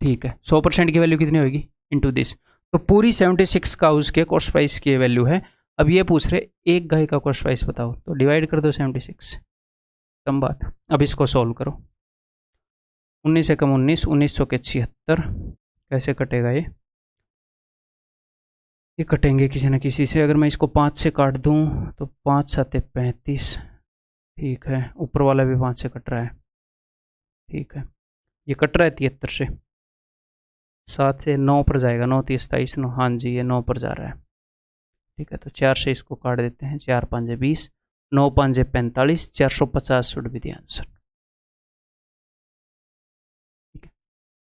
ठीक है, 100% की वैल्यू कितनी होगी? Into this. तो पूरी 76 काउज के कॉस्ट प्राइस की वैल्यू है। अब ये पूछ रहे एक गाय का कॉस्ट प्राइस बताओ, तो डिवाइड कर दो 76, कम बात। अब इसको सॉल्व करो, 19 से कम 19, 1900 के 76, कैसे कटेगा ये कटेंगे किसी न किसी से। अगर मैं इसको 5 से काट दूं तो 5 7 35, ठीक है। ऊपर वाला भी 5 से कट रहा है, ठीक है। ये कट रहा है 73 से, 7 से 9 पर जाएगा, 9 30 27 9, हाँ जी ये 9 पर जा रहा है, ठीक है। तो 4 से इसको काट देते हैं, 4 5 20, 9 5 45, 450 should be the answer.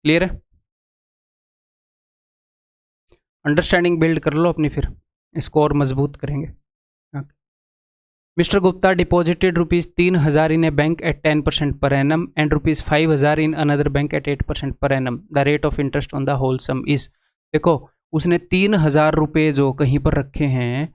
Clear है? अंडरस्टैंडिंग बिल्ड कर लो अपनी, फिर इसको और मजबूत करेंगे। Mister Gupta deposited ₹3,000 in a bank at 10% per annum and ₹5,000 in another bank at 8% per annum. The rate of interest on the whole sum is। देखो उसने 3,000 रुपये जो कहीं पर रखे हैं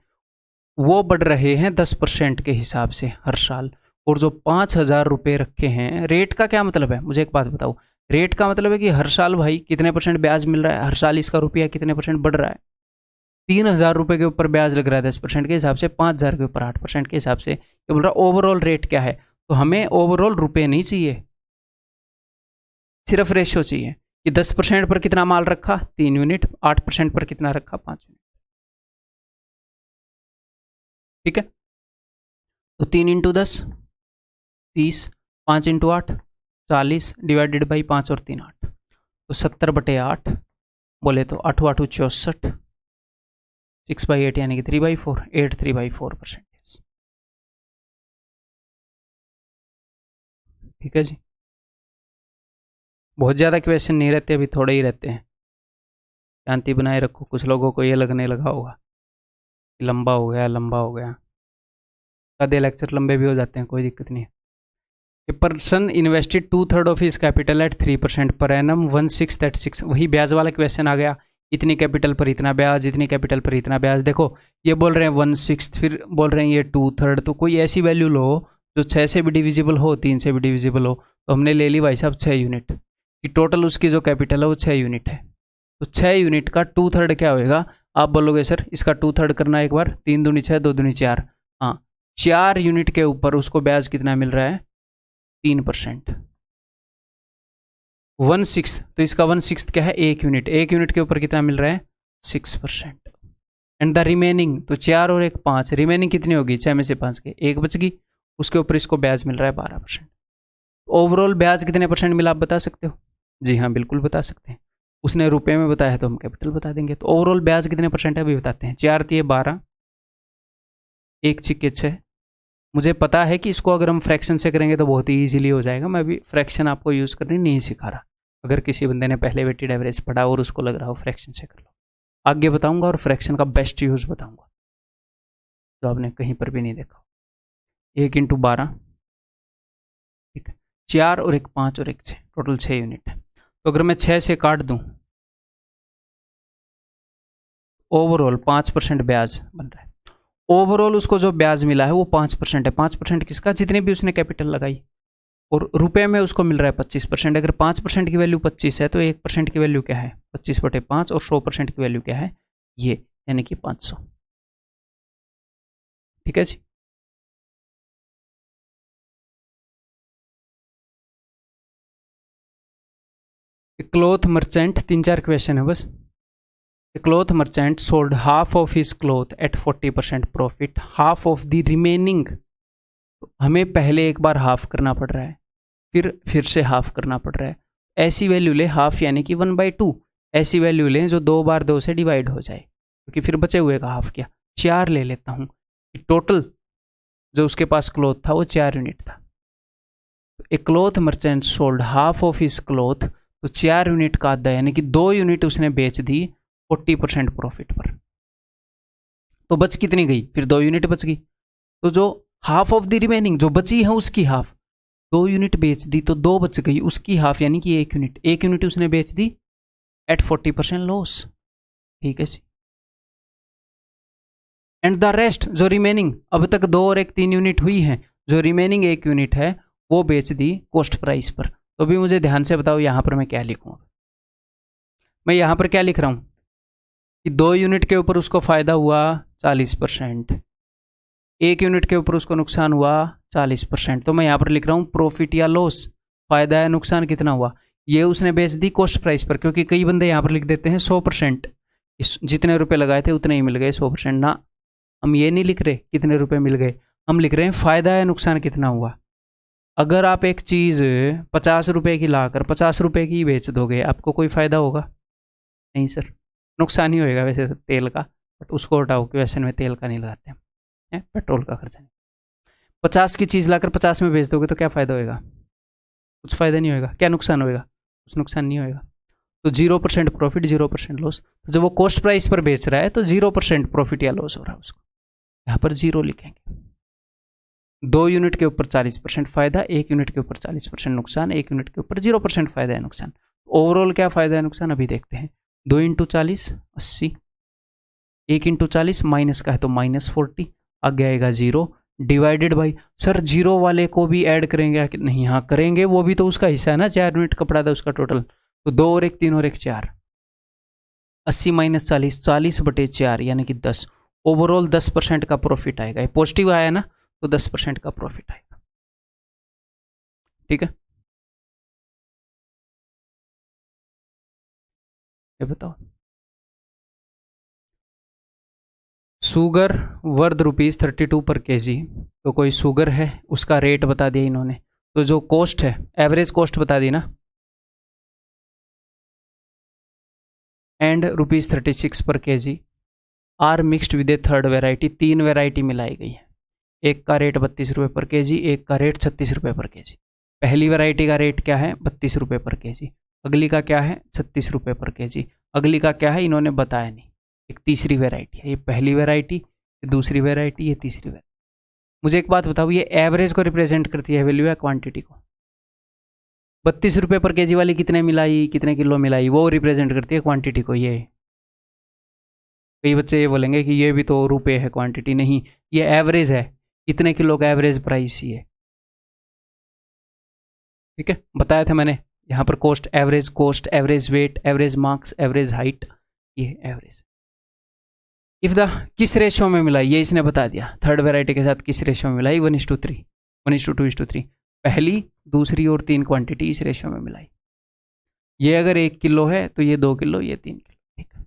वो बढ़ रहे हैं 10% के हिसाब से हर साल, और जो 5,000 रुपये रखे हैं, रेट का क्या मतलब है? मुझे एक बात बताओ, रेट का मतलब है कि हर साल भाई कितने % ब्याज मिल रहा है, हर साल इसका रुपया कितने % बढ़ रहा है। 3,000 रुपये के ऊपर ब्याज लग रहा है 10% के हिसाब से, 5,000 के ऊपर 8% के हिसाब से। ये बोल रहा ओवरऑल रेट क्या है, तो हमें ओवरऑल रुपये नहीं चाहिए, सिर्फ रेशो चाहिए कि 10% पर कितना माल रखा 3 यूनिट, 8% पर कितना रखा 5 यूनिट। ठीक है, तो 3 × 10 30, 5 × 8 40 डिवाइडेड बाई 5 और 3 8, तो 70/8 बोले तो 8 8 64, 6/8 यानी कि 3/4, 8 3/4%। ठीक है जी, बहुत ज़्यादा क्वेश्चन नहीं रहते, अभी थोड़े ही रहते हैं। शांति बनाए रखो, कुछ लोगों को ये लगने लगा होगा लंबा हो गया लंबा हो गया, आधे लेक्चर लंबे भी हो जाते हैं, कोई दिक्कत नहीं है। A person invested 2/3 of his capital eight 3% per annum 1/6 eight 6, वही ब्याज वाला क्वेश्चन आ गया, इतनी कैपिटल पर इतना ब्याज, इतनी कैपिटल पर इतना ब्याज। देखो ये बोल रहे हैं 1/6, फिर बोल रहे हैं ये 2/3, तो कोई ऐसी वैल्यू लो जो 6 से भी डिविजिबल हो, 3 से भी डिविजिबल हो। तो हमने ले ली भाई साहब 6 यूनिट कि टोटल उसकी जो कैपिटल है वो 6 यूनिट है, तो 6 यूनिट का 2/3 क्या होएगा। आप बोलोगे सर इसका 2/3 करना एक बार, 3 दूनी 6 2 दूनी 4, हाँ 4 यूनिट के ऊपर उसको ब्याज कितना मिल रहा है 3%। 1/6, तो इसका 1/6 क्या है 1 यूनिट, 1 यूनिट के ऊपर कितना मिल रहा है 6%। एंड द रिमेनिंग, तो 4 और 1 5, रिमेनिंग कितनी होगी 6 में से 5 के 1 बच गई, उसके ऊपर इसको ब्याज मिल रहा है 12%। ओवरऑल ब्याज कितने % मिला आप बता सकते हो। जी हाँ बिल्कुल बता सकते हैं, उसने रुपए में बताया है तो हम कैपिटल बता देंगे। तो ओवरऑल ब्याज कितने % है अभी बताते हैं। 4 × 12, 1 × 6, मुझे पता है कि इसको अगर हम फ्रैक्शन से करेंगे तो बहुत ही ईजिली हो जाएगा, मैं अभी फ्रैक्शन आपको यूज़ करनी नहीं सिखा रहा। अगर किसी बंदे ने पहले वेटेड एवरेज पढ़ा और उसको लग रहा हो फ्रैक्शन से कर लो, आगे बताऊंगा और फ्रैक्शन का बेस्ट यूज़ बताऊंगा जो आपने कहीं पर भी नहीं देखा। 1 × 12, ठीक है, 4 और 1 5 और 1 6, टोटल 6 यूनिट है। तो अगर मैं 6 से काट दूं, ओवरऑल 5% ब्याज बन रहा है। ओवरऑल उसको जो ब्याज मिला है वो 5% है। 5% किसका, जितनी भी उसने कैपिटल लगाई, और रुपए में उसको मिल रहा है 25%। अगर 5% की वैल्यू 25 है तो 1% की वैल्यू क्या है 25/5, और 100% की वैल्यू क्या है ये, यानी कि 500। ठीक है जी, क्लॉथ मर्चेंट, 3-4 क्वेश्चन है बस। Cloth merchant sold half of his cloth at 40% profit, half of the remaining, हमें पहले एक बार हाफ करना पड़ रहा है, फिर से हाफ करना पड़ रहा है। ऐसी वैल्यू ले हाफ यानी कि 1/2, ऐसी वैल्यू लें जो 2 बार 2 से डिवाइड हो जाए, क्योंकि फिर बचे हुए का हाफ किया। 4 ले लेता हूँ, टोटल जो उसके पास क्लॉथ था वो 4 यूनिट था। A cloth merchant sold half of his cloth, तो 4 यूनिट का आधा यानी कि 2 यूनिट उसने बेच दी 40% प्रॉफिट पर, तो बच कितनी गई, फिर 2 यूनिट बच गई। तो जो हाफ ऑफ द रिमेनिंग जो बची है उसकी हाफ, 2 यूनिट बेच दी तो 2 बच गई, उसकी हाफ यानी कि 1 यूनिट, 1 यूनिट उसने बेच दी एट 40% लॉस। ठीक है जी, एंड द रेस्ट जो रिमेनिंग, अब तक 2 और 1 3 यूनिट हुई है, जो रिमेनिंग 1 यूनिट है वो बेच दी कॉस्ट प्राइस पर। तो भी मुझे ध्यान से बताओ यहाँ पर मैं क्या लिखूँ। मैं यहाँ पर क्या लिख रहा हूँ कि 2 यूनिट के ऊपर उसको फायदा हुआ 40%, 1 यूनिट के ऊपर उसको नुकसान हुआ 40%। तो मैं यहाँ पर लिख रहा हूँ प्रॉफिट या लॉस, फायदा या नुकसान कितना हुआ, ये उसने बेच दी कॉस्ट प्राइस पर। क्योंकि कई बंदे यहाँ पर लिख देते हैं 100%, जितने रुपए लगाए थे उतने ही मिल गए 100%, ना हम ये नहीं लिख रहे कितने रुपए मिल गए, हम लिख रहे हैं फायदा या नुकसान कितना हुआ। अगर आप एक चीज़ 50 रुपये की लाकर 50 रुपये की बेच दोगे, आपको कोई फ़ायदा होगा नहीं सर, नुकसान ही होएगा वैसे तो तेल का, बट उसको हटाओ, क्वेश्चन में तेल का नहीं लगाते हैं, पेट्रोल का खर्चा नहीं। 50 की चीज़ लाकर 50 में बेच दोगे तो क्या फ़ायदा होएगा, कुछ फ़ायदा नहीं होएगा। क्या नुकसान होएगा, कुछ नुकसान नहीं होएगा। तो 0% प्रॉफिट 0% लॉस, तो जब वो कॉस्ट प्राइस पर बेच रहा है तो 0% प्रॉफिट या लॉस हो रहा है उसको, यहाँ पर 0 लिखेंगे। 2 यूनिट के ऊपर 40% फायदा, 1 यूनिट के ऊपर 40% नुकसान, 1 यूनिट के ऊपर 0% फायदा है नुकसान। ओवरऑल क्या फायदा है नुकसान अभी देखते हैं। 2 × 40 80, 1 × 40 माइनस का है तो -40, आगे आएगा 0 डिवाइडेड बाई, सर 0 वाले को भी ऐड करेंगे कि नहीं, हाँ करेंगे, वो भी तो उसका हिस्सा है ना, 4 यूनिट कपड़ा था उसका टोटल, तो 2 और 1 3 और 1 4, 80 - 40 40/4 यानी कि 10। ओवरऑल 10% का प्रॉफिट आएगा, ये पॉजिटिव आया ना, तो 10% का प्रॉफिट आएगा। ठीक है, ये बताओ। शुगर वर्थ ₹32 पर केजी, तो कोई शुगर है उसका रेट बता दिया इन्होंने, तो जो कॉस्ट है एवरेज कॉस्ट बता दी ना, and ₹36 per kg are mixed with a third variety. 3 variety मिलाई गई है, एक का रेट ₹32 पर केजी, एक का रेट ₹36 पर केजी। पहली वेराइटी का रेट क्या है? ₹32 पर केजी। अगली का क्या है? ₹36 पर केजी। अगली का क्या है इन्होंने बताया नहीं। एक तीसरी वेराइटी है, ये पहली वेराइटी, ये दूसरी वेराइटी, ये तीसरी वेराइटी। मुझे एक बात बताओ, ये एवरेज को रिप्रेजेंट करती है वैल्यू या क्वांटिटी को? ₹32 पर केजी वाली कितने मिलाई, कितने किलो मिलाई, वो रिप्रेजेंट करती है क्वांटिटी को। ये कई बच्चे ये बोलेंगे कि ये भी तो रुपए है, क्वांटिटी नहीं, ये एवरेज है, कितने किलो का एवरेज प्राइस ये। ठीक है, बताया था मैंने यहाँ पर cost, average weight, average marks, average height, ये एवरेज। इफ द किस रेशियो में मिलाई, ये इसने बता दिया। थर्ड वेराइटी के साथ किस रेशियो में मिलाई? 1:3, 1:2:3। पहली, दूसरी और 3 क्वांटिटी इस रेशियो में मिलाई। ये अगर 1 किलो है तो ये 2 किलो, ये 3 किलो। ठीक है,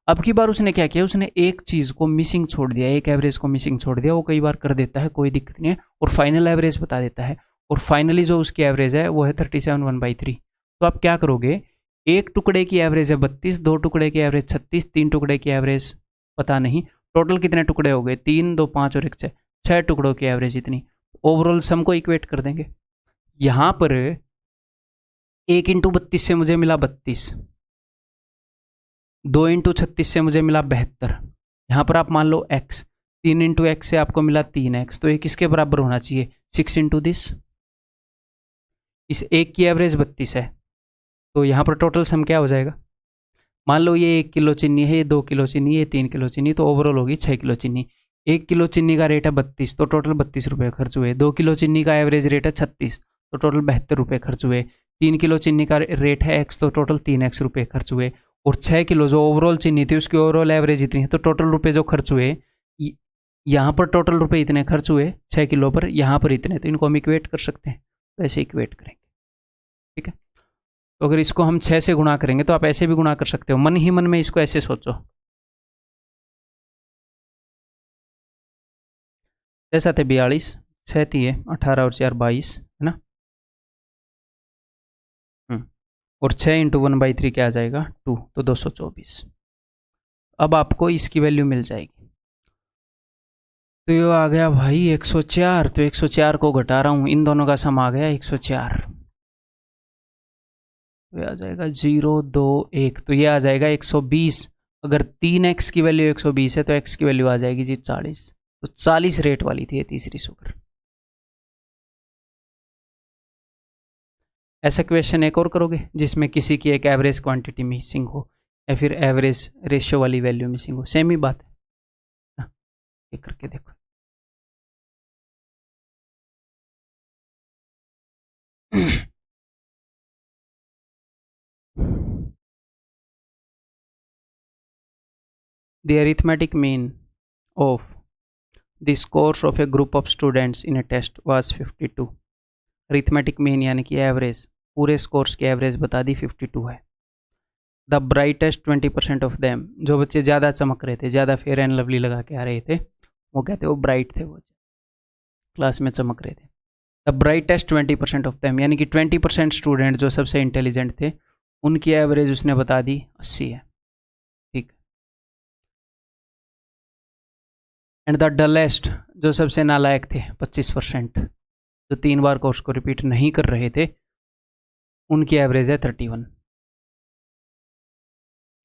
अब की बार उसने क्या किया, उसने एक चीज़ को मिसिंग छोड़ दिया, एक एवरेज को मिसिंग छोड़ दिया। वो कई बार कर देता है, कोई दिक्कत नहीं है, और फाइनल एवरेज बता देता है। और फाइनली जो उसकी एवरेज है वो है 37 1/3। तो आप क्या करोगे, एक टुकड़े की एवरेज है 32, 2 टुकड़े की एवरेज 36, 3 टुकड़े की एवरेज पता नहीं, टोटल कितने टुकड़े हो गए? 3, 2, 5 और 1 6, 6 टुकड़ों की एवरेज इतनी। ओवरऑल सम को इक्वेट कर देंगे। यहाँ पर 1 × 32 से मुझे मिला 32, 2 × 36 से मुझे मिला 72। यहाँ पर आप मान लो x, 3 × x से आपको मिला 3x, तो ये किसके बराबर होना चाहिए? 6 × दिस। इस एक की एवरेज 32 है, तो यहाँ पर टोटल सम क्या हो जाएगा? मान लो ये 1 किलो चीनी है, ये 2 किलो चीनी, ये 3 किलो चीनी, तो ओवरऑल होगी 6 किलो चीनी। 1 किलो चीनी का रेट है 32, तो टोटल ₹32 खर्च हुए। 2 किलो चीनी का एवरेज रेट है 36, तो टोटल ₹72 खर्च हुए। 3 किलो चीनी का रेट है x, तो टोटल ₹3x खर्च हुए। और 6 किलो जो ओवरऑल चीनी थी उसकी ओवरऑल एवरेज इतनी है, तो टोटल रुपए जो खर्च हुए, यहाँ पर टोटल रुपए इतने खर्च हुए 6 किलो पर, यहाँ पर इतने, तो इनको हम इक्वेट कर सकते हैं, तो ऐसे इक्वेट करेंगे। ठीक है, तो अगर इसको हम 6 से गुणा करेंगे तो आप ऐसे भी गुणा कर सकते हो, मन ही मन में इसको ऐसे सोचो। जैसा थे 42, 6 थी है 18 और 4 22, है ना। और 6 × 1/3 क्या आ जाएगा? 2, तो 224। अब आपको इसकी वैल्यू मिल जाएगी। तो ये आ गया भाई 104, तो 104 को घटा रहा हूँ, इन दोनों का सम आ गया 104, तो ये आ जाएगा 0 2 1, तो ये आ जाएगा 120। अगर 3x की वैल्यू 120 है तो x की वैल्यू आ जाएगी जी 40, तो 40 रेट वाली थी ये तीसरी शुगर। ऐसा क्वेश्चन एक और करोगे जिसमें किसी की एक एवरेज क्वांटिटी मिसिंग हो या फिर एवरेज रेशियो वाली वैल्यू मिसिंग हो, सेम ही बात है ना, ये करके देखो। The arithmetic mean of the scores of a group of students in a test was 52। Arithmetic mean यानी कि एवरेज, पूरे स्कोर्स की एवरेज बता दी 52 है। द ब्राइटेस्ट 20% ऑफ देम, जो बच्चे ज़्यादा चमक रहे थे, ज़्यादा फेयर एंड लवली लगा के आ रहे थे, वो कहते वो ब्राइट थे, वो क्लास में चमक रहे थे। द ब्राइटेस्ट 20% ऑफ देम यानी कि 20% स्टूडेंट जो सबसे इंटेलिजेंट थे, उनकी एवरेज उसने बता दी 80 है। ठीक, एंड द डलेस्ट, जो सबसे नालायक थे 25%, जो 3 बार कोर्स को रिपीट नहीं कर रहे थे, उनकी एवरेज है 31।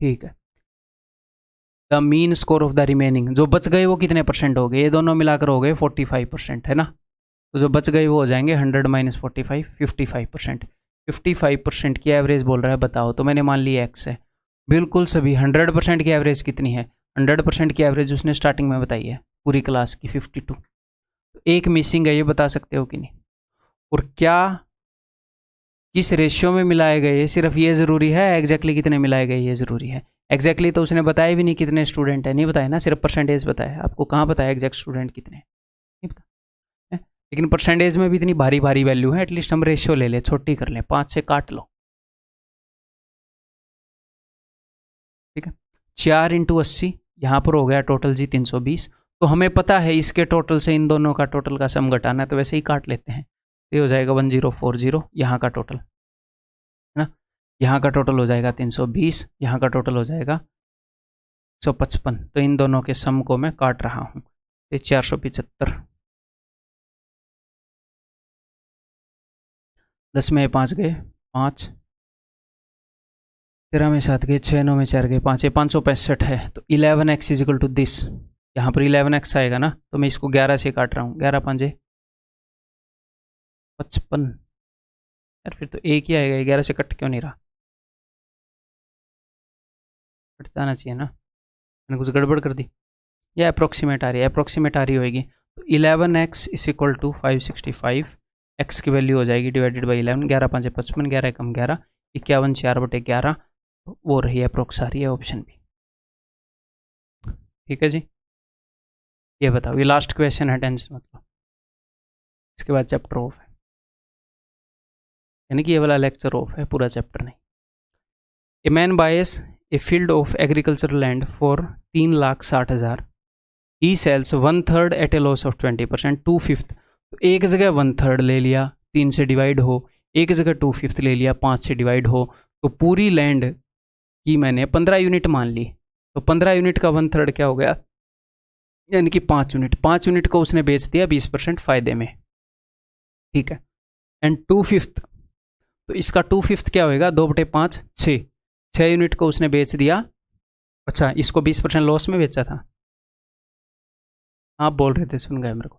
ठीक है, the mean score of the remaining, जो बच गए वो कितने परसेंट हो गए? ये दोनों मिलाकर हो गए 45%, है ना। तो जो बच गए वो हो जाएंगे 100 - 45, 55%। 55% की एवरेज बोल रहा है, बताओ। तो मैंने मान ली x है, बिल्कुल सभी। 100% की एवरेज कितनी है? 100% की एवरेज उसने स्टार्टिंग में बताई है पूरी क्लास की 52। एक मिसिंग है, ये बता सकते हो कि नहीं? और क्या किस रेशियो में मिलाए गए, सिर्फ ये ज़रूरी है? एग्जैक्टली कितने मिलाए गए ये ज़रूरी है? एग्जैक्टली तो उसने बताया भी नहीं कितने स्टूडेंट है, नहीं बताया ना, सिर्फ परसेंटेज बताया। आपको कहाँ पता है एग्जैक्ट स्टूडेंट कितने हैं? नहीं पता है? लेकिन परसेंटेज में भी इतनी भारी भारी वैल्यू है, एटलीस्ट हम रेशियो ले लें, छोटी कर लें, 5 से काट लो। ठीक है। 4 × 80 यहाँ पर हो गया टोटल जी 320। तो हमें पता है इसके टोटल से इन दोनों का टोटल का सम घटाना है, तो वैसे ही काट लेते हैं। ये हो जाएगा 1040 यहाँ का टोटल, है ना। यहाँ का टोटल हो जाएगा 320, यहाँ का टोटल हो जाएगा 155। तो इन दोनों के सम को मैं काट रहा हूँ। ये 475। 10 में 5 गए 5, 13 में 7 गए 6, 9 में 4 गए 5, 565 है। तो 11x is equal to this. यहाँ पर 11x आएगा ना, तो मैं इसको 11 से काट रहा हूँ। 11 5 55 यार, फिर तो एक ही आएगा। 11 से कट क्यों नहीं रहा? कट जाना चाहिए ना, मैंने कुछ गड़बड़ कर दी। या अप्रोक्सीमेट आ रही है, अप्रोक्सीमेट आ रही होगी। तो 11x is equal to 565। x की वैल्यू हो जाएगी डिवाइडेड बाई 11। 11 5 55, 11 कम 11, 51 4/11। वो रही अप्रोक्स आ रही है ऑप्शन बी। ठीक है जी, ये बताओ, ये लास्ट क्वेश्चन है टेंशन मतलब। इसके बाद चैप्टर ऑफ है, यानी कि ये वाला लेक्चर ऑफ है, पूरा चैप्टर नहीं। A man buys a field of agriculture land for 3,60,000। He sells 1/3 at a loss of 20%, 2/5। तो एक जगह 1/3 ले लिया, 3 से डिवाइड हो, एक जगह 2/5 ले लिया, 5 से डिवाइड हो। तो पूरी लैंड की मैंने 15 यूनिट मान ली। तो 15 यूनिट का 1/3 क्या हो गया, यानी कि 5 यूनिट। 5 यूनिट को उसने बेच दिया 20% फायदे में। ठीक है। एंड 2/5, तो इसका 2/5 क्या होएगा, 2/5 6। 6 यूनिट को उसने बेच दिया। अच्छा, इसको 20% लॉस में बेचा था, आप बोल रहे थे, सुन गए मेरे को।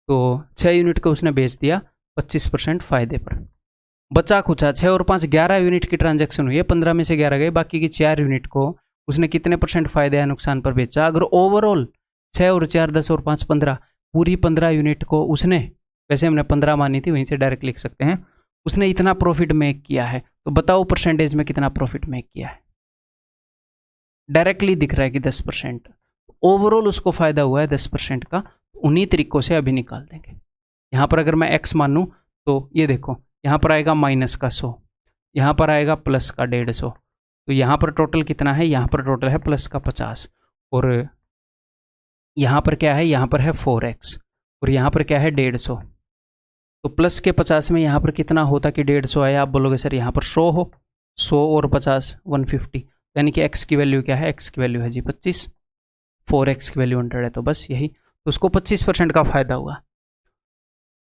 तो 6 यूनिट को उसने बेच दिया 25% फायदे पर। बचा खुचा 6 और 5 11 यूनिट की ट्रांजैक्शन हुई है। 15 में से 11 गए, बाकी की 4 यूनिट को उसने कितने % फायदे या नुकसान पर बेचा? अगर ओवरऑल 6 और 4 10 और 5 15, पूरी 15 यूनिट को उसने, वैसे हमने 15 मानी थी, वहीं से डायरेक्ट लिख सकते हैं, उसने इतना प्रॉफिट मेक किया है। तो बताओ परसेंटेज में कितना प्रॉफिट मेक किया है? डायरेक्टली दिख रहा है कि 10%। ओवरऑल उसको फायदा हुआ है 10% का। उन्हीं तरीकों से अभी निकाल देंगे। यहाँ पर अगर मैं x मानूं तो ये देखो, यहाँ पर आएगा -100, यहाँ पर आएगा प्लस का 150। तो यहाँ पर टोटल कितना है? यहाँ पर टोटल है प्लस का 50, और यहाँ पर क्या है? यहाँ पर है 4x, और यहाँ पर क्या है 150। तो प्लस के 50 में यहाँ पर कितना होता कि 150 आया? आप बोलोगे सर यहाँ पर 100 हो, 100 और 50 150, यानी कि x की वैल्यू क्या है? x की वैल्यू है जी 25, 4x की वैल्यू 100 है, तो बस यही। तो उसको 25% का फायदा हुआ।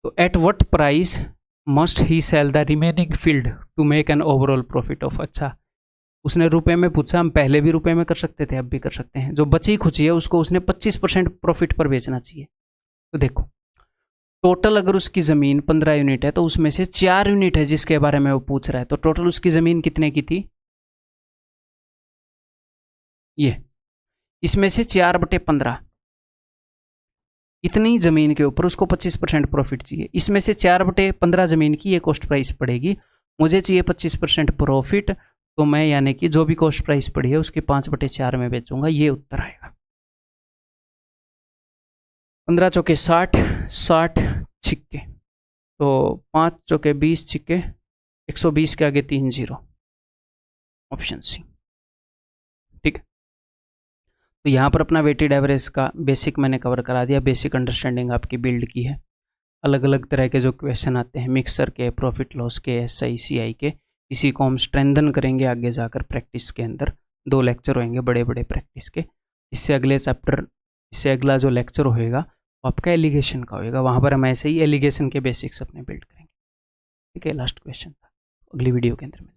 तो at what price must he sell the remaining field to make an overall profit of. अच्छा, उसने रुपए में पूछा, हम पहले भी रुपए में कर सकते थे, अब भी कर सकते हैं। जो बची खुची है उसको उसने 25% प्रॉफिट पर बेचना चाहिए। तो देखो, टोटल अगर उसकी ज़मीन 15 यूनिट है, तो उसमें से 4 यूनिट है जिसके बारे में वो पूछ रहा है। तो टोटल उसकी ज़मीन कितने की थी? ये, इसमें से 4/15, इतनी ज़मीन के ऊपर उसको 25% प्रॉफिट चाहिए। इसमें से 4/15 ज़मीन की ये कॉस्ट प्राइस पड़ेगी, मुझे चाहिए 25% प्रॉफिट। तो मैं यानी कि जो भी कॉस्ट प्राइस पड़ी है उसके 5/4 में बेचूंगा। ये उत्तर आएगा। 15 चौके 60, 60 छिक्के, तो 5 चौके 20 छिक्के, 120 के आगे 3 0, ऑप्शन सी। ठीक, तो यहाँ पर अपना वेटेड एवरेज का बेसिक मैंने कवर करा दिया। बेसिक अंडरस्टैंडिंग आपकी बिल्ड की है। अलग अलग तरह के जो क्वेश्चन आते हैं मिक्सर के, प्रॉफिट लॉस के, SI CI के, इसी को हम स्ट्रेंथन करेंगे आगे जाकर प्रैक्टिस के अंदर। 2 लेक्चर होंगे बड़े बड़े प्रैक्टिस के। इससे अगले चैप्टर, इससे अगला जो लेक्चर होएगा वो आपका एलिगेशन का होएगा। वहाँ पर हम ऐसे ही एलिगेशन के बेसिक्स अपने बिल्ड करेंगे। ठीक है, लास्ट क्वेश्चन था, अगली वीडियो के अंदर में।